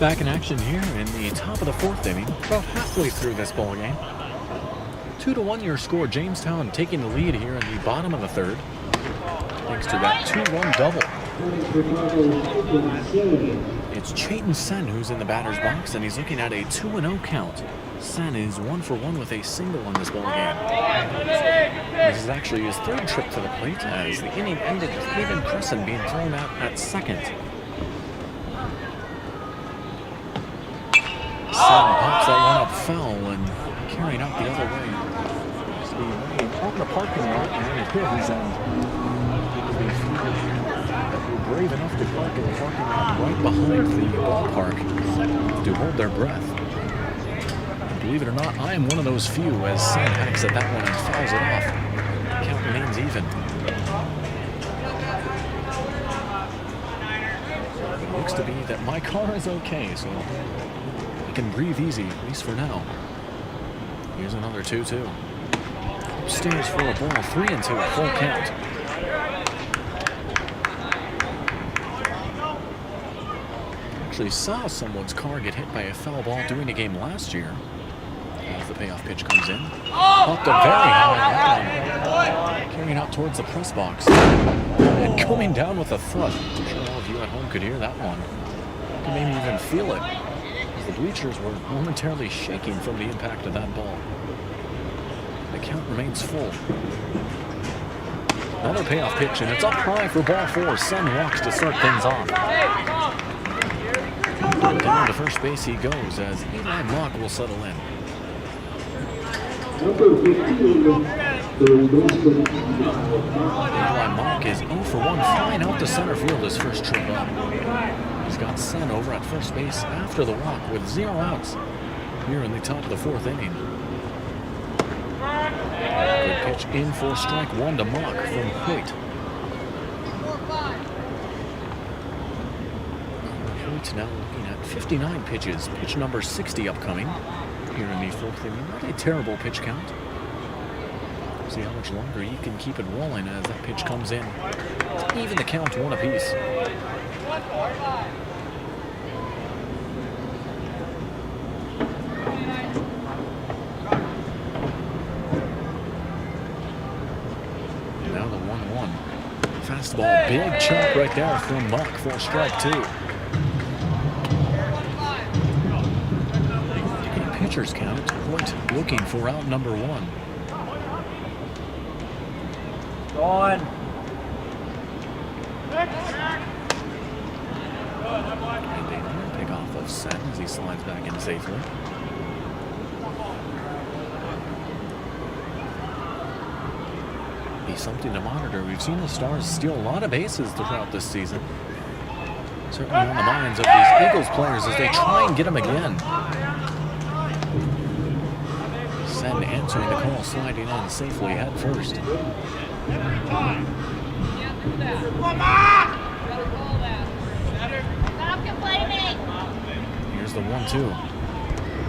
Back in action here in the top of the fourth inning, about halfway through this ball game. 2-1 your score. Jamestown taking the lead here in the bottom of the third, thanks to that 2-run double. It's Chayton Sen who's in the batter's box, and he's looking at a 2-0 count. Sen is 1 for 1 with a single in this ball game. This is actually his third trip to the plate, as the inning ended with Haven Crescent being thrown out at second. Sen pops that one up foul and carrying out the other way. Used to be out in the parking lot, and it is, and they're brave enough to park in the parking lot right behind the ballpark to hold their breath. And believe it or not, I am one of those few, as Sen hacks at that one and fouls it off. The count remains even. It looks to be that my car is okay, so can breathe easy, at least for now. Here's another 2-2. Upstairs for a ball, 3-2, full count. actually saw someone's car get hit by a foul ball during a game last year. As the payoff pitch comes in. Popped up very high. Carrying out towards the press box. And coming down with a thud. I'm sure all of you at home could hear that one. You could maybe even feel it. As the bleachers were momentarily shaking from the impact of that ball. The count remains full. Another payoff pitch, and it's up high for ball 4. Sen walks to start things off. Down to first base he goes as Eli Mock will settle in. Eli Mock is 0 for 1, flying out to center field his first trip up. He's got Sen over at first base after the walk with 0 outs here in the top of the 4th inning. Good pitch in for strike 1 to Mock from Hoyt. Hoyt now looking at 59 pitches. Pitch number 60 upcoming here in the 4th inning. Not a terrible pitch count. See how much longer you can keep it rolling as that pitch comes in. Even the count 1 apiece. Now the 1-1. Fastball, big chop right there from Mock for strike 2. Pitcher's count, Hoyt looking for out number 1. On. And a pick off of Sen as he slides back in safely. Be something to monitor. We've seen the Stars steal a lot of bases throughout this season. Certainly on the minds of these Eagles players as they try and get them again. Sen answering the call, sliding in safely head first. Here's the 1-2.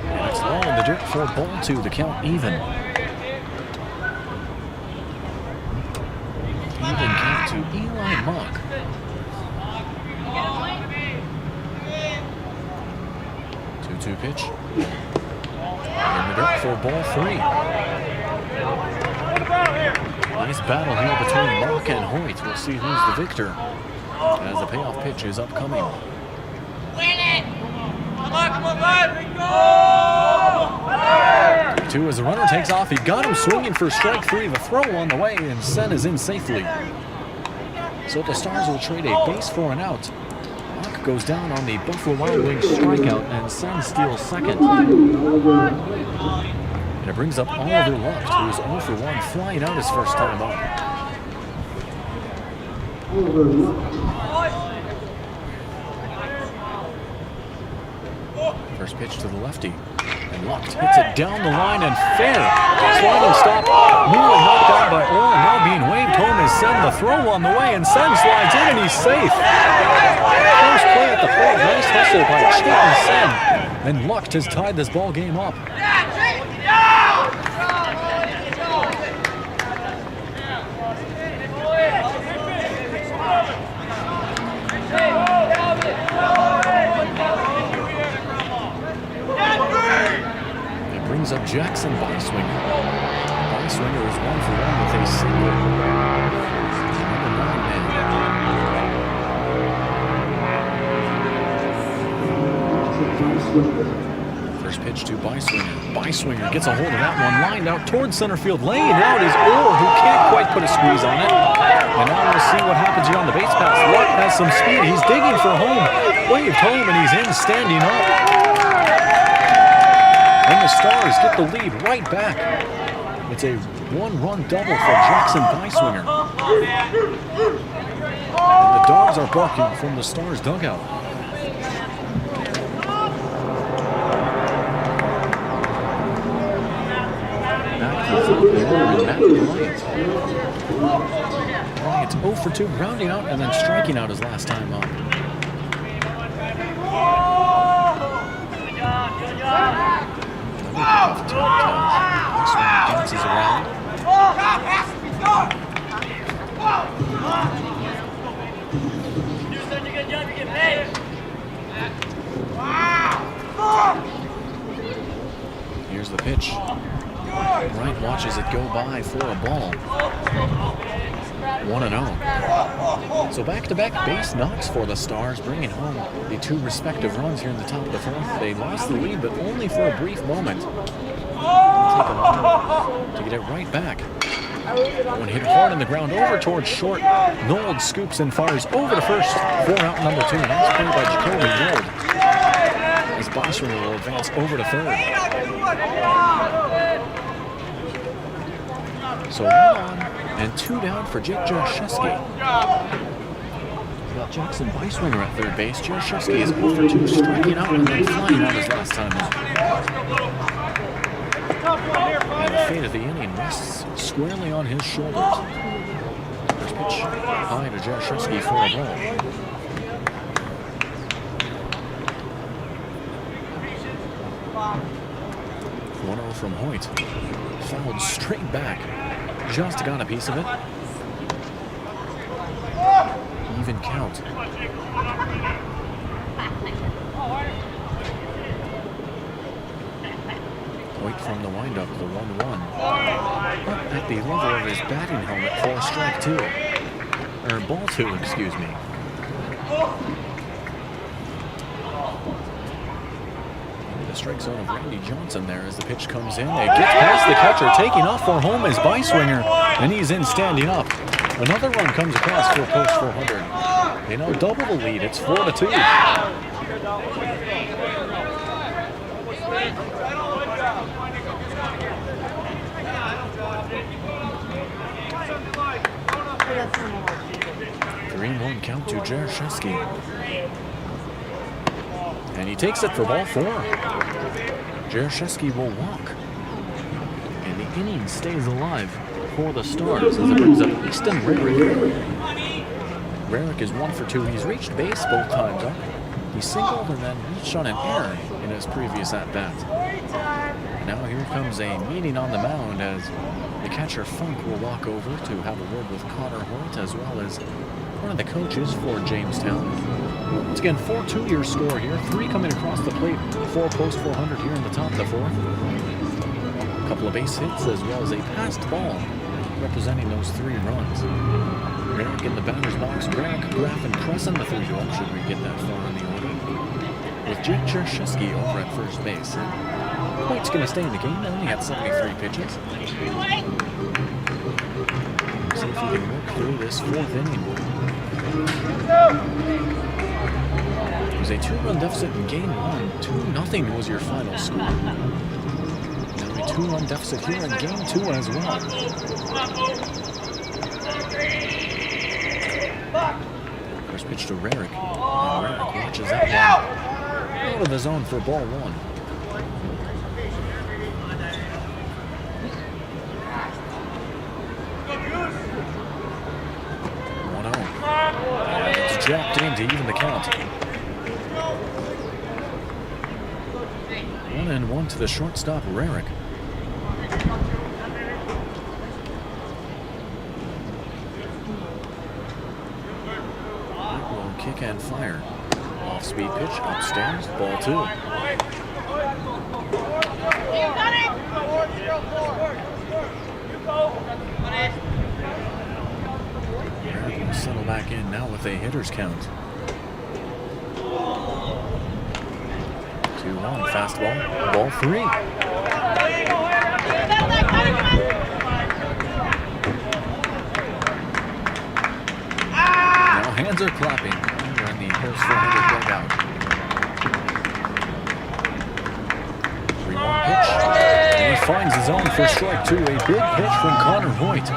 And it's low in the dirt for ball 2, the count even. Even count to Eli Mock. 2-2 pitch. In the dirt for ball 3. Nice battle here between Mock and Hoyt. We'll see who's the victor as the payoff pitch is upcoming. Win it! Come on, 2 as the runner takes off. He got him swinging for strike 3. The throw on the way, and Sen is in safely. So the Stars will trade a base for an out. Mock goes down on the Buffalo Wild Wings strikeout, and Sen steals second. And it brings up Oliver Lucht, who's 0 for 1, flying out his first time up. First pitch to the lefty. And Lucht hits it down the line and fair. Sliding stop. Nearly knocked down by Orr. Now being waved home is Sen. The throw on the way, and Sen slides in and he's safe. First play at the plate. Nice hustle by Chayton Sen. And Lucht has tied this ball game up. Brings up Jackson Byswinger. Byswinger is 1 for 1 with a single. Number 9 man. First pitch to Byswinger. Byswinger gets a hold of that one, lined out towards center field. Laying out is Orr, who can't quite put a squeeze on it. And now we'll see what happens here on the base pass. Luck has some speed. He's digging for home. Waved home, and he's in, standing up. And the Stars get the lead right back. It's a 1-run double for Jackson Byswinger. And the dogs are barking from the Stars dugout. Bryant's 0 for 2, grounding out and then striking out his last time up. Dances around. Here's the pitch. Bryant watches it go by for a ball. 1-0. So back-to-back base knocks for the Stars, bringing home the two respective runs here in the top of the fourth. They lost the lead, but only for a brief moment. It'll take a while to get it right back. One hit hard on the ground over towards short. Nold scoops and fires over to first for out number 2. Nice play by Jacoby Nold. As Bossringer will advance over to third. So 1 on and 2 down for Jake Jaroszewski. Got Jackson Beiswinger at third base. Jaroszewski is 0 for 2, striking out and then flying out his last time out. And the fate of the inning rests squarely on his shoulders. First pitch high to Jaroszewski for a ball. 1-0 from Hoyt. Fouled straight back. Just got a piece of it. Even count. Hoyt from the windup, the 1-1. Up at the level of his batting helmet for strike 2. Or ball 2, excuse me. The strike zone of Randy Johnson there as the pitch comes in. It gets past the catcher. Taking off for home is Beiswinger, and he's in standing up. Another run comes across for post 400. They now double the lead. It's 4-2. Three-1 count to Jaroszewski. And he takes it for ball 4. Jaroszewski will walk. And the inning stays alive for the Stars as it brings up Easton Rarick. Rarick is 1 for 2. He's reached base both times up. He singled and then reached on an error in his previous at-bat. Now here comes a meeting on the mound as the catcher Funk will walk over to have a word with Connor Hoyt as well as one of the coaches for Jamestown. Once again, 4-2 your score here. 3 coming across the plate, 4 post 400 here in the top of the fourth. A couple of base hits as well as a passed ball representing those 3 runs. Rarick in the batter's box. Rarick, Graff, and Crescent, the 3-1 should we get that far in the order. With Jake Jaroszewski over at first base. Hoyt's going to stay in the game. They only had 73 pitches. See if he can work through this 4th inning. It was a 2-run deficit in game 1. 2-0 was your final score. Now a 2-run deficit here in game 2 as well. First pitch to Rarick. And Rarick watches that one out of the zone for ball 1. Dropped in to even the count. 1-1 to the shortstop, Rarick. Will kick and fire. Off-speed pitch, upstairs, ball 2. Rarick will settle back in now with a hitter's count. 2-1, fastball, ball 3. Now hands are clapping here in the post 400 dugout. 3-1 pitch, and he finds his own for strike 2. A big pitch from Connor Hoyt.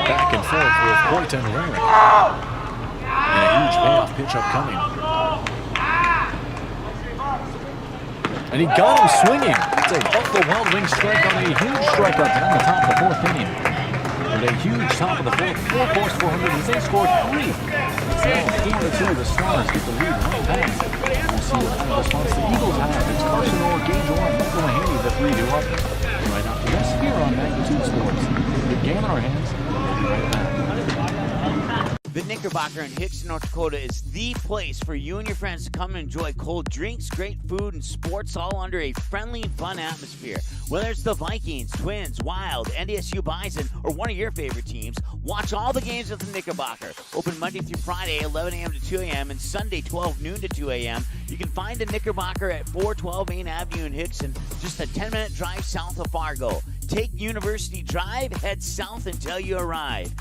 Back and forth with Hoyt and Rarick. And a huge payoff pitch upcoming. And he got him swinging. It's a Buffalo Wild Wings strike on a huge strikeout in the top of the 4th inning. And a huge top of the 4th, 4 post 400 as they scored 3. It's now 4-2. The Stars get the lead right back. We'll see what kind of response the Eagles have. It's Carson Orr, Gage Orr, and Michael Mahaney, the 3-2 up. Right after this, here on Magnitude Sports. Good game in our hands. We'll be right back. The Knickerbocker in Hickson, North Dakota is the place for you and your friends to come and enjoy cold drinks, great food, and sports all under a friendly and fun atmosphere. Whether it's the Vikings, Twins, Wild, NDSU Bison, or one of your favorite teams, watch all the games at the Knickerbocker. Open Monday through Friday, 11 a.m. to 2 a.m., and Sunday, 12 noon to 2 a.m. You can find the Knickerbocker at 412 Main Avenue in Hickson, just a 10-minute drive south of Fargo. Take University Drive, head south until you arrive.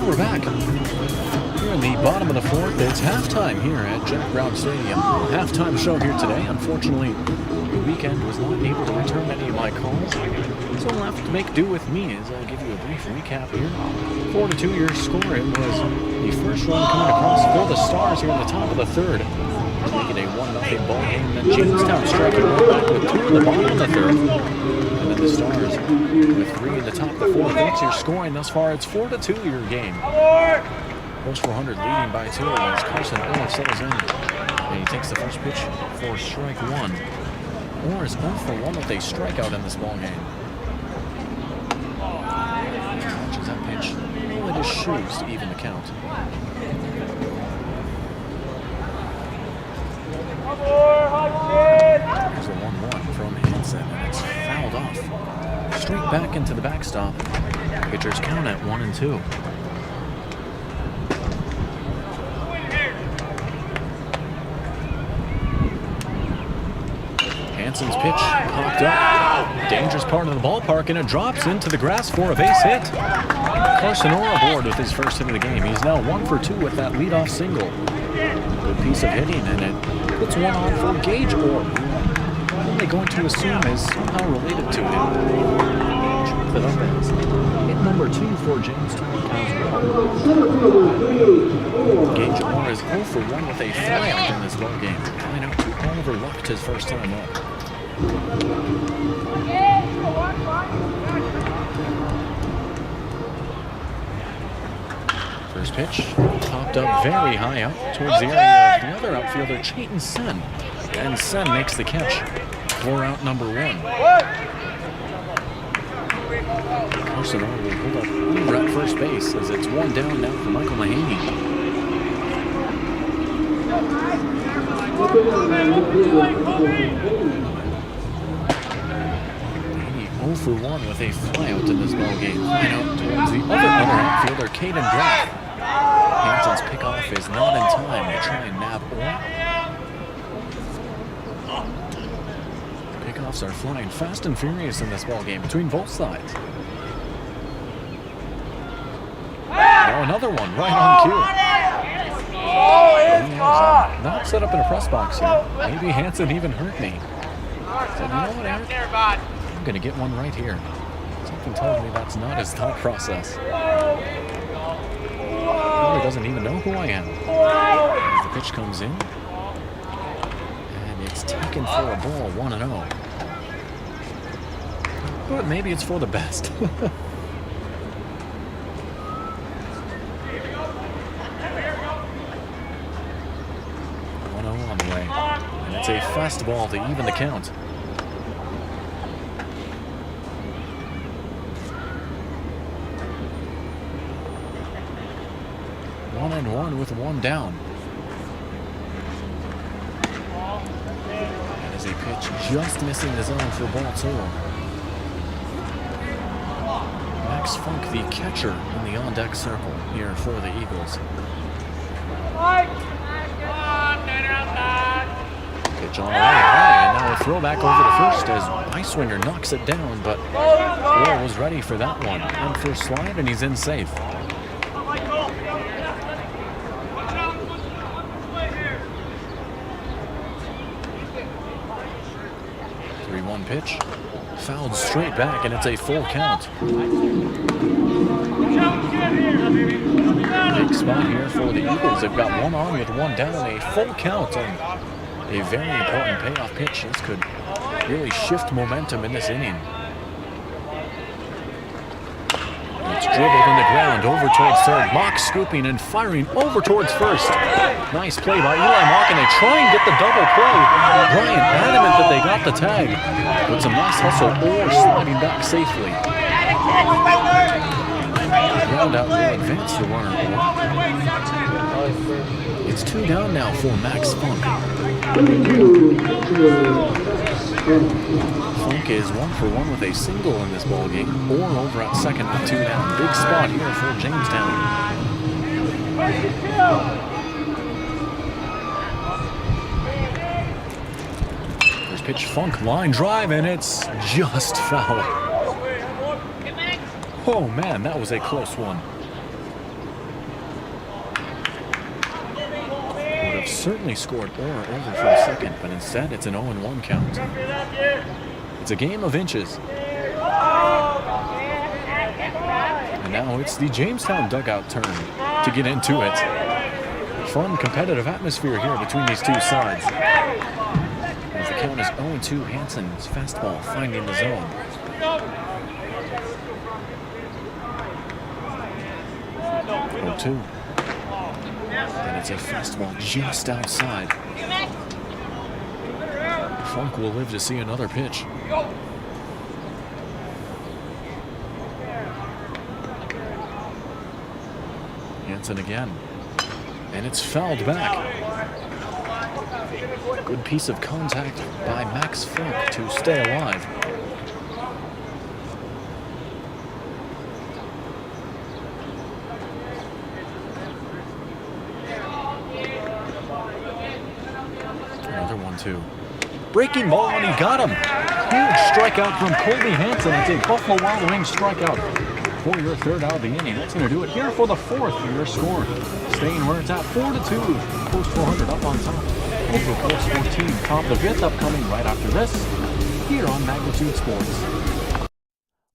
We're back. Here in the bottom of the fourth. It's halftime here at Jack Brown Stadium. Halftime show here today. Unfortunately, the weekend was not able to return any of my calls, so I'll have to make do with me as I give you a brief recap here. 4-2 your score. It was the first run coming across for the Stars here in the top of the third, making a 1-0 ball game. Then Jamestown striking right back with 2 in the bottom of the third. And then the Stars with 3 in the top of the fourth. That's your scoring thus far. It's 4-2 your game. Post 400 leading by 2 as Carson Orr settles in. And he takes the first pitch for strike 1. Orr is 0 for 1 with a strikeout in this ball game. Watches that pitch. Only his shoes to even the count. Here's a 1-1 from Hansen, and it's fouled off. Straight back into the backstop. Pitchers count at 1-2. Hansen's pitch popped up. Dangerous part of the ballpark, and it drops into the grass for a base hit. Carson Orr aboard with his first hit of the game. He's now 1 for 2 with that leadoff single. Good piece of hitting, and it puts one on for Gage Orr, who I'm only going to assume is somehow related to him. Check that up as hit number 2 for Jamestown as well. Gage Orr is 0 for 1 with a flyout in this ball game. Flying out to Oliver Lucht his first time up. First pitch popped up very high up towards the area of the other outfielder, Chayton Sen. And Sen makes the catch for out number 1. Carson Orr will hold up over at first base as it's 1 down now for Michael Mahaney. 0 for 1 with a flyout in this ball game. Flying out towards the other outfielder, Caden Graff. Hanson's pickoff is not in time to try and nab Orr. Pickoffs are flying fast and furious in this ball game between both sides. Now another one right on cue. Not set up in a press box here. Maybe Hanson even hurt me. So you know what, Eric? I'm going to get one right here. Something tells me that's not his thought process. Probably doesn't even know who I am. As the pitch comes in. And it's taken for a ball, 1-0. But maybe it's for the best. 1-0 on the way. And it's a fastball to even the count. 1-1 with 1 down. That is a pitch just missing the zone for ball 2. Max Funk, the catcher, in the on-deck circle here for the Eagles. Pitch on the way high, and now a throwback over to first as Beiswinger knocks it down, but Orr was ready for that one. And for slide, and he's in safe. 3-1 pitch, fouled straight back, and it's a full count. Big spot here for the Eagles. They've got one on with 1 down, a full count, and a very important payoff pitch. This could really shift momentum in this inning. It's dribbled in the ground over towards third. Mock scooping and firing over towards first. Nice play by Eli Mock, and they try and get the double play. Bryant adamant that they got the tag. With some nice hustle or sliding back safely. Ground out will advance the runner. It's 2 down now for Max Funk. Funk is 1 for 1 with a single in this ball game, or over at second with 2 down. Big spot here for Jamestown. First pitch, Funk, line drive, and it's just foul. Oh man, that was a close one. Would have certainly scored or over from second, but instead it's an 0-1 count. It's a game of inches. And now it's the Jamestown dugout turn to get into it. Fun, competitive atmosphere here between these two sides. As the count is 0-2, Hansen's fastball finding the zone. Two. And it's a fastball just outside. Funk will live to see another pitch. Hansen again. And it's fouled back. Good piece of contact by Max Funk to stay alive. Another 1-2. Breaking ball, and he got him. Huge strikeout from Colby Hansen. It's a Buffalo Wild Wings strikeout for your third out of the inning. That's going to do it here for the fourth. Your score staying where it's at, 4-2. Post 400 up on top. Over Post 14. Top of the fifth upcoming right after this here on Magnitude Sports.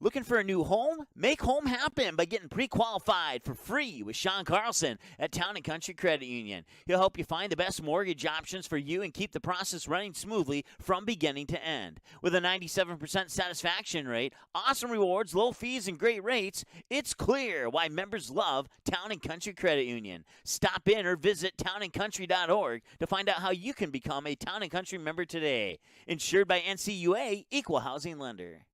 Looking for a new home? Make home happen by getting pre-qualified for free with Sean Carlson at Town & Country Credit Union. He'll help you find the best mortgage options for you and keep the process running smoothly from beginning to end. With a 97% satisfaction rate, awesome rewards, low fees, and great rates, it's clear why members love Town & Country Credit Union. Stop in or visit townandcountry.org to find out how you can become a Town & Country member today. Insured by NCUA, Equal Housing Lender.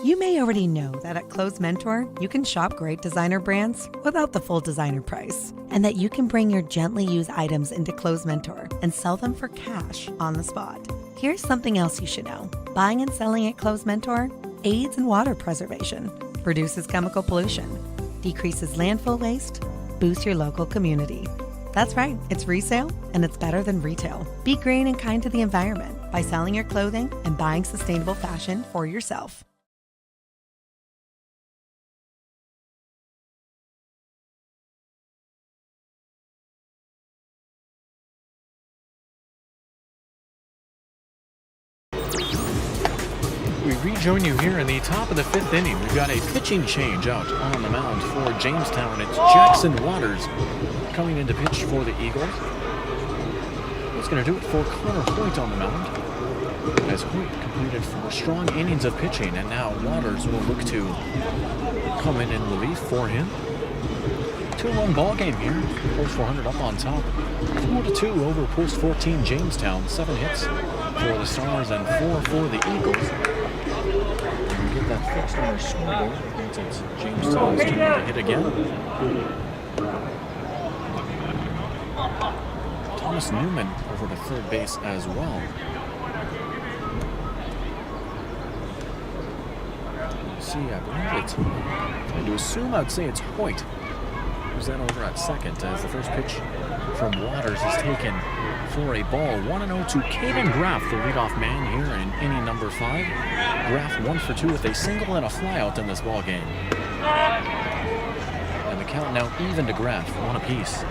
You may already know that at Clothes Mentor, you can shop great designer brands without the full designer price, and that you can bring your gently used items into Clothes Mentor and sell them for cash on the spot. Here's something else you should know. Buying and selling at Clothes Mentor aids in water preservation, reduces chemical pollution, decreases landfill waste, boosts your local community. That's right, it's resale, and it's better than retail. Be green and kind to the environment by selling your clothing and buying sustainable fashion for yourself. We rejoin you here in the top of the fifth inning. We've got a pitching change out on the mound for Jamestown. It's Jackson Waters coming in to pitch for the Eagles. That's going to do it for Connor Hoyt on the mound, as Hoyt completed 4 strong innings of pitching, and now Waters will look to come in relief for him. 2-1 ball game here. Post 400 up on top. 4-2 over Post 14 Jamestown. 7 hits for the Stars and 4 for the Eagles. And we get that fixed on our scoreboard. It's Jamestown's turn to hit again. Thomas Newman over to third base as well. See, I believe it's, and to assume I'd say it's Hoyt who's then over at second, as the first pitch from Waters is taken for a ball. 1-0 to Caden Graff, the leadoff man here in inning number 5. Graff 1 for 2 with a single and a flyout in this ball game. And the count now even to Graff, 1 apiece.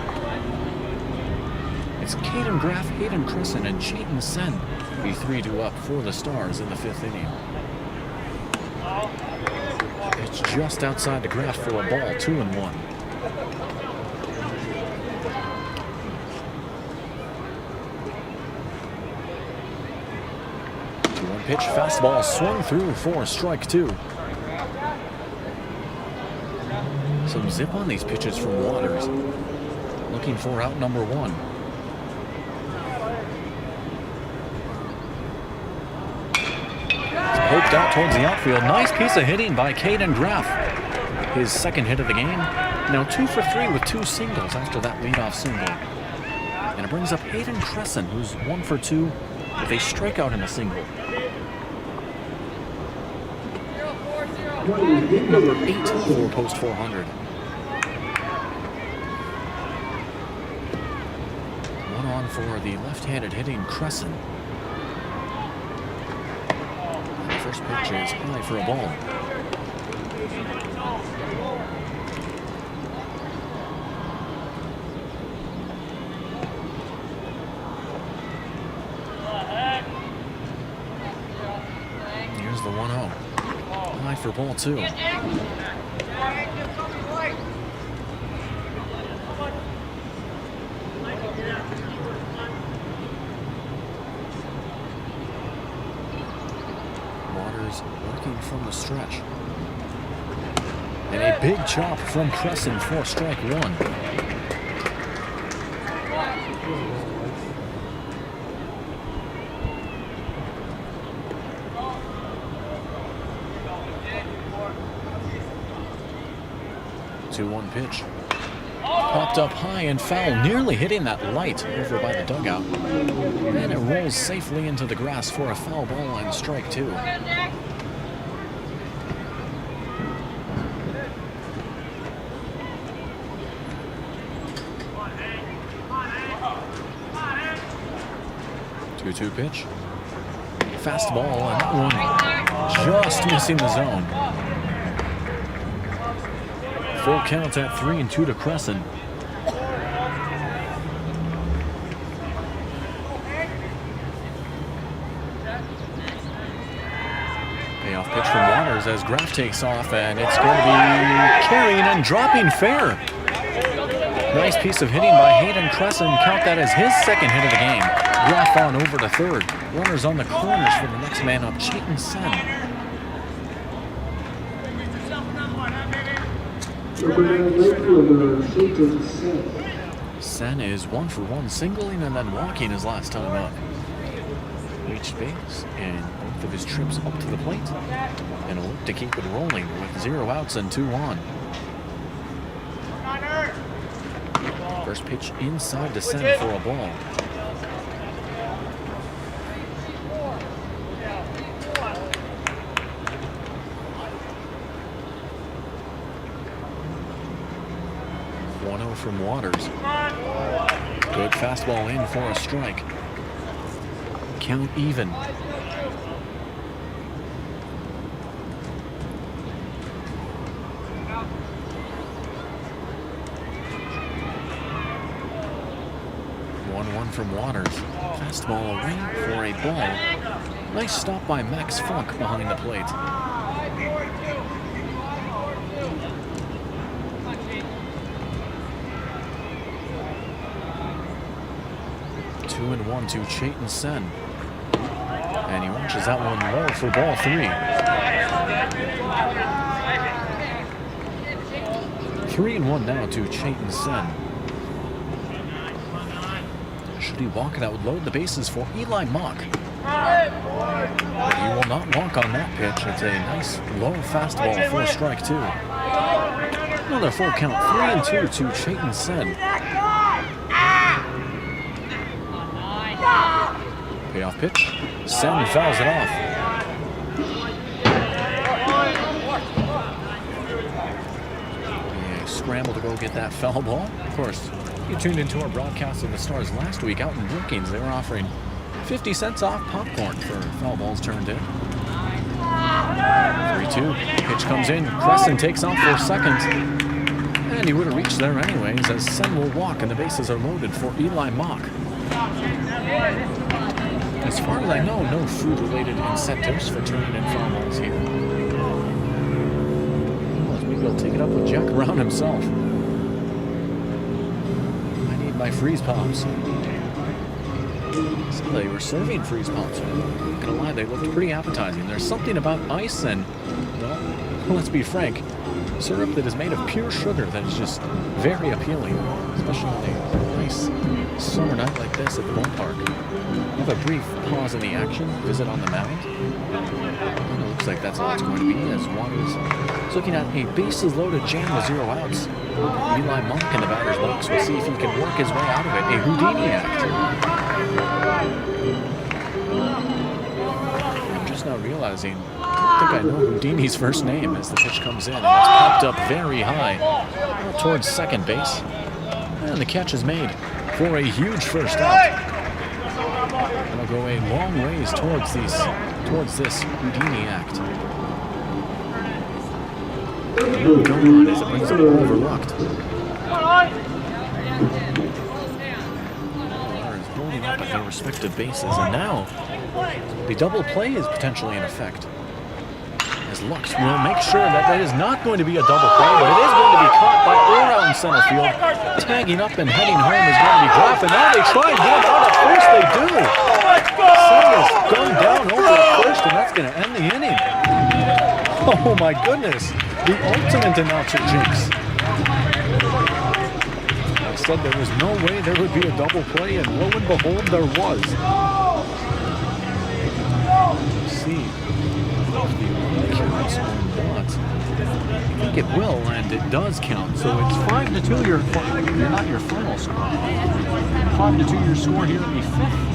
It's Caden Graff, Hayden Crisson, and Chayton Sen, the 3-2 up for the Stars in the 5th inning. It's just outside to Graff for a ball, 2-1. pitch fastball swung through for strike 2. Some zip on these pitches from Waters. Looking for out number 1. It's poked out towards the outfield. Nice piece of hitting by Caden Graff. His second hit of the game. Now 2 for 3 with 2 singles after that leadoff single. And it brings up Hayden Crescent, who's 1 for 2 with a strikeout and a single. Number 8 for post 400. 1 on for the left-handed hitting Crescent. And the first pitch is high for a ball. Here's the 1-0. High for ball 2. Waters working from the stretch. And a big chop from Crescent for strike 1. 2-1 pitch. Popped up high and foul, nearly hitting that light over by the dugout. And it rolls safely into the grass for a foul ball and strike 2. Two pitch. Fastball, and that one just missing the zone. Full count at 3-2 to Crescent. Payoff pitch from Waters as Graff takes off, and it's going to be carrying and dropping fair. Nice piece of hitting by Hayden Crescent. Count that as his second hit of the game. Graff on over to third. Runners on the corners for the next man up, Cheaton Sen. Sen is 1 for 1, singling and then walking his last time up. Reached base and both of his trips up to the plate, and a look to keep it rolling with 0 outs and 2 on. First pitch inside to Sen for a ball. From Waters. Good fastball in for a strike. Count even. One from Waters. Fastball away for a ball. Nice stop by Max Funk behind the plate. 2-1 to Cheaton Sen. And he watches that one low for ball 3. 3-1 now to Cheaton Sen. Should he walk, that would load the bases for Eli Mock. But he will not walk on that pitch. It's a nice low fastball for strike 2. Another full count, 3-2 to Cheaton Sen. Payoff pitch. Sen fouls it off. A scramble to go get that foul ball. Of course, you tuned into our broadcast of the Stars last week out in Brookings. They were offering 50 cents off popcorn for foul balls turned in. 3-2. Pitch comes in. Crescent takes off for second. And he would have reached there anyways as Sen will walk and the bases are loaded for Eli Mock. As far as I know, no food-related incentives for turning in foul balls here. Well, maybe I'll take it up with Jack Brown himself. I need my freeze pops. So they were serving freeze pops. I'm not gonna lie, they looked pretty appetizing. There's something about ice and, well, let's be frank, syrup that is made of pure sugar that is just very appealing, especially on a nice summer night like this at the ballpark. We have a brief pause in the action, visit on the mound. And it looks like that's all it's going to be, as Waters is looking at a bases-loaded jam with 0 outs. Eli Monk in the batter's box. We'll see if he can work his way out of it. A Houdini act. I'm just now realizing, I think I know Houdini's first name as the pitch comes in. And it's popped up very high towards second base. And the catch is made for a huge first out. It'll go a long ways towards this Houdini act. Going on as it brings up overlooked. Is holding up at their respective bases, and now the double play is potentially in effect. As Lux will make sure that is not going to be a double play, but it is going to be caught by Ora in center field. Tagging up and heading home is going to be Graff, and now they try and get him out at first. They do. Saya's gone down over at first, and that's going to end the inning. Oh my goodness. The ultimate announcer jinx. I said there was no way there would be a double play, and lo and behold, there was. Let's see if the line counts or not. I think it will, and it does count. So it's 5-2 your not your final score. 5-2 your score here in the fifth.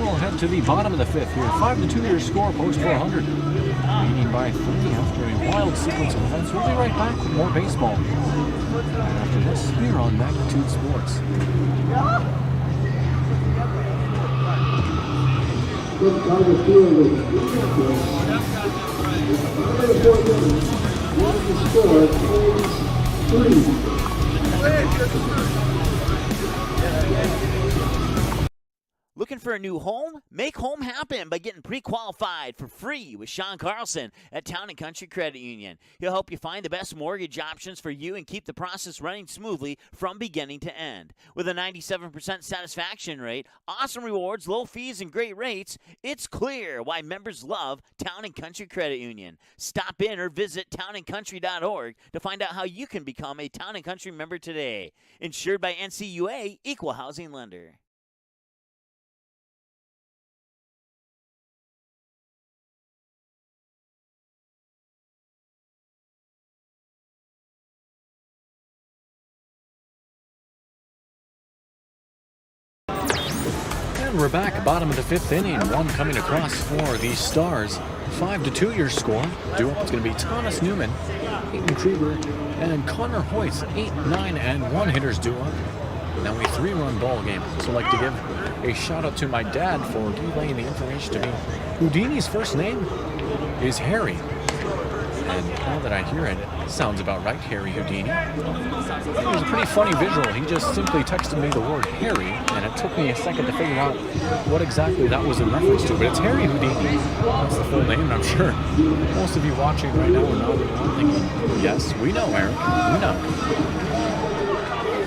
We'll head to the bottom of the fifth here. 5-2 your score, post 400. Leading by 3 after a wild sequence of events. We'll be right back with more baseball. And after this, here on Magnitude Sports. Looking for a new home? Make home happen by getting pre-qualified for free with Sean Carlson at Town & Country Credit Union. He'll help you find the best mortgage options for you and keep the process running smoothly from beginning to end. With a 97% satisfaction rate, awesome rewards, low fees, and great rates, it's clear why members love Town & Country Credit Union. Stop in or visit townandcountry.org to find out how you can become a Town & Country member today. Insured by NCUA, Equal Housing Lender. And we're back, bottom of the fifth inning. One coming across for the Stars. 5-2 your score. Due up is going to be Thomas Newman, Peyton Kruger, and Connor Hoyt. 8, 9, and 1 hitters due up. Now a 3-run ball game. So I'd like to give a shout out to my dad for relaying the information to me. Houdini's first name is Harry. And now that I hear it, it sounds about right, Harry Houdini. It was a pretty funny visual. He just simply texted me the word Harry, and it took me a second to figure out what exactly that was in reference to. But it's Harry Houdini. That's the full name, and I'm sure most of you watching right now are nodding along thinking, yes, we know, Eric. We know.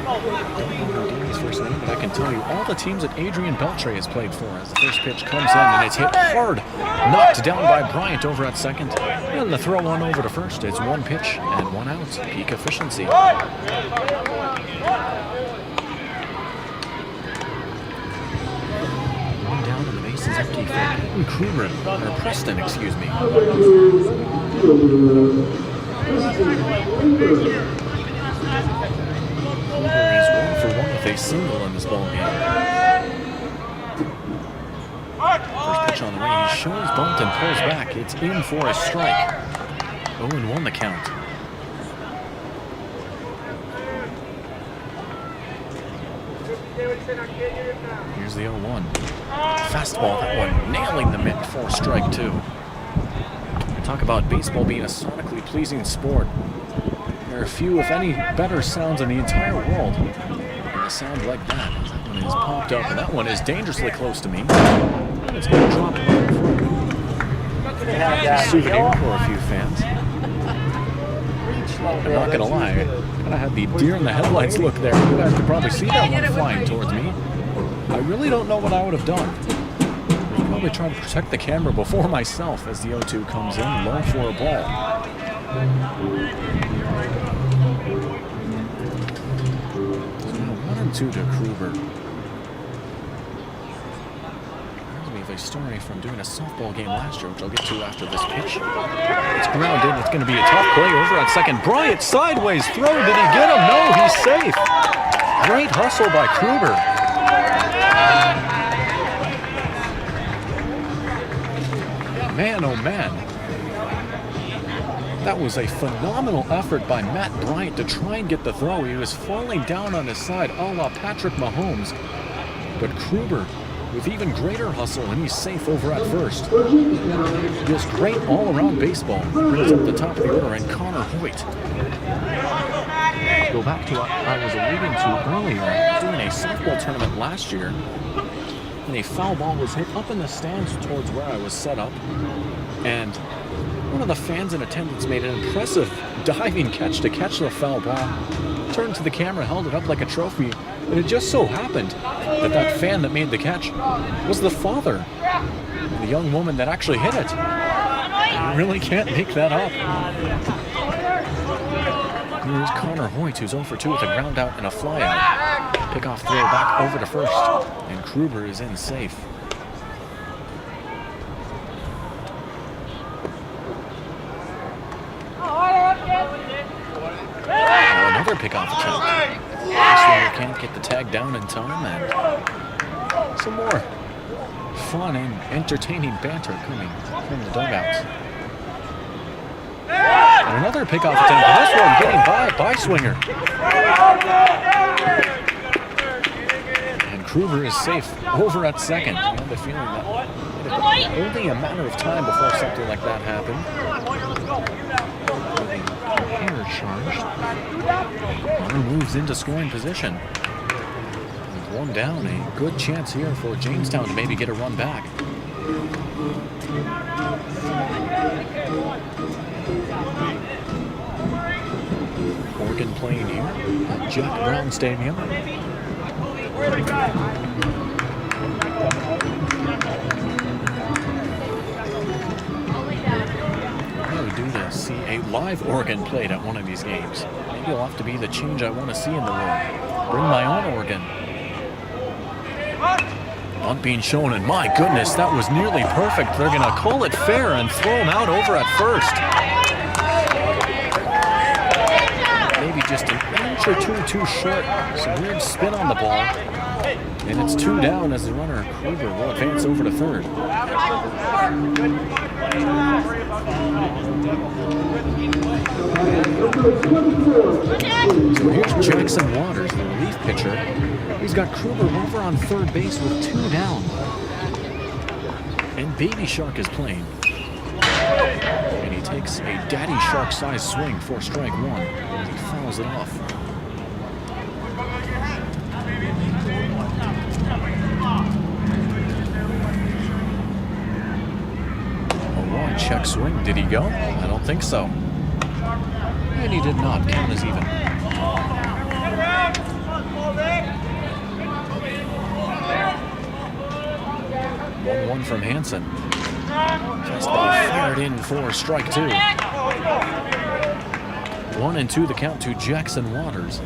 I don't know Houdini's first name, but I can tell you all the teams that Adrian Beltre has played for as the first pitch comes in, and it's hit hard. Knocked down by Bryant over at second. And the throw on over to first. It's 1 pitch and 1 out. Peak efficiency. One down and the base is empty for Peyton Kruger, or Preston, excuse me. Kruger is 1 for 1 with a single in this ball game. First pitch on the way, he shows bunt and pulls back. It's in for a strike. 0-1 the count. Here's the 0-1. Fastball, that one nailing the mitt for strike 2. Talk about baseball being a sonically pleasing sport. There are few, if any, better sounds in the entire world than a sound like that. That one is popped up, and that one is dangerously close to me. And it's going to drop right in front of me. Souvenir for a few fans. I'm not gonna lie, I kind of had the deer in the headlights look there. You guys could probably see that one flying towards me. I really don't know what I would have done. I'd probably try to protect the camera before myself as the 0-2 comes in, low for a ball. 1-2 to Kruber. A story from doing a softball game last year, which I'll get to after this pitch. It's grounded. It's going to be a tough play over at second. Bryant sideways throw. Did he get him? No, he's safe. Great hustle by Kruber. Man, oh man. That was a phenomenal effort by Matt Bryant to try and get the throw. He was falling down on his side, a la Patrick Mahomes. But Kruber with even greater hustle, and he's safe over at first. Just great all-around baseball. Brings up the top of the order, and Connor Hoyt. Go back to what I was alluding to earlier. Doing a softball tournament last year, and a foul ball was hit up in the stands towards where I was set up, and one of the fans in attendance made an impressive diving catch to catch the foul ball. Turned to the camera, held it up like a trophy, and it just so happened that that fan that made the catch was the father of the young woman that actually hit it. You really can't make that up. Here's Connor Hoyt, who's 0 for 2 with a ground out and a fly out. Pickoff throw back over to first, and Kruber is in safe. Another pickoff attempt. This can't get the tag down in time, and some more fun and entertaining banter coming from the dugouts. And another pickoff attempt. This one getting by Swinger. And Kruber is safe over at second. I have the feeling that only a matter of time before something like that happened. Hair charged. Connor moves into scoring position. With one down, a good chance here for Jamestown to maybe get a run back. Organ playing here at Jack Brown Stadium. Do to see a live organ played at one of these games. Maybe it'll have to be the change I want to see in the room. Bring my own organ. Not being shown, and my goodness, that was nearly perfect. They're going to call it fair and throw him out over at first. Maybe just an inch or two too short. Some weird spin on the ball. And it's 2 down as the runner, Kruber, will advance over to third. So here's Jackson Waters, the relief pitcher. He's got Kruber over on third base with 2 down. And Baby Shark is playing. And he takes a Daddy Shark-sized swing for strike 1 as he fouls it off. Check swing. Did he go? I don't think so. And he did not. Count is even. 1-1 from Hansen. Fastball fired in for strike 2. 1-2 the count to Jackson Waters.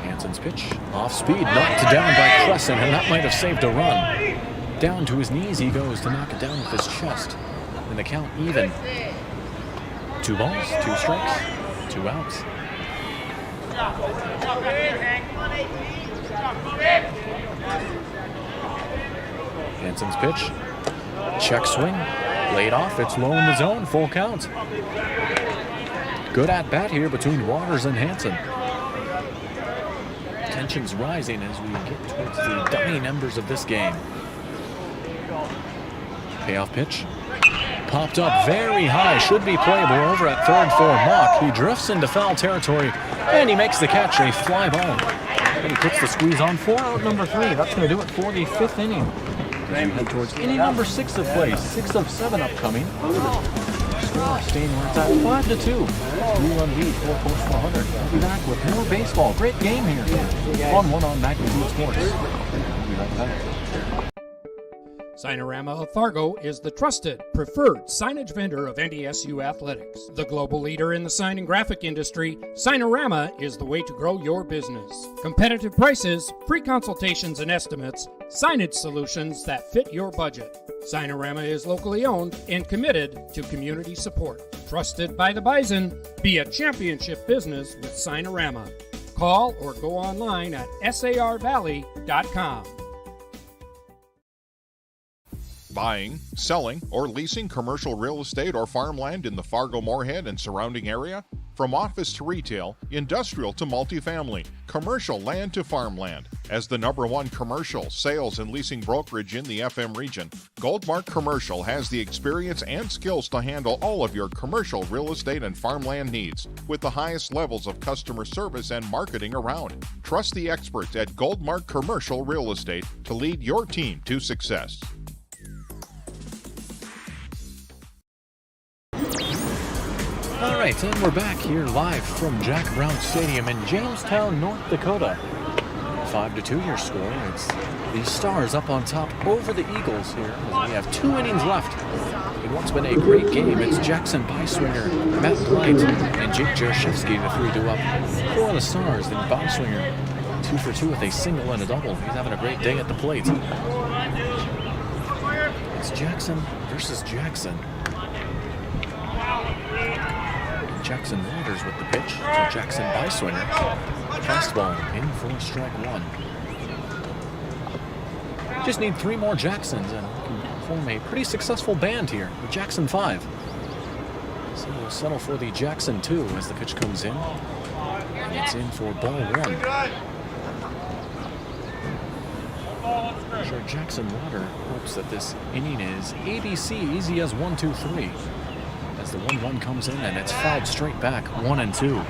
Hansen's pitch, off speed, knocked down by Crescent, and that might have saved a run. Down to his knees he goes to knock it down with his chest. And the count even. 2 balls, 2 strikes, 2 outs. Hansen's pitch, check swing, laid off, it's low in the zone, full count. Good at bat here between Waters and Hansen. Tensions rising as we get towards the dying embers of this game. Payoff pitch. Popped up very high. Should be playable over at third for Mock. He drifts into foul territory, and he makes the catch, a fly ball. And he puts the squeeze on for out number 3. That's going to do it for the 5th inning. as we head towards inning number 6 of play. 6 of 7 upcoming. Score staying where it's at 5-2. 3-run lead for Coach 400. We'll be back with more baseball. Great game here on One on Magnitude Sports. We'll be right back. Signorama of Fargo is the trusted, preferred signage vendor of NDSU athletics. The global leader in the sign and graphic industry, Signorama is the way to grow your business. Competitive prices, free consultations and estimates, signage solutions that fit your budget. Signorama is locally owned and committed to community support. Trusted by the Bison, be a championship business with Signorama. Call or go online at sarvalley.com. Buying, selling, or leasing commercial real estate or farmland in the Fargo-Moorhead and surrounding area? From office to retail, industrial to multifamily, commercial land to farmland. As the #1 commercial, sales, and leasing brokerage in the FM region, Goldmark Commercial has the experience and skills to handle all of your commercial real estate and farmland needs with the highest levels of customer service and marketing around. Trust the experts at Goldmark Commercial Real Estate to lead your team to success. All right, and we're back here live from Jack Brown Stadium in Jamestown, North Dakota. 5-2 your score. It's the Stars up on top over the Eagles here as we have 2 innings left. In what's been a great game, it's Jackson Byswinger, Matt Bryant, and Jake Jershevsky, the 3-2 up for the Stars. Then Byswinger 2 for 2 with a single and a double. He's having a great day at the plate. It's Jackson versus Jackson. Jackson Waters with the pitch to Jackson Byswinger. Fastball in for strike 1. Just need 3 more Jacksons and we can form a pretty successful band here with Jackson 5. So we'll settle for the Jackson 2 as the pitch comes in. And it's in for ball 1. Sure, Jackson Water hopes that this inning is ABC, easy as 1, 2, 3. As the 1-1 comes in and it's fouled straight back, 1-2.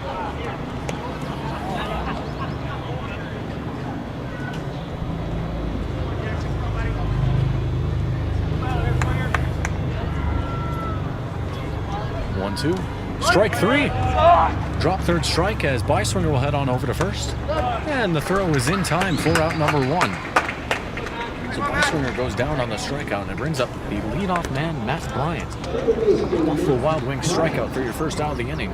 Strike 3. Drop third strike as Byswinger will head on over to first. And the throw is in time for out number 1. So Byswinger goes down on the strikeout and it brings up the leadoff man, Matt Bryant. Buffalo Wild Wings strikeout for your first out of the inning.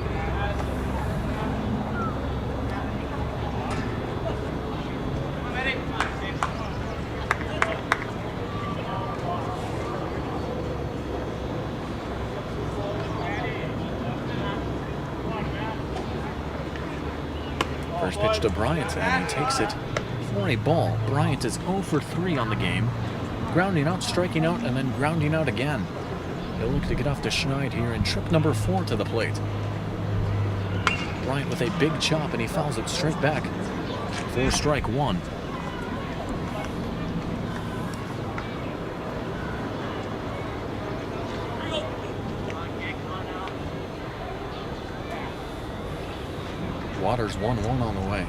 First pitch to Bryant and he takes it for a ball. Bryant is 0 for 3 on the game. Grounding out, striking out, and then grounding out again. He'll look to get off to Schneid here in trip number 4 to the plate. Bryant with a big chop and he fouls it straight back for strike 1. Waters 1-1 on the way.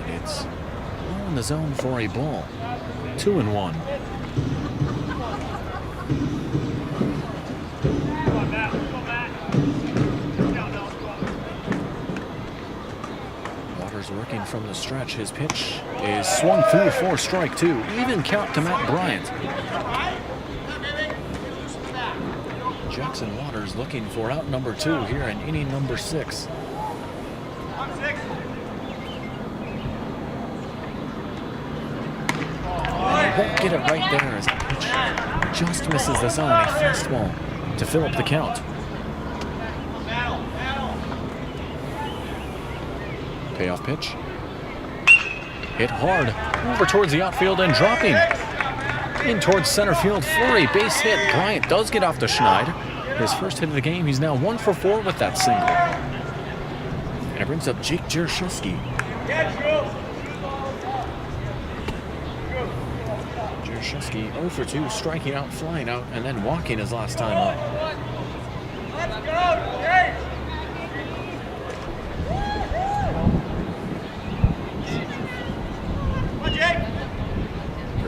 And it's all in the zone for a ball. 2-1. Waters working from the stretch. His pitch is swung through for strike 2. Even count to Matt Bryant. Jackson Waters looking for out number 2 here in inning number 6. Won't get it right there as the pitch just misses the zone. A fastball to fill up the count. Payoff pitch. Hit hard over towards the outfield and dropping in towards center field for a base hit. Bryant does get off to Schneid. His first hit of the game. He's now 1 for 4 with that single. And it brings up Jake Jershevsky. Jershevsky 0 for 2, striking out, flying out, and then walking his last time up. Let's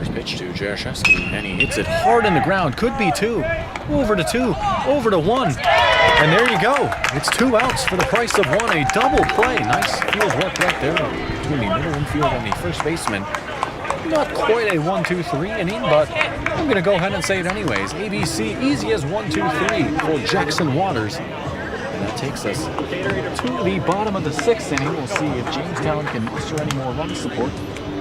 go, Jake! pitch to Jaroszewski, and he hits it hard in the ground. Could be 2. Over to 2. Over to 1. And there you go. It's 2 outs for the price of 1. A double play. Nice field work right there between the middle infield and the first baseman. Not quite a 1-2-3 inning, but I'm going to go ahead and say it anyways. ABC, easy as 1-2-3 for Jackson Waters. And that takes us to the bottom of the 6th inning. We'll see if Jamestown can muster any more run support.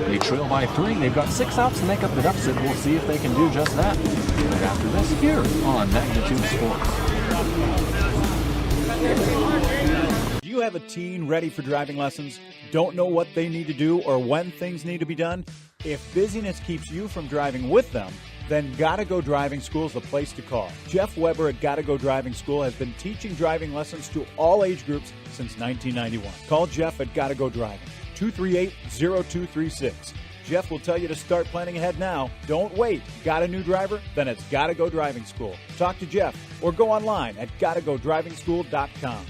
They trail by 3. They've got 6 outs to make up the deficit. We'll see if they can do just that. Right after this, here on Magnitude Sports. Do you have a teen ready for driving lessons? Don't know what they need to do or when things need to be done? If busyness keeps you from driving with them, then Gotta Go Driving School is the place to call. Jeff Weber at Gotta Go Driving School has been teaching driving lessons to all age groups since 1991. Call Jeff at Gotta Go Driving, 238-0236. Jeff will tell you to start planning ahead now. Don't wait. Got a new driver? Then it's Gotta Go Driving School. Talk to Jeff or go online at gottagodrivingschool.com.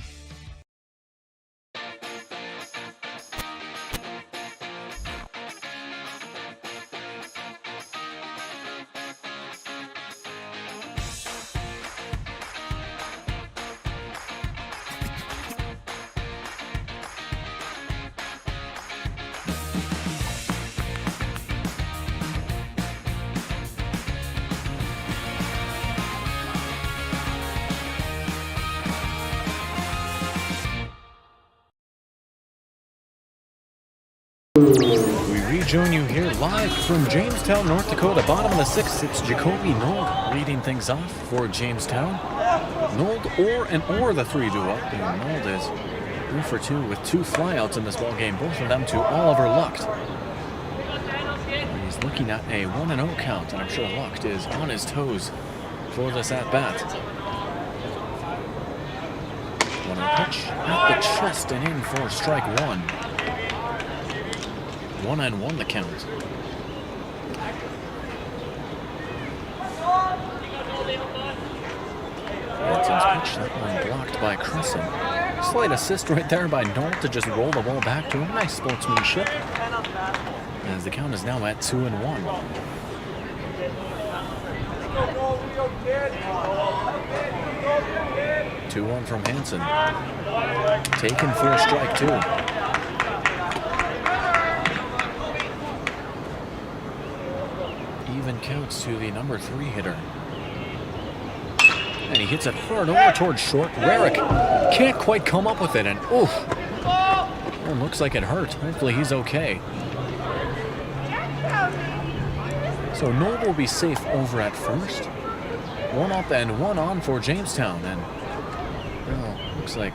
We rejoin you here live from Jamestown, North Dakota, bottom of the 6th. It's Jacoby Nold leading things off for Jamestown. Nold or the 3 do up, and Nold is 3 for 2 with 2 flyouts in this ballgame, both of them to Oliver Lucht. He's looking at a 1-0 count, and I'm sure Lucht is on his toes for this at-bat. 1-0 pitch at the chest and in for strike 1. 1-1 the count. Hanson's pitch, that one blocked by Crescent. Slight assist right there by Nolt to just roll the ball back to him. Nice sportsmanship. As the count is now at 2-1. 2-1 from Hanson. Taken for strike 2. Even counts to the number 3 hitter. And he hits it hard over towards short. Rarick can't quite come up with it, and oof. Well, looks like it hurt. Hopefully he's okay. So Noel will be safe over at first. 1 up and 1 on for Jamestown, and well, looks like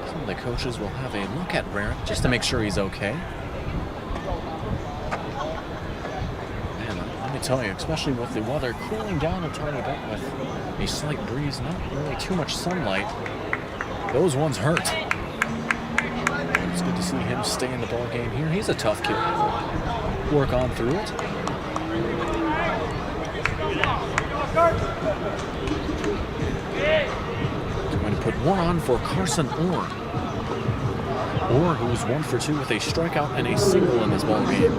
some of the coaches will have a look at Rarick just to make sure he's okay. Tell you, especially with the weather cooling down a tiny bit with a slight breeze, not really too much sunlight, those ones hurt. It's good to see him stay in the ball game here. He's a tough kid. Work on through it. We're going to put 1 on for Carson Orr. Orr, who was 1 for 2 with a strikeout and a single in this ball game.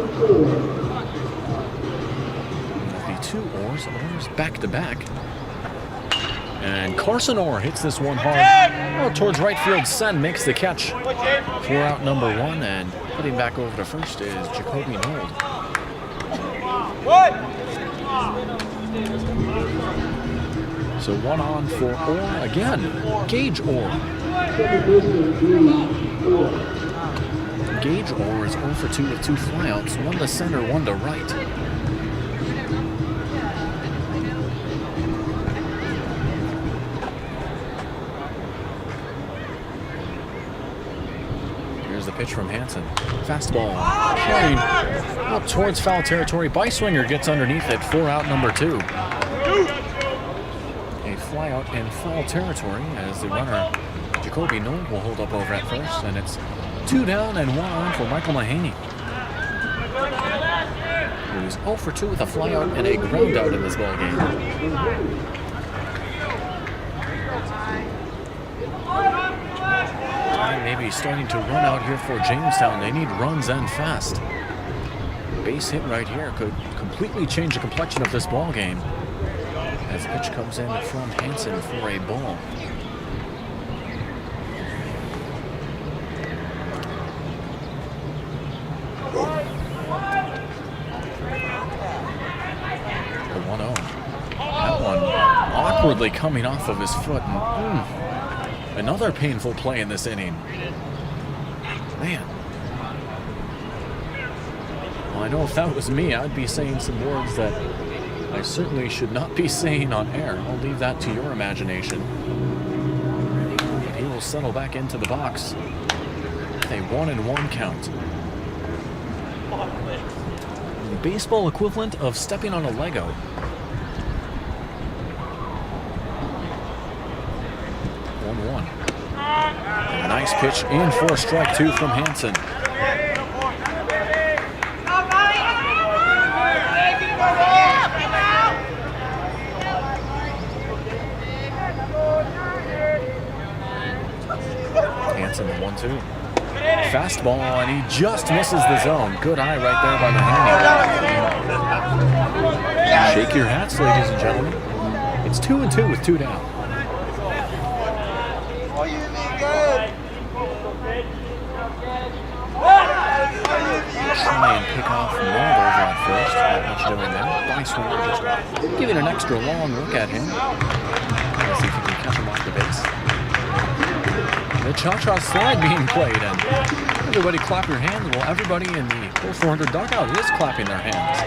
2 Orrs back to back. And Carson Orr hits this one hard out towards right field. Sen makes the catch for out number 1, and putting back over to first is Jacoby Nold. So 1 on for Orr again. Gage Orr. Gage Orr is 0 for 2 with 2 flyouts, 1 to center, 1 to right. Pitch from Hanson. Fastball carried up towards foul territory. Beiswinger gets underneath it for out number 2. A fly out in foul territory as the runner Jacoby Nold will hold up over at first, and it's 2 down and 1 on for Michael Mahaney. He was 0 for 2 with a fly out and a ground out in this ball game. Maybe starting to run out here for Jamestown. They need runs and fast. base hit right here could completely change the complexion of this ball game. As the pitch comes in from Hansen for a ball. The 1-0. That one awkwardly coming off of his foot. And, another painful play in this inning. Man. Well, I know if that was me, I'd be saying some words that I certainly should not be saying on air. I'll leave that to your imagination. But he will settle back into the box. A 1-1 count. The baseball equivalent of stepping on a Lego. A nice pitch in for strike 2 from Hansen. Hansen, the 1-2. Fastball, and he just misses the zone. Good eye right there by the hanging. Shake your hats, ladies and gentlemen. It's 2-2 with 2 down. Try and pick off Mulder at first. Not much doing that. Nice one. Just giving an extra long look at him. Let's see if he can catch him off the base. The cha-cha slide being played, and everybody clap your hands. Well, everybody in the Post 400 dugout is clapping their hands.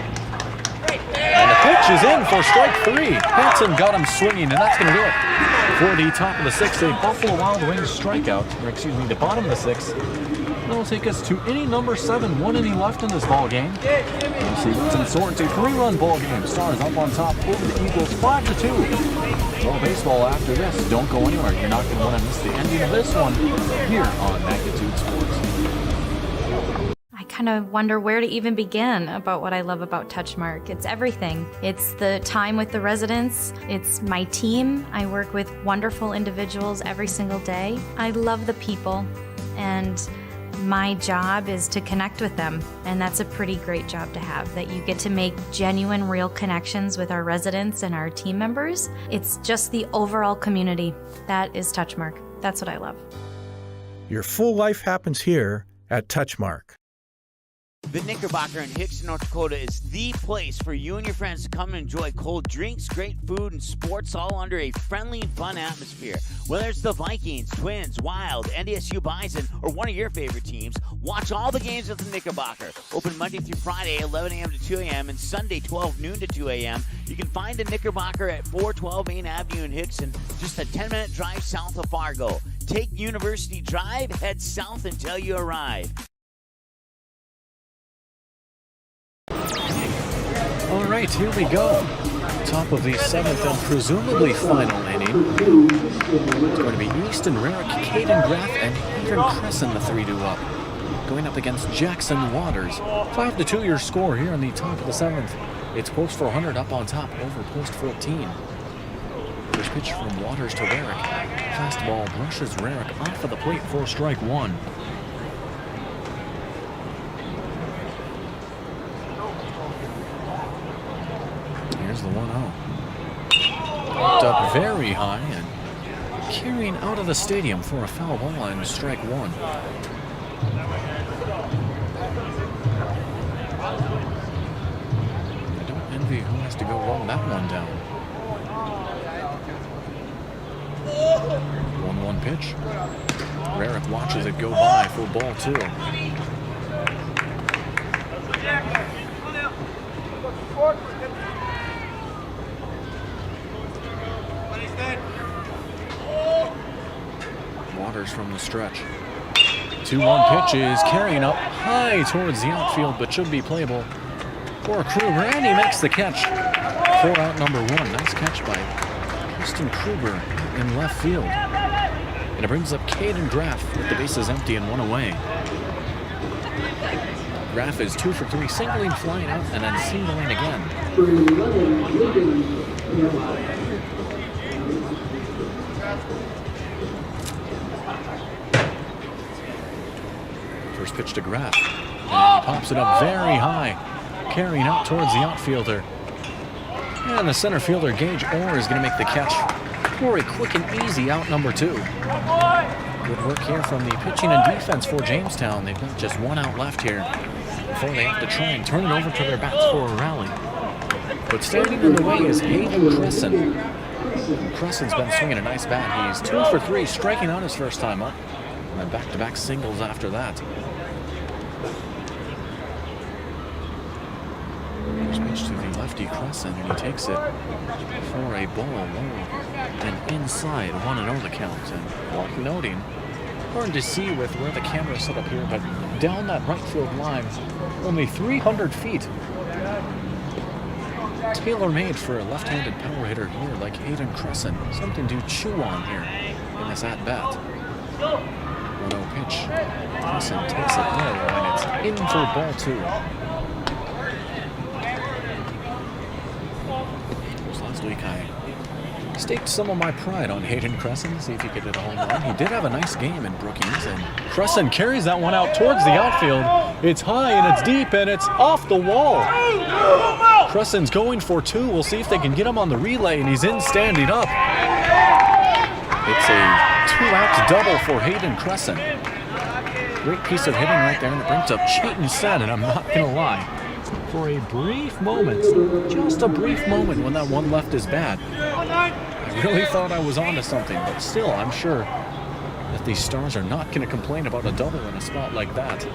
And the pitch is in for strike 3. Hansen got him swinging, and that's going to do it. For the top of the 6th, a Buffalo Wild Wings strikeout, or excuse me, the bottom of the 6th. That'll take us to inning number 7. 1 inning left in this ball game. We'll see what's in store. It's a 3-run ball game. Stars up on top over the Eagles, 5-2. More baseball after this. Don't go anywhere. You're not going to want to miss the ending of this one here on Magnitude Sports. I kind of wonder where to even begin about what I love about Touchmark. It's everything. It's the time with the residents. It's my team. I work with wonderful individuals every single day. I love the people, and my job is to connect with them, and that's a pretty great job to have, that you get to make genuine, real connections with our residents and our team members. It's just the overall community. That is Touchmark. That's what I love. Your full life happens here at Touchmark. The Knickerbocker in Hickson, North Dakota is the place for you and your friends to come and enjoy cold drinks, great food, and sports all under a friendly and fun atmosphere. Whether it's the Vikings, Twins, Wild, NDSU Bison, or one of your favorite teams, watch all the games at the Knickerbocker. Open Monday through Friday, 11 a.m. to 2 a.m., and Sunday, 12 noon to 2 a.m. You can find the Knickerbocker at 412 Main Avenue in Hickson, just a 10-minute drive south of Fargo. Take University Drive, head south until you arrive. All right, here we go. Top of the 7th and presumably final inning. It's going to be Easton Rarick, Caden Graff, and Adrian Crescent, the 3-2 up. Going up against Jackson Waters. 5-2 your score here on the top of the 7th. It's Post 400 up on top over Post 14. First pitch from Waters to Rarick. Fastball brushes Rarick off of the plate for strike 1. Here's the 1-0. Popped up very high and carrying out of the stadium for a foul ball and strike 1. I don't envy who has to go run that one down. 1-1 pitch. Rarick watches it go by for ball 2. Waters from the stretch. 2-1 pitch is carrying up high towards the outfield, but should be playable for Kruger, and he makes the catch for out number 1. Nice catch by Kristen Kruger in left field. And it brings up Caden Graff with the bases empty and 1 away. Graff is 2 for 3, singling, flying out, and then singling again. First pitch to Graff. And he pops it up very high. carrying out towards the outfielder. And the center fielder, Gage Orr, is going to make the catch for a quick and easy out number 2. Good work here from the pitching and defense for Jamestown. They've got just 1 out left here before they have to try and turn it over to their bats for a rally. But standing in the way is Hayden Cresson. Cresson's been swinging a nice bat. He's 2 for 3, striking out his first time up. And then back-to-back singles after that. First pitch to the lefty Cresson, and he takes it for a ball low and inside. 1-0 the count. And worth noting, hard to see with where the camera is set up here, but down that right field line, only 300 feet. Tailor-made for a left-handed power hitter here like Hayden Cresson. Something to chew on here in this at-bat. 1-0 pitch. Cresson takes it low, and it's in for ball 2. Last week I staked some of my pride on Hayden Cresson, see if he could hit a home run. He did have a nice game in Brookings, and Cresson carries that one out towards the outfield. It's high and it's deep and it's off the wall. Cresson's going for 2. We'll see if they can get him on the relay, and he's in standing up. It's a 2-out double for Hayden Cresson. Great piece of hitting right there, and it brings up Chayton Sen, and I'm not going to lie. For a brief moment, just a brief moment when that one left his bat, I really thought I was onto something, but still, I'm sure that these Stars are not going to complain about a double in a spot like that.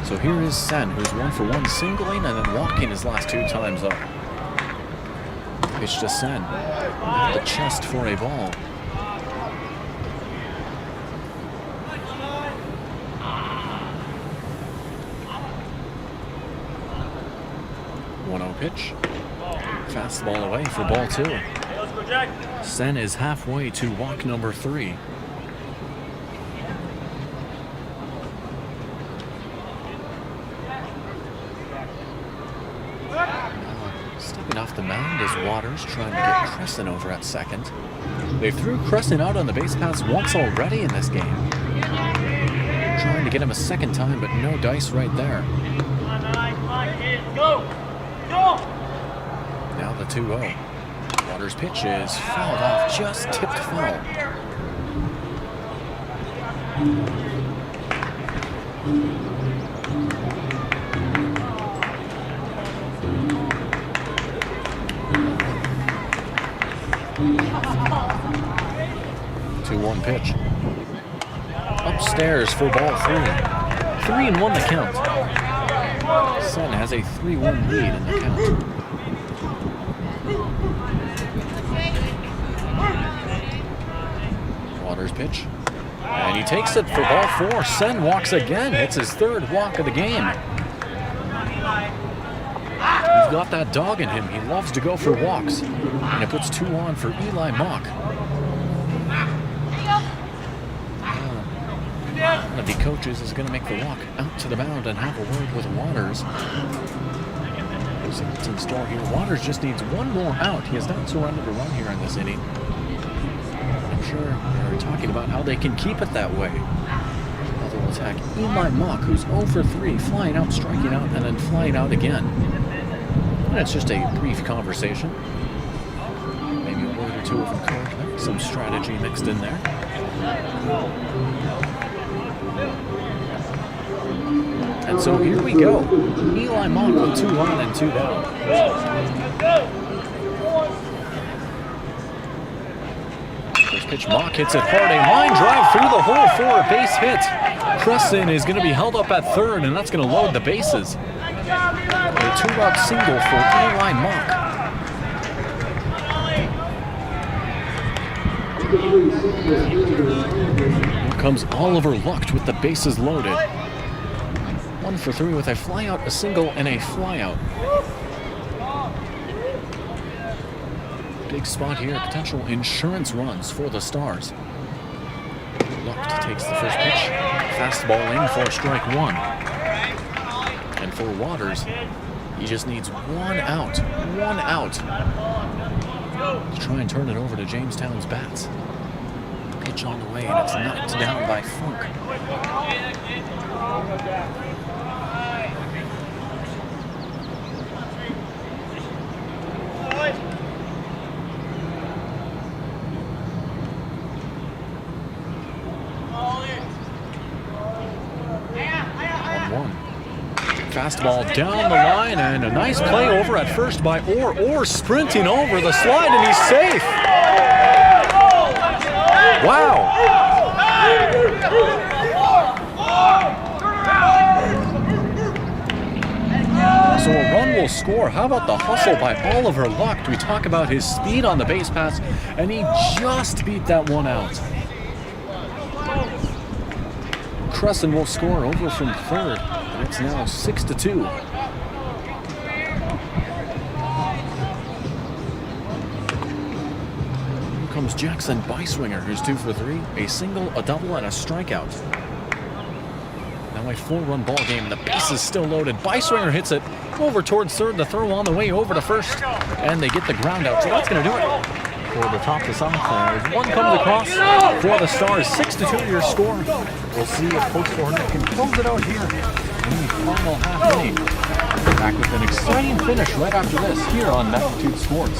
So here is Sen, who's 1 for 1 singling and then walking his last 2 times up. Pitch to Sen, at the chest for a ball. Pitch. Fastball away for ball 2. Sen is halfway to walk number 3. Stepping off the mound is Waters, trying to get Cresson over at second. They threw Cresson out on the base paths once already in this game. Trying to get him a second time, but no dice right there. Go! Now the 2-0. Waters' pitch is fouled off, just tipped foul. Two-one pitch. Upstairs for ball 3. 3-1 the count. Sen has a 3-1 lead in the count. Waters pitch. And he takes it for ball 4. Sen walks again. It's his 3rd walk of the game. He's got that dog in him. He loves to go for walks. And it puts 2 on for Eli Mock. One of the coaches is going to make the walk out to the mound and have a word with Waters. What's in store here? Waters just needs 1 more out. He has not surrendered a run here in this inning. I'm sure they're talking about how they can keep it that way. Now they'll attack Eli Mock, who's 0 for 3, flying out, striking out, and then flying out again. And it's just a brief conversation. Maybe a word or 2 of encouragement, some strategy mixed in there. And so here we go. Eli Mock with 2 on and 2 down. First pitch, Mock hits it hard. A line drive through the hole for a base hit. Cresson is going to be held up at 3rd, and that's going to load the bases. A 2-out single for Eli Mock. Here comes Oliver Lucht with the bases loaded. 1 for 3 with a flyout, a single, and a flyout. Big spot here, potential insurance runs for the Stars. Lucht takes the first pitch. Fastball in for strike 1. And for Waters, he just needs 1 out. 1 out. To try and turn it over to Jamestown's bats. pitch on the way, and it's knocked down by Funk. Fastball down the line, and a nice play over at first by Orr. Orr sprinting over the slide, and he's safe. Wow. So a run will score. How about the hustle by Oliver Luck? We talk about his speed on the base pass, and he just beat that one out. Crescent will score over from third. It's now 6-2. Here comes Jackson Beiswinger, who's 2 for 3. A single, a double, and a strikeout. Now a 4-run ball game, and the base is still loaded. Beiswinger hits it over towards third. The throw on the way over to first, and they get the ground out. So that's going to do it for the top to some. One comes across for the Stars. 6-2 your score. We'll see if Coach Hornet can close it out here in the final half inning. Back with an exciting finish right after this here on Magnitude Sports.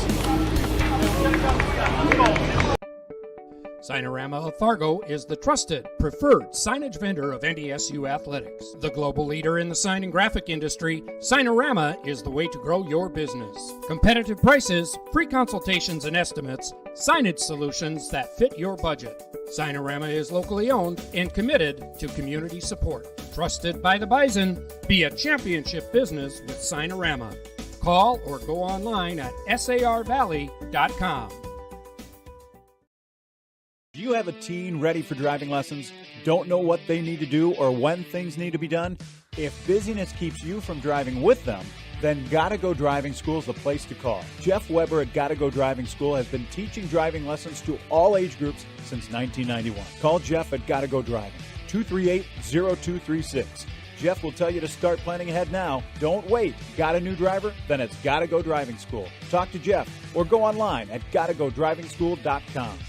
Signorama of Fargo is the trusted, preferred signage vendor of NDSU athletics. The global leader in the sign and graphic industry, Signorama is the way to grow your business. Competitive prices, free consultations and estimates, signage solutions that fit your budget. Signorama is locally owned and committed to community support. Trusted by the Bison, be a championship business with Signorama. Call or go online at sarvalley.com. Do you have a teen ready for driving lessons? Don't know what they need to do or when things need to be done? If busyness keeps you from driving with them, then Gotta Go Driving School is the place to call. Jeff Weber at Gotta Go Driving School has been teaching driving lessons to all age groups since 1991. Call Jeff at Gotta Go Driving, 238-0236. Jeff will tell you to start planning ahead now. Don't wait. Got a new driver? Then it's Gotta Go Driving School. Talk to Jeff or go online at gottagodrivingschool.com.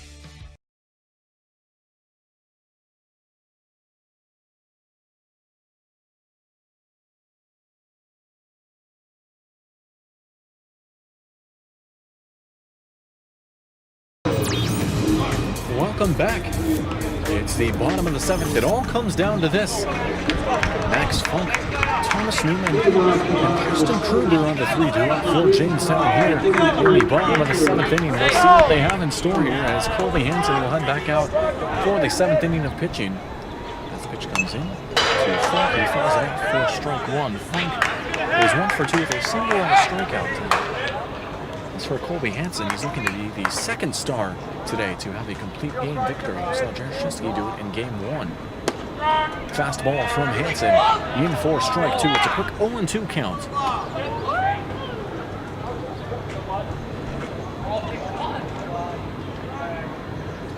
Welcome back. It's the bottom of the 7th. It all comes down to this. Max Funk, Thomas Newman, and Preston Kruger on the 3-2 for Jamestown here in the bottom of the 7th inning. We'll see what they have in store here as Colby Hansen will head back out for the 7th inning of pitching. As the pitch comes in to Funk, he fouls it out for strike one. Funk is 1 for 2 with a single and a strikeout. As for Colby Hansen, he's looking to be the second star today to have a complete game victory. We saw Jaroszewski do it in game 1. Fastball from Hansen in for strike 2. It's a quick 0-2 count.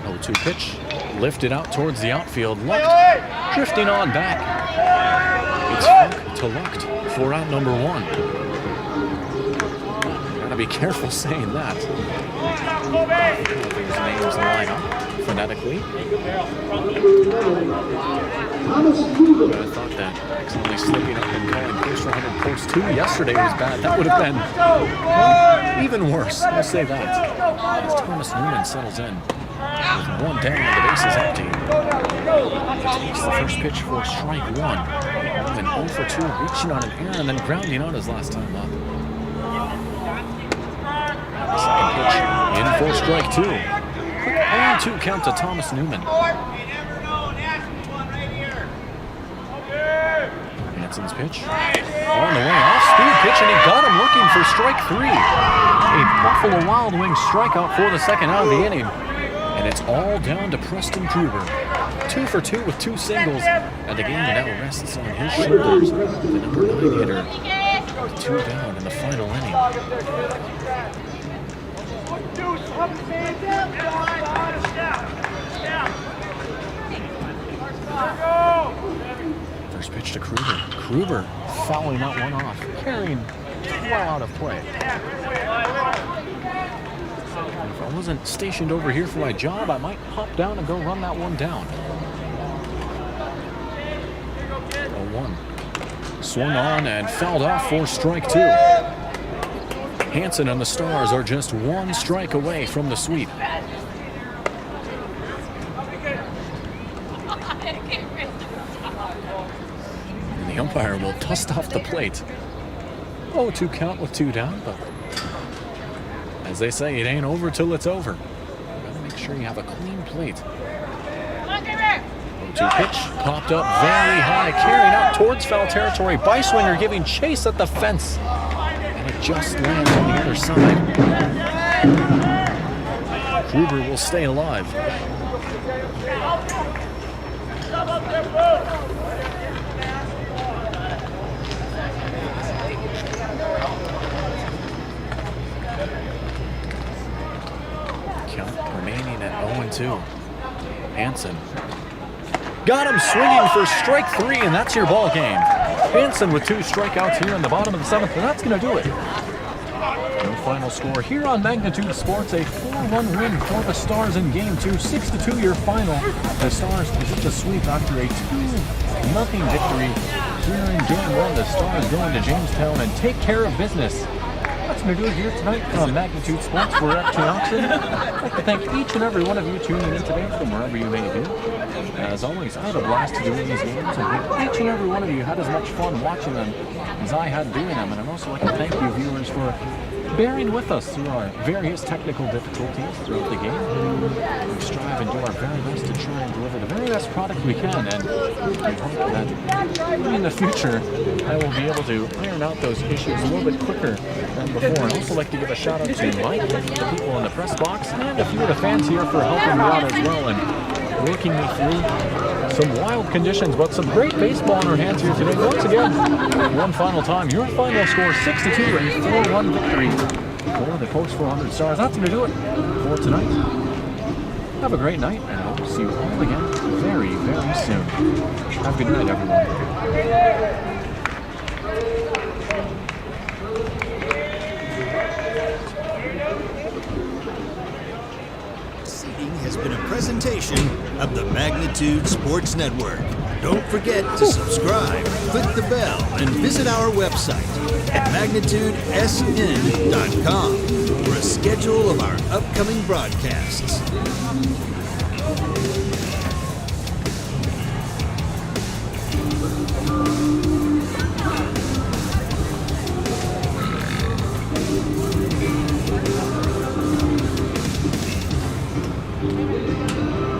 0-2 pitch, lifted out towards the outfield. Lucht drifting on back. It's Funk to Lucht for out number 1. Gotta be careful saying that. His names line up phonetically. I thought that accidentally slipping up and calling post 100 post 2 yesterday was bad. That would have been even worse. I'll say that. As Thomas Newman settles in with 1 down and the base is empty. He takes the first pitch for strike 1. Newman 0 for 2, reaching on an error and then grounding out his last time up. Second pitch in for strike 2. Quick 0-2 count to Thomas Newman. Hansen's pitch on the way, off-speed pitch, and he got him looking for strike 3. A Buffalo Wild Wings strikeout for the second out of the inning. And it's all down to Preston Kruger. 2 for 2 with 2 singles, and the game now rests on his shoulders. The number 9 hitter, 2 down in the final inning. First pitch to Kruger. Kruger fouling that one off, carrying well out of play. If I wasn't stationed over here for my job, I might hop down and go run that one down. 0-1. Swung on and fouled off for strike 2. Hansen and the Stars are just one strike away from the sweep. And the umpire will dust off the plate. 0-2 count with 2 down, but as they say, it ain't over till it's over. Gotta make sure you have a clean plate. 0-2 pitch, popped up very high, carrying out towards foul territory. Beiswinger giving chase at the fence. And it just lands on the other side. Gruber will stay alive. Count remaining at 0-2. Hansen got him swinging for strike 3, and that's your ball game. Hansen with 2 strikeouts here in the bottom of the 7th, and that's going to do it. No final score here on Magnitude Sports, a 4-1 win for the Stars in Game 2, 6-2 your final. The Stars pick up the sweep after a 2-0 victory here in Game 1. The Stars go into Jamestown and take care of business. That's going to do it here tonight from Magnitude Sports. We're at Jamestown. I'd like to thank each and every one of you tuning in today from wherever you may be. As always, I had a blast doing these games, and hope each and every one of you had as much fun watching them as I had doing them. And I'd also like to thank you viewers for bearing with us through our various technical difficulties throughout the game. We strive and do our very best to try and deliver the very best product we can, and we hope that in the future I will be able to iron out those issues a little bit quicker than before. I'd also like to give a shout out to Mike, the people in the press box, and a few of the fans here for helping me out as well and working me through some wild conditions, but some great baseball in our hands here today. Once again, one final time, your final score 6-2, a 4-1 victory for the Post 400 Stars. That's going to do it for tonight. Have a great night, and I hope to see you all again very, very soon. Have a good night, everyone. Has been a presentation of the Magnitude Sports Network. Don't forget to subscribe, click the bell, and visit our website at magnitudesn.com for a schedule of our upcoming broadcasts.